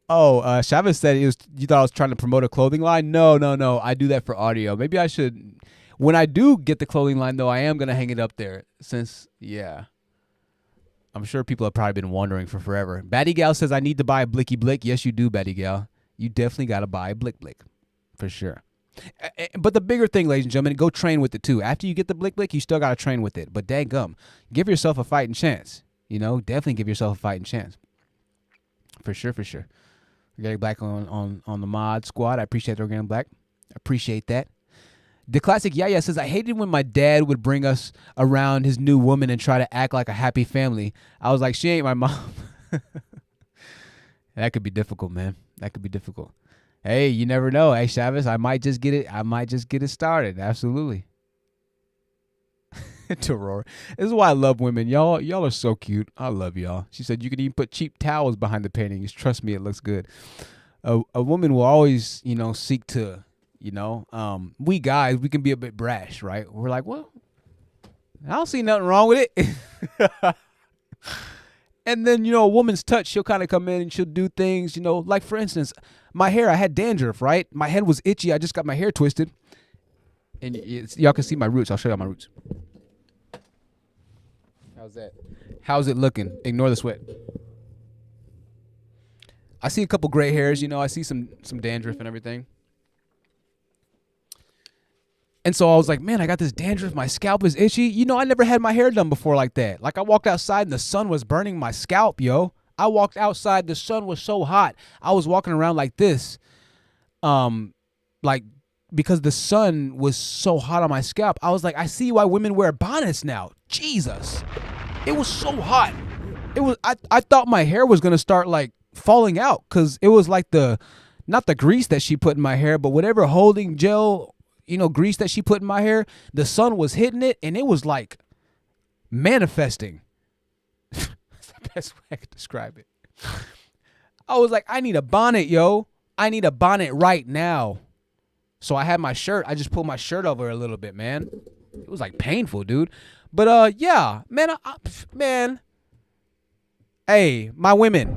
Oh, Chavez said you thought I was trying to promote a clothing line. No. I do that for audio. Maybe I should. When I do get the clothing line, though, I am going to hang it up there since, yeah. I'm sure people have probably been wondering for forever. Batty Gal says I need to buy a Blicky Blick. Yes, you do, Batty Gal. You definitely got to buy a Blick Blick for sure. But the bigger thing, ladies and gentlemen, go train with it too. After you get the Blick Blick, you still got to train with it. But dadgum, give yourself a fighting chance. Definitely give yourself a fighting chance. For sure. Organic Black on the mod squad. I appreciate the Organic Black. I appreciate that. The Classic Yaya says, I hated when my dad would bring us around his new woman and try to act like a happy family. I was like, she ain't my mom. That could be difficult, man. That could be difficult. Hey, you never know. Hey, Chavez, I might just get it started. Absolutely. To Aurora. This is why I love women. Y'all are so cute. I love y'all. She said you can even put cheap towels behind the paintings. Trust me, it looks good. A woman will always, seek to, we guys, we can be a bit brash, right? We're like, well, I don't see nothing wrong with it. And then, a woman's touch, she'll kind of come in and she'll do things, like for instance, my hair, I had dandruff, right? My head was itchy. I just got my hair twisted. And y'all can see my roots. I'll show y'all my roots. How's that? How's it looking? Ignore the sweat. I see a couple gray hairs, I see some dandruff and everything. And so I was like, man, I got this dandruff. My scalp is itchy. I never had my hair done before like that. Like I walked outside and the sun was burning my scalp, yo. I walked outside. The sun was so hot. I was walking around like this. Because the sun was so hot on my scalp. I was like, I see why women wear bonnets now. Jesus. It was so hot. I thought my hair was going to start like falling out because it was like not the grease that she put in my hair, but whatever holding gel, grease that she put in my hair, the sun was hitting it and it was like, manifesting. That's the best way I could describe it. I was like, I need a bonnet, yo. I need a bonnet right now. So I had my shirt. I just pulled my shirt over a little bit, man. It was like painful, dude. But yeah, man, man. Hey, my women.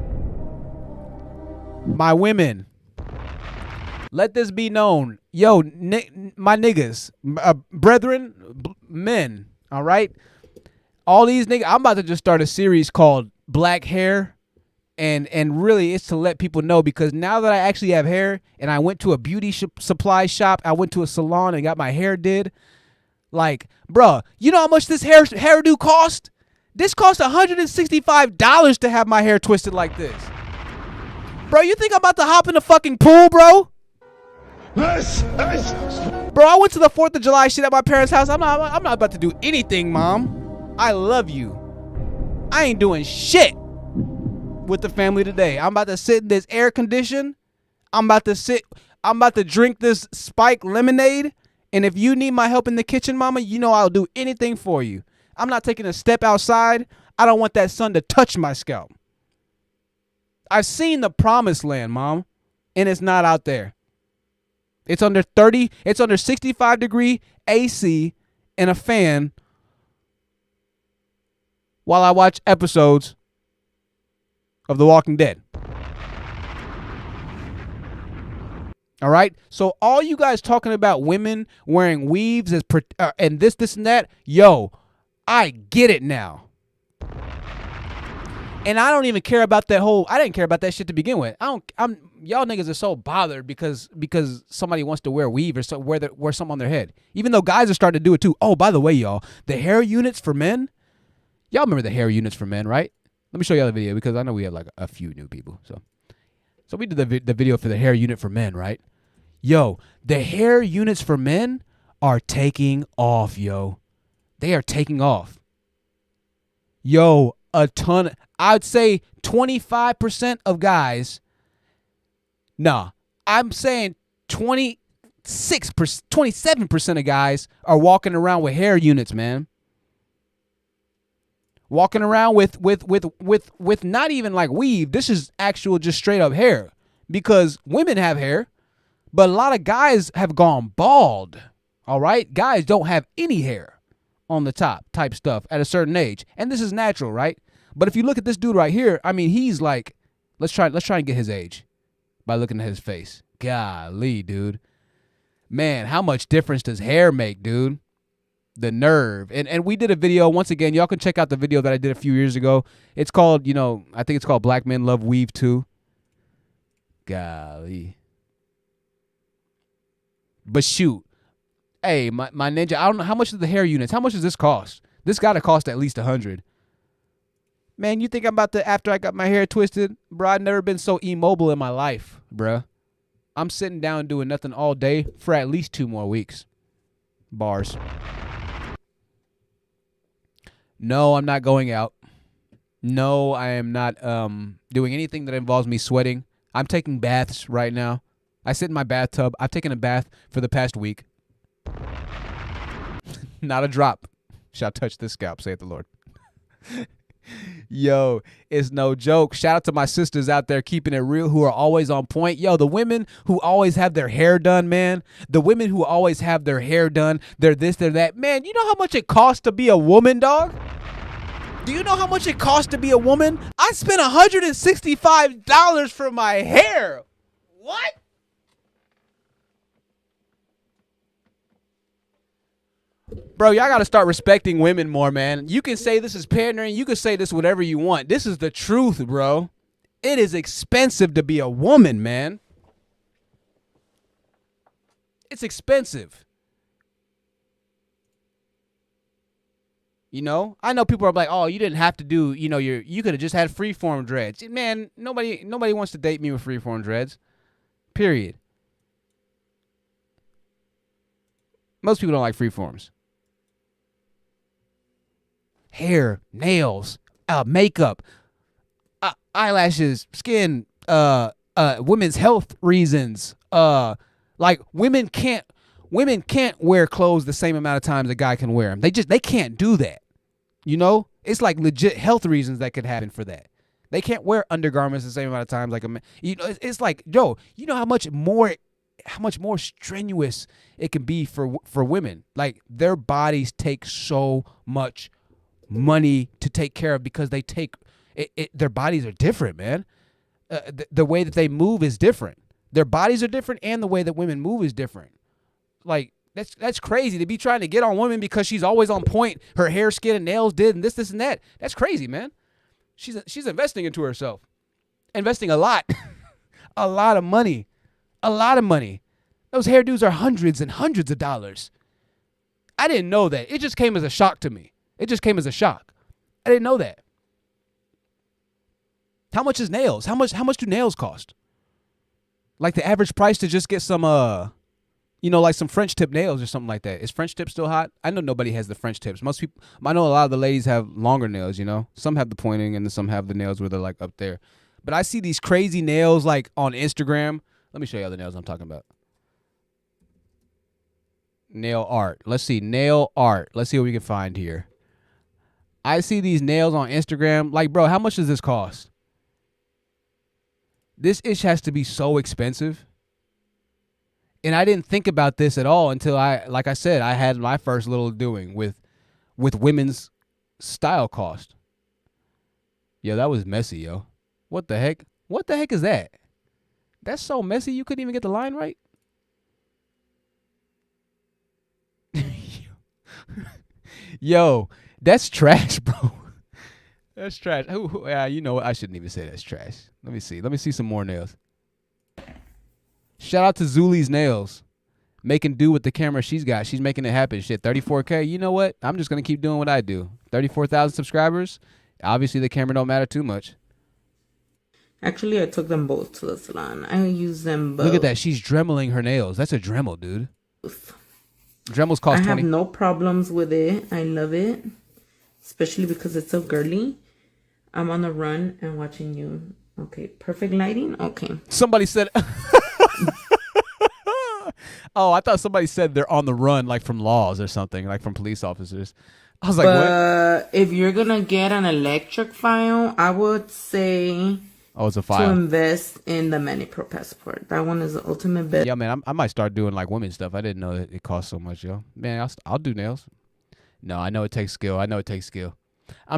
Let this be known. Yo, my niggas, brethren, men, all right? All these niggas, I'm about to just start a series called Black Hair. And really, it's to let people know, because now that I actually have hair and I went to a beauty supply shop, I went to a salon and got my hair did. Like, bruh, you know how much this hairdo cost? This cost $165 to have my hair twisted like this. Bro, you think I'm about to hop in the fucking pool, bro? Bro, I went to the 4th of July shit at my parents' house. I'm not about to do anything, Mom. I love you. I ain't doing shit with the family today. I'm about to sit in this air condition. I'm about to drink this spiked lemonade. And if you need my help in the kitchen, Mama, you know I'll do anything for you. I'm not taking a step outside. I don't want that sun to touch my scalp. I've seen the promised land, Mom, and it's not out there. It's under 65-degree AC and a fan while I watch episodes of The Walking Dead. All right? So all you guys talking about women wearing weaves and this and that, yo, I get it now. And I don't even care about I didn't care about that shit to begin with. Y'all niggas are so bothered because somebody wants to wear weave or wear something on their head. Even though guys are starting to do it too. Oh, by the way, y'all, the hair units for men. Y'all remember the hair units for men, right? Let me show y'all the video because I know we have like a few new people. So we did the video for the hair unit for men, right? Yo, the hair units for men are taking off, yo. They are taking off. Yo, a ton. I'd say 25% of guys. Nah, I'm saying 27% of guys are walking around with hair units, man. Walking around with not even like weave. This is actual just straight up hair. Because women have hair, but a lot of guys have gone bald. All right? Guys don't have any hair on the top type stuff at a certain age. And this is natural, right? But if you look at this dude right here, I mean, he's like, let's try and get his age by looking at his face. Golly, dude. Man, how much difference does hair make, dude? The nerve. And we did a video. Once again, y'all can check out the video that I did a few years ago. It's called, I think it's called Black Men Love Weave Too. Golly. But shoot. Hey, my ninja, I don't know how much is the hair units. How much does this cost? This got to cost at least $100. Man, you think I'm about to, after I got my hair twisted? Bro, I've never been so immobile in my life, bruh. I'm sitting down doing nothing all day for at least 2 more weeks. Bars. No, I'm not going out. No, I am not doing anything that involves me sweating. I'm taking baths right now. I sit in my bathtub. I've taken a bath for the past week. Not a drop shall touch this scalp, saith the Lord. Yo, it's no joke. Shout out to my sisters out there keeping it real who are always on point. Yo, the women who always have their hair done, man. The women who always have their hair done. They're this, they're that. Man, you know how much it costs to be a woman, dog? Do you know how much it costs to be a woman? I spent $165 for my hair. What? Bro, y'all got to start respecting women more, man. You can say this is pandering. You can say this whatever you want. This is the truth, bro. It is expensive to be a woman, man. It's expensive. You know? I know people are like, oh, you didn't have to do, you could have just had freeform dreads. Man, nobody wants to date me with freeform dreads. Period. Most people don't like freeforms. Hair, nails, makeup, eyelashes, skin, women's health reasons. Like women can't wear clothes the same amount of times a guy can wear them. They can't do that. You know, it's like legit health reasons that could happen for that. They can't wear undergarments the same amount of times like a man. You know, it's like, yo, you know how much more strenuous it can be for women. Like their bodies take so much money to take care of because they take their bodies are different, man. The way that they move is different. Their bodies are different, and the way that women move is different. Like that's crazy to be trying to get on women because she's always on point. Her hair, skin, and nails did, and this, and that. That's crazy, man. She's investing into herself, investing a lot, a lot of money, a lot of money. Those hairdos are hundreds and hundreds of dollars. I didn't know that. It just came as a shock to me. It just came as a shock. I didn't know that. How much is nails? How much do nails cost? Like the average price to just get some like some French tip nails or something like that. Is French tip still hot? I know nobody has the French tips. Most people, I know a lot of the ladies have longer nails, you know. Some have the pointing and some have the nails where they're like up there. But I see these crazy nails like on Instagram. Let me show you all the nails I'm talking about. Nail art. Let's see. Nail art. Let's see what we can find here. I see these nails on Instagram. Like, bro, how much does this cost? This ish has to be so expensive. And I didn't think about this at all until like I said, I had my first little doing with women's style cost. Yo, that was messy, yo. What the heck? What the heck is that? That's so messy you couldn't even get the line right? Yo, that's trash, bro. That's trash. You know what? I shouldn't even say that's trash. Let me see. Let me see some more nails. Shout out to Zuli's Nails. Making do with the camera she's got. She's making it happen. Shit, 34K. You know what? I'm just going to keep doing what I do. 34,000 subscribers. Obviously, the camera don't matter too much.
Actually, I took them both to the salon. I use them both.
Look at that. She's dremeling her nails. That's a Dremel, dude. Dremels cost 20.
I have no problems with it. I love it. Especially because it's so girly. I'm on the run and watching you. Okay, perfect lighting? Okay.
Somebody said... Oh, I thought somebody said they're on the run, like from laws or something, like from police officers. I was like, what?
If you're going to get an electric file, I would say...
Oh, it's a file.
To invest in the ManiPro Passport. That one is the ultimate bet.
Yeah, man, I might start doing like women's stuff. I didn't know that it costs so much, yo. Man, I'll do nails. No, I know it takes skill. I'm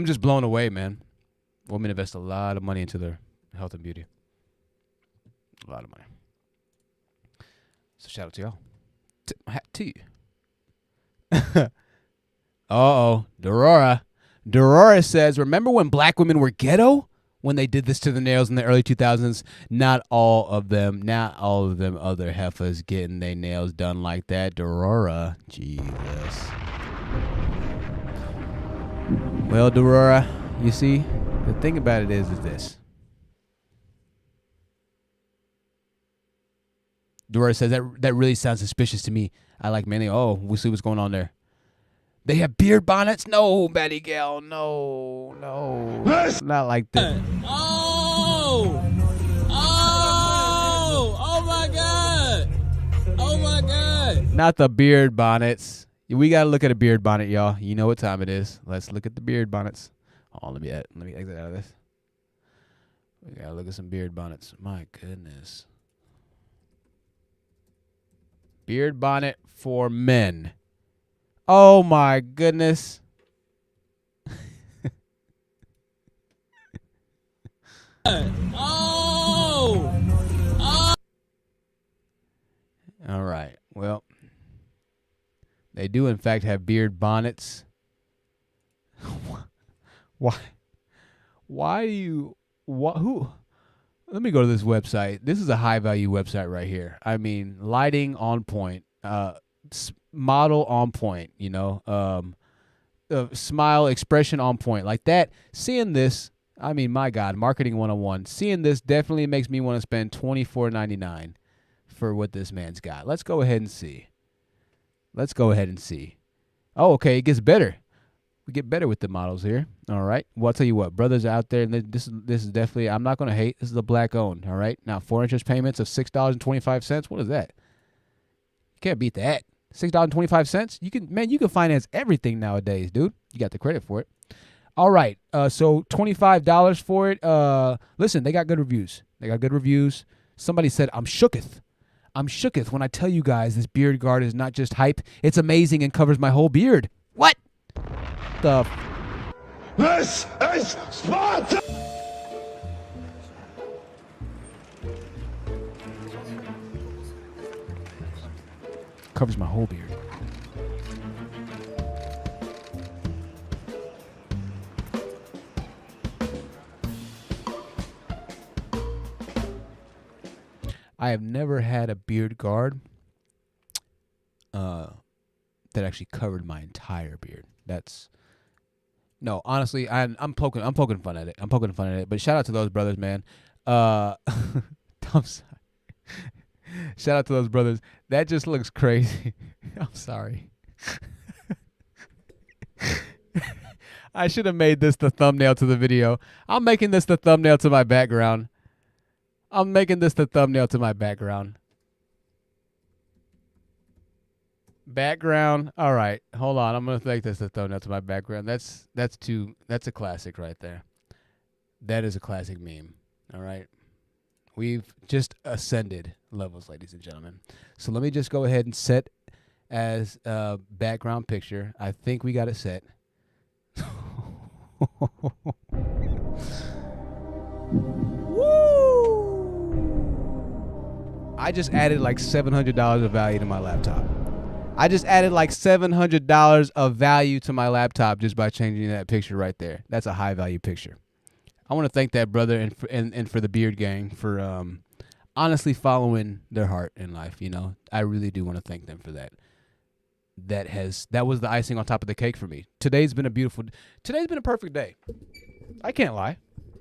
just blown away, man. Women invest a lot of money into their health and beauty. A lot of money. So shout out to y'all. Tip my hat to you. Uh-oh. Dorora says, remember when black women were ghetto? When they did this to the nails in the early 2000s? Not all of them other heifers getting their nails done like that. Dorora. Jesus. Well, Dorora, you see, the thing about it is this. Dorora says, that really sounds suspicious to me. I like many. Oh, we'll see what's going on there. They have beard bonnets? No, Betty Gal. No. Not like that.
Oh my God.
Not the beard bonnets. We got to look at a beard bonnet, y'all. You know what time it is. Let's look at the beard bonnets. Oh, let me exit out of this. We got to look at some beard bonnets. My goodness. Beard bonnet for men. Oh my goodness. All right. Well, they do in fact have beard bonnets. Why do you who? Let me go to this website. This is a high value website right here. I mean, lighting on point, model on point, you know, smile expression on point like that. Seeing this, I mean, my God, marketing 101. Seeing this definitely makes me want to spend $24.99 for what this man's got. Let's go ahead and see. Oh, okay, it gets better. We get better with the models here. All right. Well, I'll tell you what, brothers out there, this is definitely, I'm not going to hate. This is a black owned. All right. Now, 4 interest payments of $6.25. What is that? You can't beat that. $6.25. You can finance everything nowadays, dude. You got the credit for it. All right. So $25 for it. Listen, they got good reviews. Somebody said, I'm shooketh when I tell you guys this beard guard is not just hype. It's amazing and covers my whole beard. What?
This is Sparta!
Covers my whole beard. I have never had a beard guard that actually covered my entire beard. No, honestly, I'm poking fun at it. But shout out to those brothers, man. I'm sorry. Shout out to those brothers. That just looks crazy. I'm sorry. I should have made this the thumbnail to the video. I'm making this the thumbnail to my background. All right, hold on. I'm gonna make this the thumbnail to my background. That's a classic right there. That is a classic meme. All right. We've just ascended levels, ladies and gentlemen. So let me just go ahead and set as a background picture. I think we got it set. I just added like $700 of value to my laptop. Just by changing that picture right there. That's a high value picture. I want to thank that brother and for the Beard Gang for honestly following their heart in life. You know, I really do want to thank them for that. That was the icing on top of the cake for me. Today's been a perfect day. I can't lie.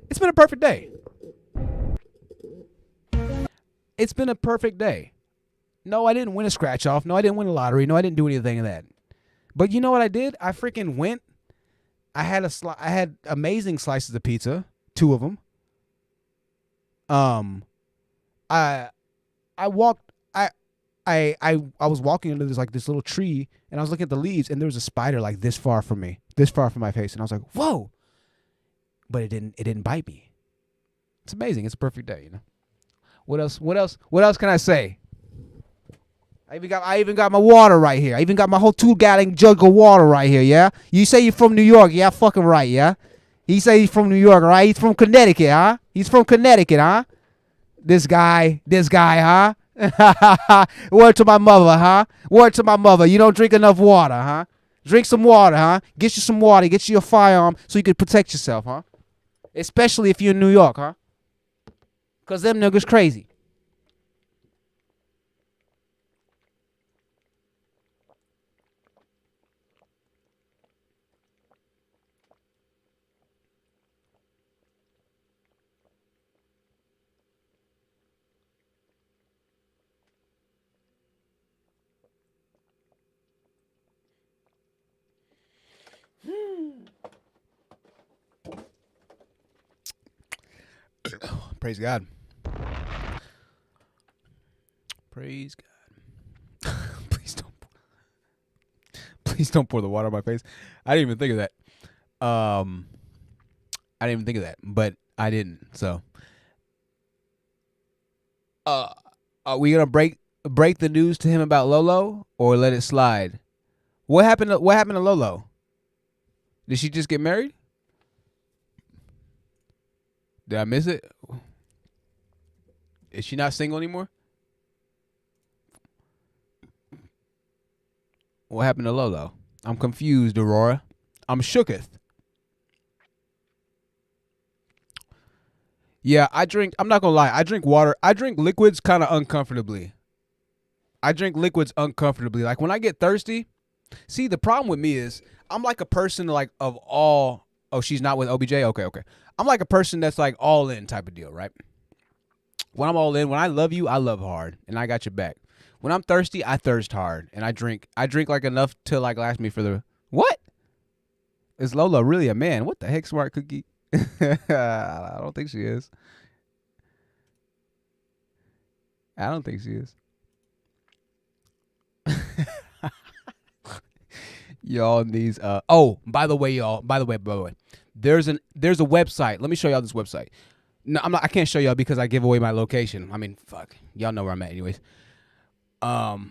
It's been a perfect day. No, I didn't win a scratch off. No, I didn't win a lottery. No, I didn't do anything of that. But you know what I did? I freaking went. I had amazing slices of pizza, 2 of them. I was walking under this little tree, and I was looking at the leaves, and there was a spider like this far from me, this far from my face, and I was like, "Whoa!" But it didn't bite me. It's amazing. It's a perfect day, you know. What else can I say? I even got my water right here. I even got my whole 2-gallon jug of water right here, yeah? You say you're from New York, yeah? Fucking right, yeah? He say he's from New York, right? He's from Connecticut, huh? He's from Connecticut, huh? This guy, huh? Word to my mother, huh? Word to my mother. You don't drink enough water, huh? Drink some water, huh? Get you some water. Get you a firearm so you can protect yourself, huh? Especially if you're in New York, huh? Because them niggas crazy. Praise God. Praise God. Please don't pour the water on my face. I didn't even think of that. But I didn't. So, are we gonna break the news to him about Lolo or let it slide? What happened to Lolo? Did she just get married? Did I miss it? Is she not single anymore? What happened to Lolo? I'm confused, Aurora. I'm shooketh. Yeah, I'm not gonna lie, I drink water. I drink liquids kind of uncomfortably. Like when I get thirsty, see, the problem with me is I'm like a person like of all, oh, she's not with OBJ? Okay. I'm like a person that's like all in type of deal, right? When I'm all in, when I love you, I love hard, and I got your back. When I'm thirsty, I thirst hard, and I drink like enough to like last me for the, what? Is Lola really a man? What the heck, Smart Cookie? I don't think she is. Y'all these by the way, there's a website. Let me show y'all this website. No, I can't show y'all because I give away my location. I mean, fuck. Y'all know where I'm at anyways. Niggas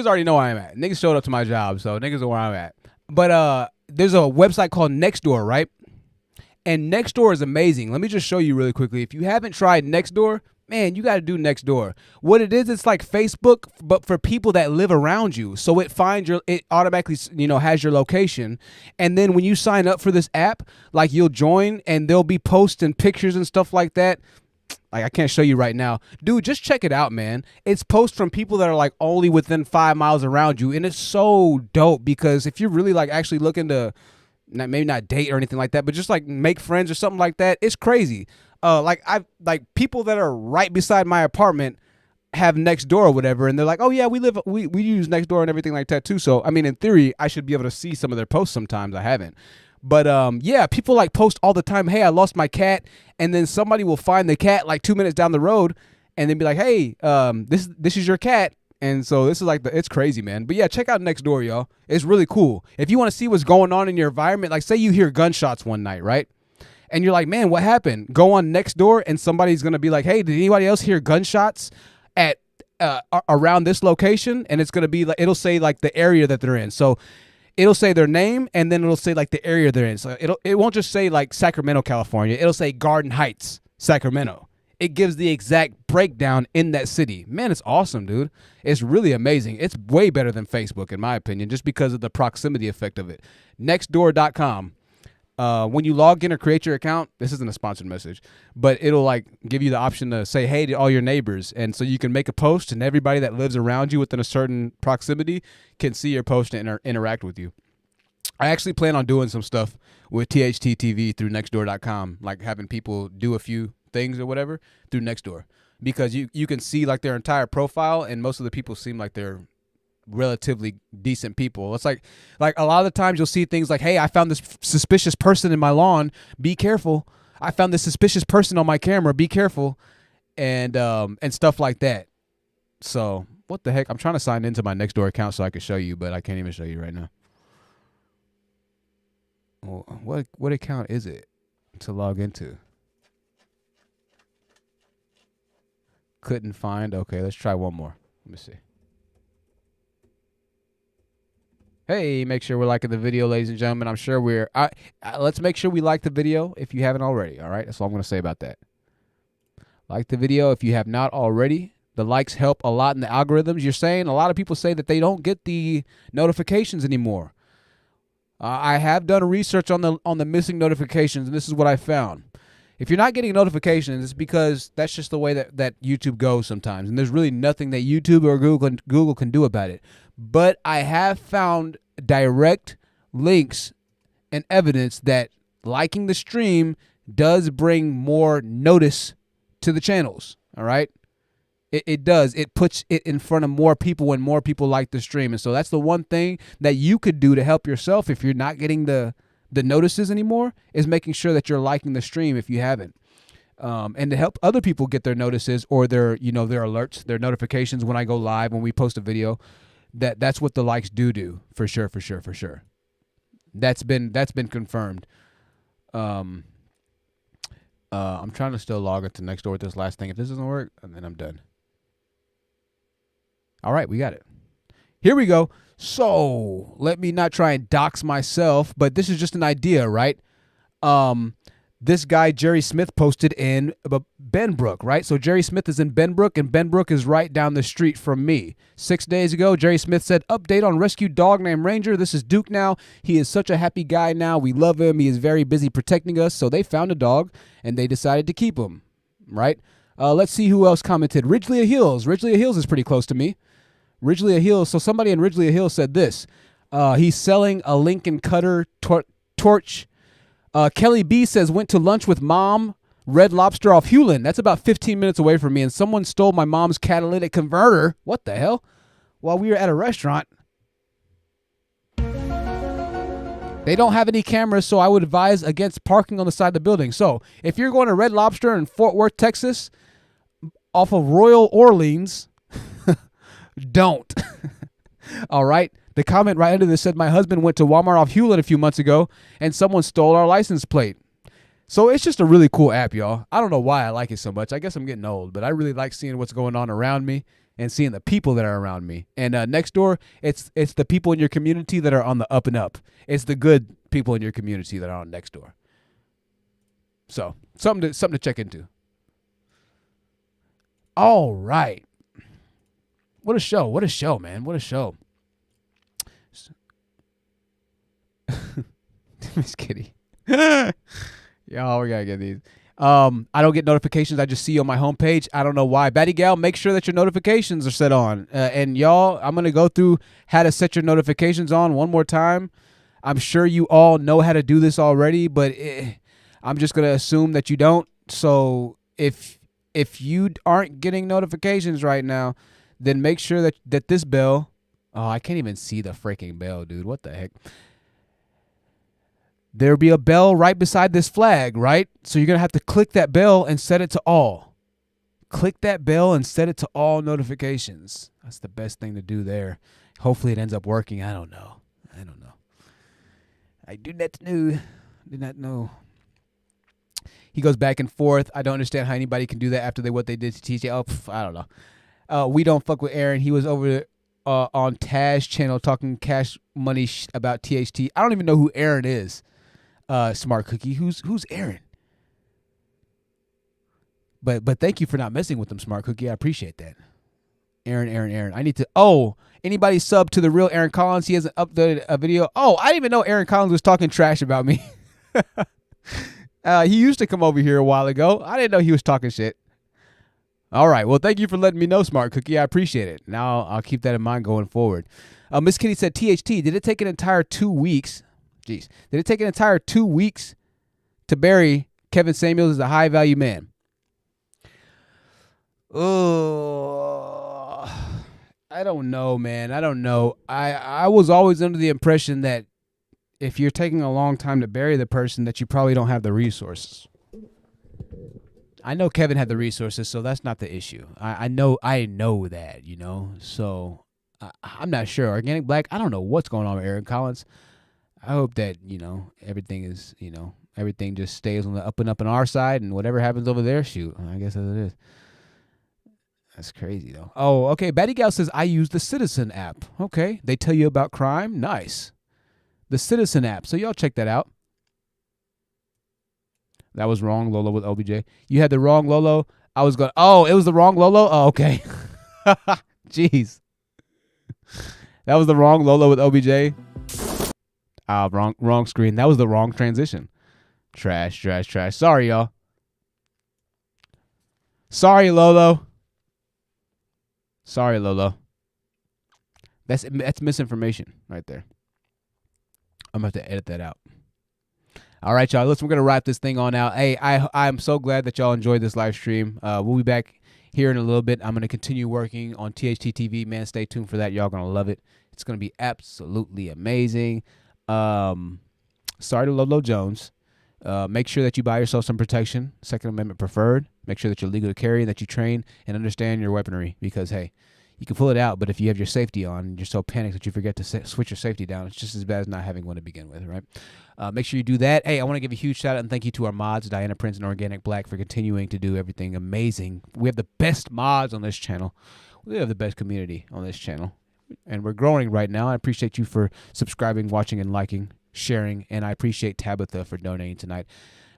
already know where I'm at. Niggas showed up to my job, so niggas know where I'm at. But there's a website called Nextdoor, right? And Nextdoor is amazing. Let me just show you really quickly. If you haven't tried Nextdoor, man, you got to do Nextdoor. What it is, it's like Facebook, but for people that live around you. So it automatically, has your location. And then when you sign up for this app, like you'll join and there'll be posts and pictures and stuff like that. Like I can't show you right now. Dude, just check it out, man. It's posts from people that are like only within 5 miles around you. And it's so dope because if you're really like actually looking to maybe not date or anything like that, but just like make friends or something like that, it's crazy. Like people that are right beside my apartment have Nextdoor or whatever, and they're like, oh yeah, we use Nextdoor and everything like that too. So I mean, in theory, I should be able to see some of their posts sometimes. I haven't. But yeah, people like post all the time, hey, I lost my cat, and then somebody will find the cat like 2 minutes down the road and then be like, hey, this is your cat. And so this is like it's crazy, man. But yeah, check out Nextdoor, y'all. It's really cool. If you want to see what's going on in your environment, like say you hear gunshots one night, right? And you're like, man, what happened? Go on Nextdoor and somebody's going to be like, hey, did anybody else hear gunshots at around this location? And it's going to be like, it'll say like the area that they're in. So it'll say their name and then it'll say like the area they're in. So it won't just say like Sacramento, California. It'll say Garden Heights, Sacramento. It gives the exact breakdown in that city. Man, it's awesome, dude. It's really amazing. It's way better than Facebook, in my opinion, just because of the proximity effect of it. Nextdoor.com. When you log in or create your account, this isn't a sponsored message, but it'll like give you the option to say, hey, to all your neighbors. And so you can make a post and everybody that lives around you within a certain proximity can see your post and interact with you. I actually plan on doing some stuff with THT TV through Nextdoor.com, like having people do a few things or whatever through Nextdoor, because you can see like their entire profile and most of the people seem like they're relatively decent people. It's like a lot of the times you'll see things like, hey, I found this suspicious person in my lawn, be careful. I found this suspicious person on my camera, be careful. And stuff like that. So what the heck? I'm trying to sign into my Nextdoor account so I can show you, but I can't even show you right now. Well, what account is it to log into? Couldn't find. Okay, let's try one more. Let me see. Hey, make sure we're liking the video, ladies and gentlemen. I'm sure let's make sure we like the video if you haven't already. All right, that's all I'm going to say about that. Like the video if you have not already. The likes help a lot in the algorithms. You're saying a lot of people say that they don't get the notifications anymore. I have done research on the missing notifications, and this is what I found. If you're not getting notifications, it's because that's just the way that YouTube goes sometimes. And there's really nothing that YouTube or Google can do about it. But I have found direct links and evidence that liking the stream does bring more notice to the channels. All right? It does. It puts it in front of more people when more people like the stream. And so that's the one thing that you could do to help yourself if you're not getting the notices anymore, is making sure that you're liking the stream if you haven't. And to help other people get their notices or their alerts, their notifications when I go live, when we post a video, that's what the likes do for sure. That's been confirmed. I'm trying to still log into Nextdoor with this last thing. If this doesn't work, and then I'm done. All right, we got it. Here we go. So let me not try and dox myself, but this is just an idea, right? This guy, Jerry Smith, posted in Benbrook, right? So Jerry Smith is in Benbrook, and Benbrook is right down the street from me. 6 days ago, Jerry Smith said, update on rescued dog named Ranger. This is Duke now. He is such a happy guy now. We love him. He is very busy protecting us. So they found a dog, and they decided to keep him, right? Let's see who else commented. Ridgely Hills. Ridgely Hills is pretty close to me. Ridgely Hills. So somebody in Ridgely Hills said this. He's selling a Lincoln Cutter torch. Kelly B says, went to lunch with mom, Red Lobster off Hewlin. That's about 15 minutes away from me, and someone stole my mom's catalytic converter. What the hell? While we were at a restaurant. They don't have any cameras, so I would advise against parking on the side of the building. So if you're going to Red Lobster in Fort Worth, Texas, off of Royal Orleans, don't. All right? The comment right under this said, my husband went to Walmart off Hewlett a few months ago and someone stole our license plate. So it's just a really cool app, y'all. I don't know why I like it so much. I guess I'm getting old, but I really like seeing what's going on around me and seeing the people that are around me. And next door, it's the people in your community that are on the up and up. It's the good people in your community that are on next door. So something to check into. All right. What a show. What a show, man. What a show. Miss Kitty. Y'all, we gotta get these. I don't get notifications. I just see on my homepage. I don't know why. Batty Gal, make sure that your notifications are set on. And y'all, I'm gonna go through how to set your notifications on one more time. I'm sure you all know how to do this already, but I'm just gonna assume that you don't. So if you aren't getting notifications right now, then make sure that this bell. Oh, I can't even see the freaking bell, dude. What the heck? There'll be a bell right beside this flag, right? So you're going to have to click that bell and set it to all. Click that bell and set it to all notifications. That's the best thing to do there. Hopefully it ends up working. I don't know. I do not know. He goes back and forth. I don't understand how anybody can do that after what they did to TJ. Oh, I don't know. We don't fuck with Aaron. He was over on Taz channel talking cash money about THT. I don't even know who Aaron is. Smart Cookie. Who's Aaron? But thank you for not messing with them, Smart Cookie. I appreciate that. Aaron. I need to. Oh, anybody sub to the real Aaron Collins? He hasn't uploaded a video. Oh, I didn't even know Aaron Collins was talking trash about me. He used to come over here a while ago. I didn't know he was talking shit. All right. Well, thank you for letting me know, Smart Cookie. I appreciate it. Now I'll keep that in mind going forward. Miss Kitty said, THT, did it take an entire 2 weeks? Jeez. Did it take an entire 2 weeks to bury Kevin Samuels as a high-value man? Oh, I don't know, man. I don't know. I was always under the impression that if you're taking a long time to bury the person, that you probably don't have the resources. I know Kevin had the resources, so that's not the issue. I know that, you know. So I'm not sure. Organic Black, I don't know what's going on with Aaron Collins. I hope that, you know, everything just stays on the up and up on our side, and whatever happens over there, shoot, I guess as it is. That's crazy, though. Oh, okay. Batty Gal says, I use the Citizen app. Okay. They tell you about crime? Nice. The Citizen app. So y'all check that out. That was wrong, Lolo with OBJ. You had the wrong Lolo. I was going, oh, it was the wrong Lolo? Oh, okay. Jeez. That was the wrong Lolo with OBJ. Wrong screen. That was the wrong transition. Trash. Sorry, y'all. Sorry, Lolo. That's misinformation right there. I'm going to have to edit that out. All right, y'all. Listen, we're going to wrap this thing on out. Hey, I'm so glad that y'all enjoyed this live stream. We'll be back here in a little bit. I'm going to continue working on THT TV. Man, stay tuned for that. Y'all going to love it. It's going to be absolutely amazing. Sorry to Lolo Jones. Make sure that you buy yourself some protection, Second Amendment preferred. Make sure that you're legal to carry, that you train and understand your weaponry, because, hey, you can pull it out, but if you have your safety on and you're so panicked that you forget to switch your safety down, it's just as bad as not having one to begin with, right? Make sure you do that. Hey, I want to give a huge shout out and thank you to our mods, Diana Prince and Organic Black, for continuing to do everything amazing. We have the best mods on this channel. We have the best community on this channel, and we're growing right now. I appreciate you for subscribing, watching, and liking, sharing, and I appreciate Tabitha for donating tonight.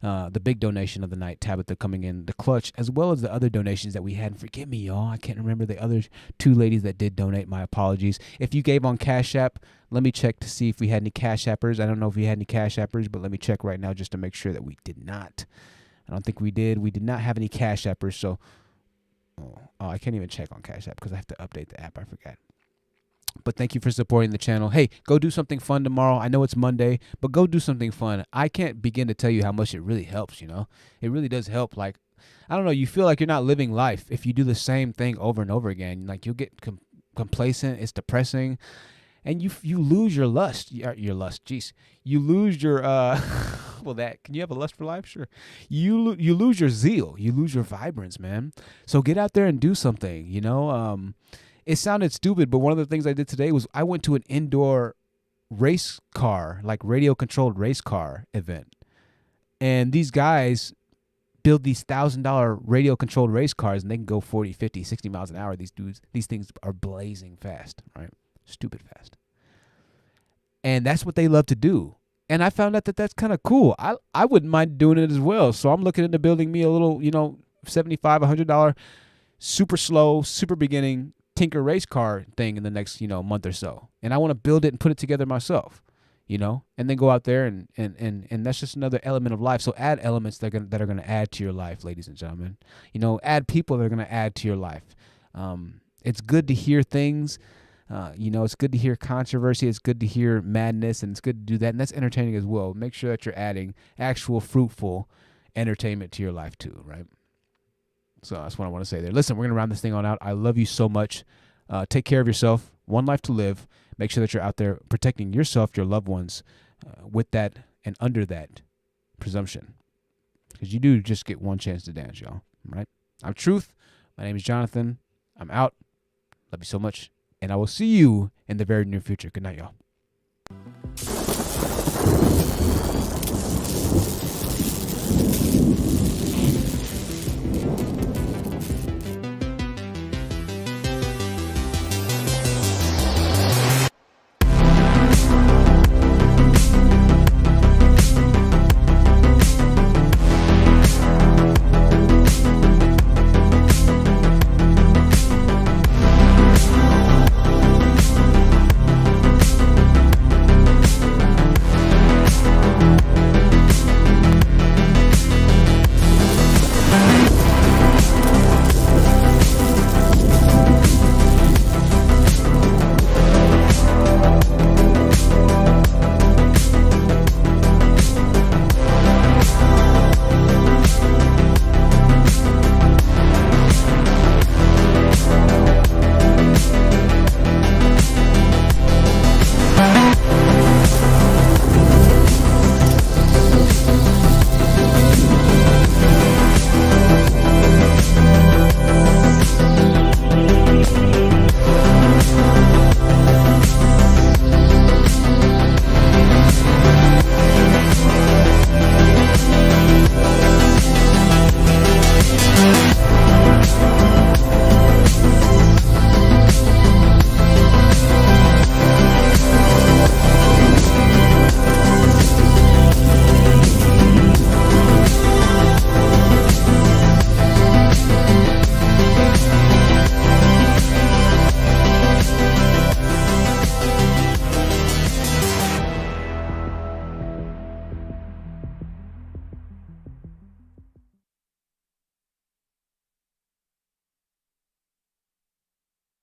The big donation of the night, Tabitha coming in the clutch, as well as the other donations that we had. And forgive me, y'all, I can't remember the other two ladies that did donate. My apologies. If you gave on Cash App, let me check to see if we had any Cash Appers. I don't know if we had any Cash Appers, but let me check right now just to make sure that we did not. I don't think we did. We did not have any Cash Appers, so I can't even check on Cash App because I have to update the app. I forgot. But thank you for supporting the channel. Hey, go do something fun tomorrow. I know it's Monday, but go do something fun. I can't begin to tell you how much it really helps, you know. It really does help. Like, I don't know, you feel like you're not living life if you do the same thing over and over again. Like, you'll get complacent. It's depressing. And you lose your lust. Your lust, jeez. You lose your, well, can you have a lust for life? Sure. You lose your zeal. You lose your vibrance, man. So get out there and do something, you know. it sounded stupid, but one of the things I did today was I went to an indoor race car, like radio controlled race car event. And these guys build these $1,000 radio controlled race cars, and they can go 40, 50, 60 miles an hour. These things are blazing fast, right? Stupid fast. And that's what they love to do. And I found out that that's kind of cool. I wouldn't mind doing it as well. So I'm looking into building me a little, $75, $100 super slow, super beginning tinker race car thing in the next, month or so. And I want to build it and put it together myself, and then go out there and that's just another element of life. So add elements that are going to add to your life, ladies and gentlemen. Add people that are going to add to your life. It's good to hear things. It's good to hear controversy. It's good to hear madness, and it's good to do that. And that's entertaining as well. Make sure that you're adding actual fruitful entertainment to your life too, right? So that's what I want to say there. Listen, we're going to round this thing on out. I love you so much. Take care of yourself. One life to live. Make sure that you're out there protecting yourself, your loved ones, with that and under that presumption. Because you do just get one chance to dance, y'all. Right? I'm Truth. My name is Jonathan. I'm out. Love you so much. And I will see you in the very near future. Good night, y'all.